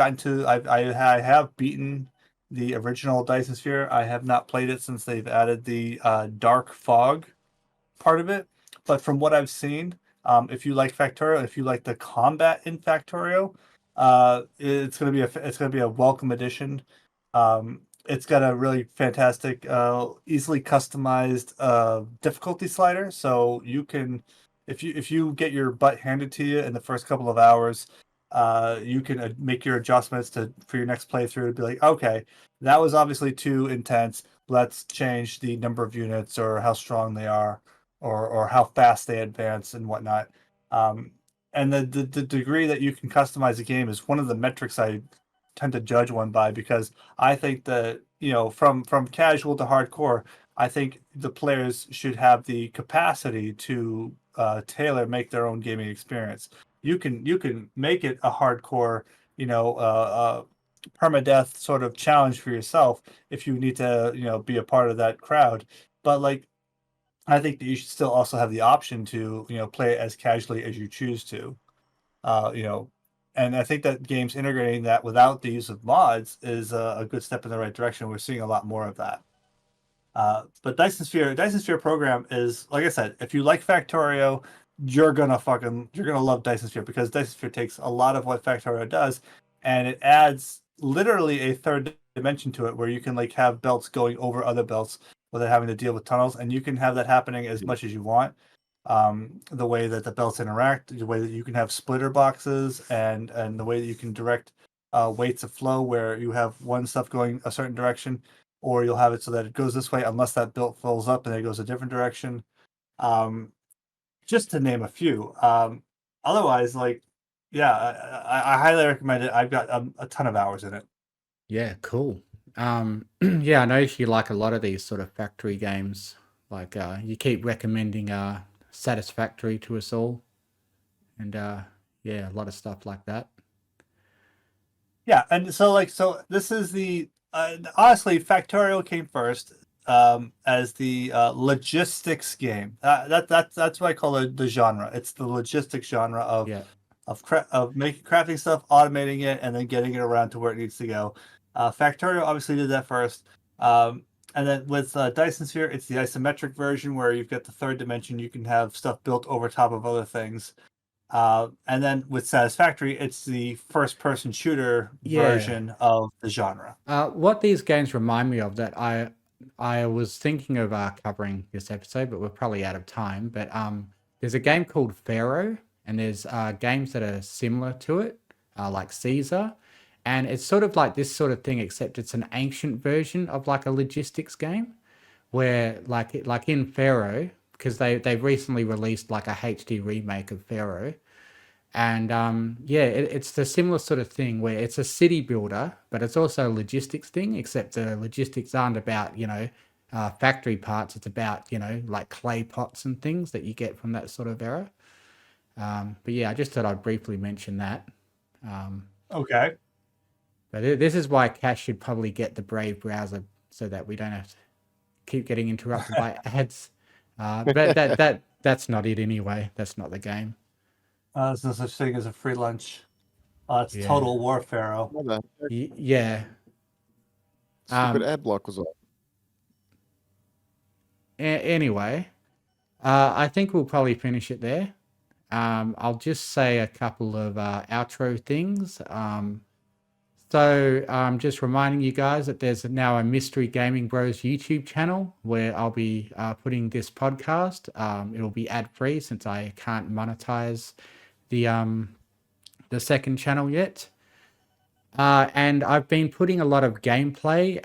have beaten the original Dyson Sphere. I have not played it since they've added the dark fog part of it. But from what I've seen, if you like Factorio, if you like the combat in Factorio, it's gonna be a welcome addition. It's got a really fantastic, easily customized difficulty slider, so you can, if you get your butt handed to you in the first couple of hours, you can make your adjustments for your next playthrough to be like, okay, that was obviously too intense. Let's change the number of units or how strong they are, or how fast they advance and whatnot. Um, and the degree that you can customize a game is one of the metrics I tend to judge one by, because I think that, from casual to hardcore, I think the players should have the capacity to make their own gaming experience. You can make it a hardcore, permadeath sort of challenge for yourself if you need to, be a part of that crowd. But like, I think that you should still also have the option to, play it as casually as you choose to. Uh, you know, and I think that games integrating that without the use of mods is a good step in the right direction. We're seeing a lot more of that. But Dyson Sphere program is, like I said, if you like Factorio, you're gonna love Dyson Sphere, because Dyson Sphere takes a lot of what Factorio does, and it adds literally a third dimension to it, where you can like have belts going over other belts without having to deal with tunnels, and you can have that happening as much as you want. The way that the belts interact, the way that you can have splitter boxes, and the way that you can direct weights of flow, where you have one stuff going a certain direction, or you'll have it so that it goes this way unless that belt fills up and it goes a different direction. Um, just to name a few. Otherwise, like, yeah, I highly recommend it. I've got a ton of hours in it. Yeah, cool. Yeah, I know you like a lot of these sort of factory games. Like, you keep recommending Satisfactory to us all, and yeah, a lot of stuff like that. Yeah, and so this is the honestly, Factorio came first as the logistics game. That's what I call the genre. It's the logistics genre of Yeah, of making crafting stuff, automating it, and then getting it around to where it needs to go. Factorio obviously did that first. And then with Dyson Sphere, it's the isometric version where you've got the third dimension. You can have stuff built over top of other things. And then with Satisfactory, it's the first-person shooter yeah. version of the genre. What these games remind me of that I was thinking of covering this episode, but we're probably out of time. But there's a game called Pharaoh, and there's games that are similar to it, like Caesar, and it's sort of like this sort of thing, except it's an ancient version of like a logistics game, where like in Pharaoh, because they've recently released like a HD remake of Pharaoh. And yeah, it's the similar sort of thing where it's a city builder, but it's also a logistics thing, except the logistics aren't about, factory parts. It's about, like clay pots and things that you get from that sort of era. But yeah, I just thought I'd briefly mention that. Okay. But this is why Cash should probably get the Brave browser so that we don't have to keep getting interrupted by ads. But that's not it anyway. That's not the game. There's no such thing as a free lunch. It's Yeah. Total War Pharaoh. What the heck? Yeah. Stupid ad block was on. Anyway, I think we'll probably finish it there. I'll just say a couple of outro things. So just reminding you guys that there's now a Mystery Gaming Bros YouTube channel where I'll be putting this podcast. It'll be ad-free since I can't monetize the second channel yet. And I've been putting a lot of gameplay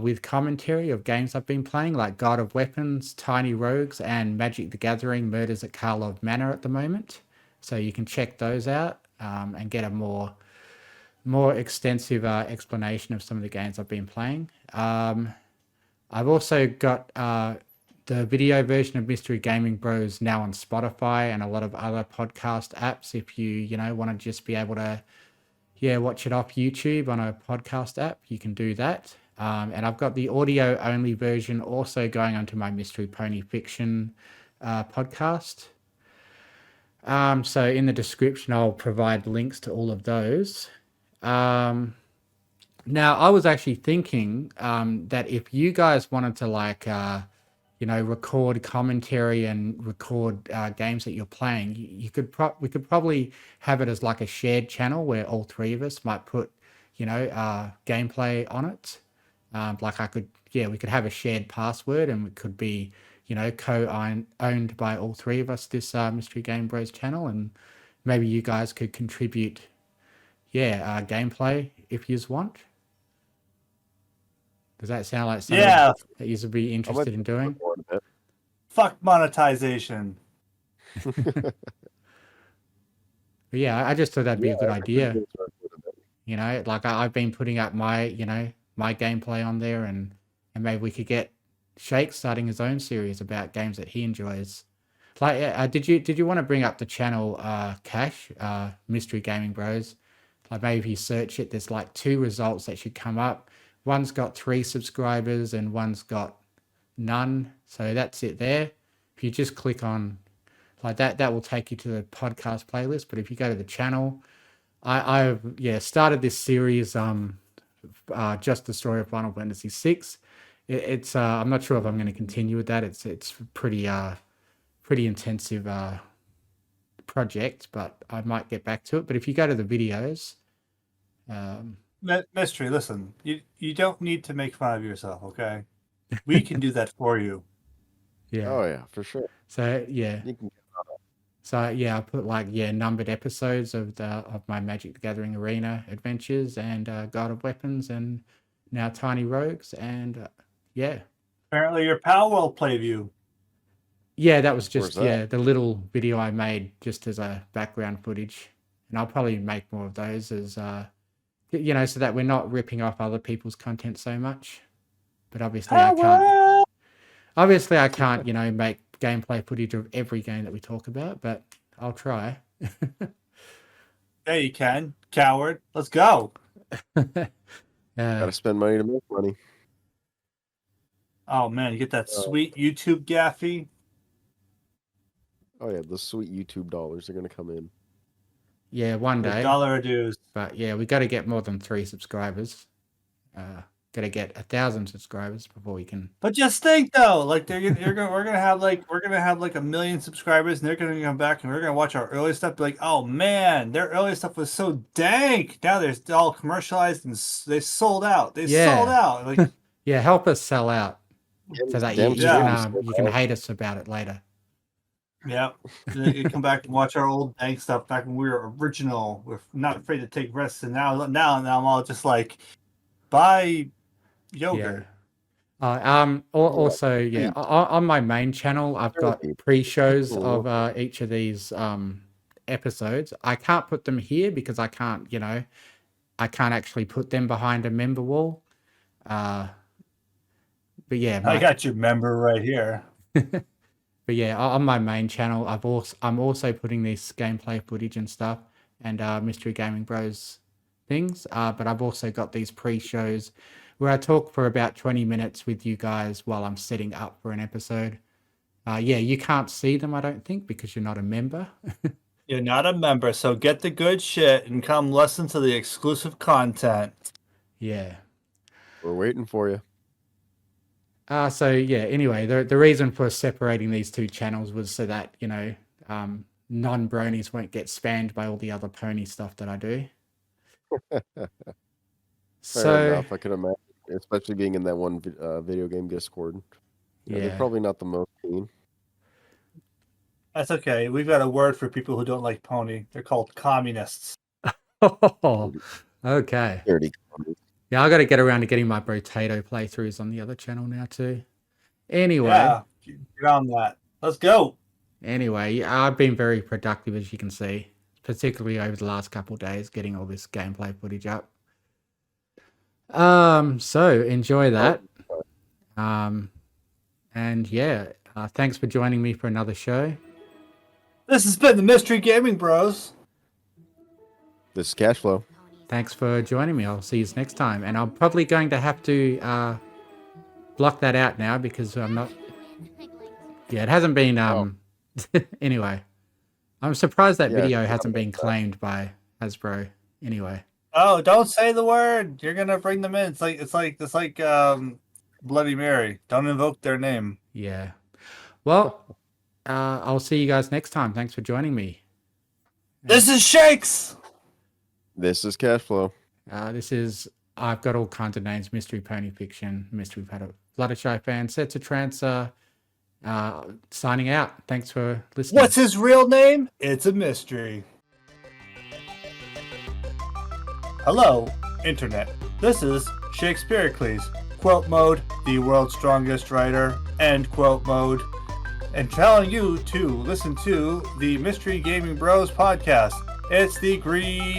with commentary of games I've been playing, like God of Weapons, Tiny Rogues, and Magic the Gathering Murders at Karlov Manor at the moment. So you can check those out and get a more extensive explanation of some of the games I've been playing. I've also got the video version of Mystery Gaming Bros now on Spotify and a lot of other podcast apps. If you want to just be able to watch it off YouTube on a podcast app, you can do that. And I've got the audio only version also going onto my Mystery Pony Fiction podcast. So in the description, I'll provide links to all of those. Now, I was actually thinking that if you guys wanted to record commentary and record games that you're playing, we could probably have it as like a shared channel where all three of us might put gameplay on it. We could have a shared password, and it could be co-owned by all three of us, this Mystery Game Bros channel, and maybe you guys could contribute gameplay if you want. Does that sound like something that you would be interested in doing? Fuck monetization. But yeah, I just thought that'd be a good idea. I've been putting up my my gameplay on there, and maybe we could get Shake starting his own series about games that he enjoys. Did you want to bring up the channel Cash Mystery Gaming Bros? Like maybe if you search it, there's like 2 results that should come up. One's got 3 subscribers and one's got none. So that's it there. If you just click on like that will take you to the podcast playlist. But if you go to the channel, I've started this series, just the story of Final Fantasy VI. It's I'm not sure if I'm going to continue with that. It's pretty intensive project, but I might get back to it. But if you go to the videos, Mystery, listen, you don't need to make fun of yourself, okay? We can do that for you. yeah. Oh yeah, for sure. So yeah. You can. So yeah, I put like numbered episodes of my Magic the Gathering Arena adventures and God of Weapons and now Tiny Rogues and yeah. Apparently, your Palworld playview. Yeah, that was Where's just that? the little video I made just as a background footage, and I'll probably make more of those as so that we're not ripping off other people's content so much. But obviously I can't. Obviously I can't make gameplay footage of every game that we talk about, but I'll try. Yeah, you can, coward. Let's go. Gotta spend money to make money. Oh man, you get that sweet YouTube gaffy. Oh yeah, the sweet YouTube dollars are gonna come in. Yeah, one The day. dollar dues. But yeah, we got to get more than 3 subscribers. Got to get 1,000 subscribers before we can. But just think though, like we're gonna have like 1 million subscribers, and they're gonna come back and we're gonna watch our early stuff. Be like, oh man, their early stuff was so dank. Now they're all commercialized and they sold out. They sold out. Like, yeah, help us sell out so that you can hate us about it later. yeah, you come back and watch our old dank stuff back when we were original. We're not afraid to take risks, and now I'm all just like, buy yogurt. Also, on my main channel, I've got pre-shows of each of these episodes. I can't put them here because I can't actually put them behind a member wall. But yeah, I got your member right here. But yeah, on my main channel, I'm also putting this gameplay footage and stuff and Mystery Gaming Bros things. But I've also got these pre-shows where I talk for about 20 minutes with you guys while I'm setting up for an episode. You can't see them, I don't think, because you're not a member. You're not a member, so get the good shit and come listen to the exclusive content. Yeah. We're waiting for you. Anyway, the reason for separating these two channels was so that, non-bronies won't get spammed by all the other pony stuff that I do. Fair enough, I can imagine, especially being in that one video game Discord. They're probably not the most keen. That's okay. We've got a word for people who don't like pony. They're called communists. Oh, okay. Dirty commies. Yeah, I got to get around to getting my potato playthroughs on the other channel now too. Anyway. Yeah, get on that. Let's go. Anyway, I've been very productive, as you can see, particularly over the last couple of days, getting all this gameplay footage up. So enjoy that. Thanks for joining me for another show. This has been the Mystery Gaming Bros. This is Cashflow. Thanks for joining me. I'll see you next time. And I'm probably going to have to block that out now because I'm not... Yeah, it hasn't been... Anyway. I'm surprised that video hasn't been claimed by Hasbro. Anyway. Oh, don't say the word. You're gonna bring them in. It's like Bloody Mary. Don't invoke their name. Yeah. Well, I'll see you guys next time. Thanks for joining me. This is Shakes. This is Cashflow. I've got all kinds of names: Mystery Pony Fiction, Mystery Fluttershy Fan, Sets of Trance. Signing out. Thanks for listening. What's his real name? It's a mystery. Hello, Internet. This is Shakespearicles. Quote mode, the world's strongest writer. End quote mode. And telling you to listen to the Mystery Gaming Bros podcast. It's the greatest.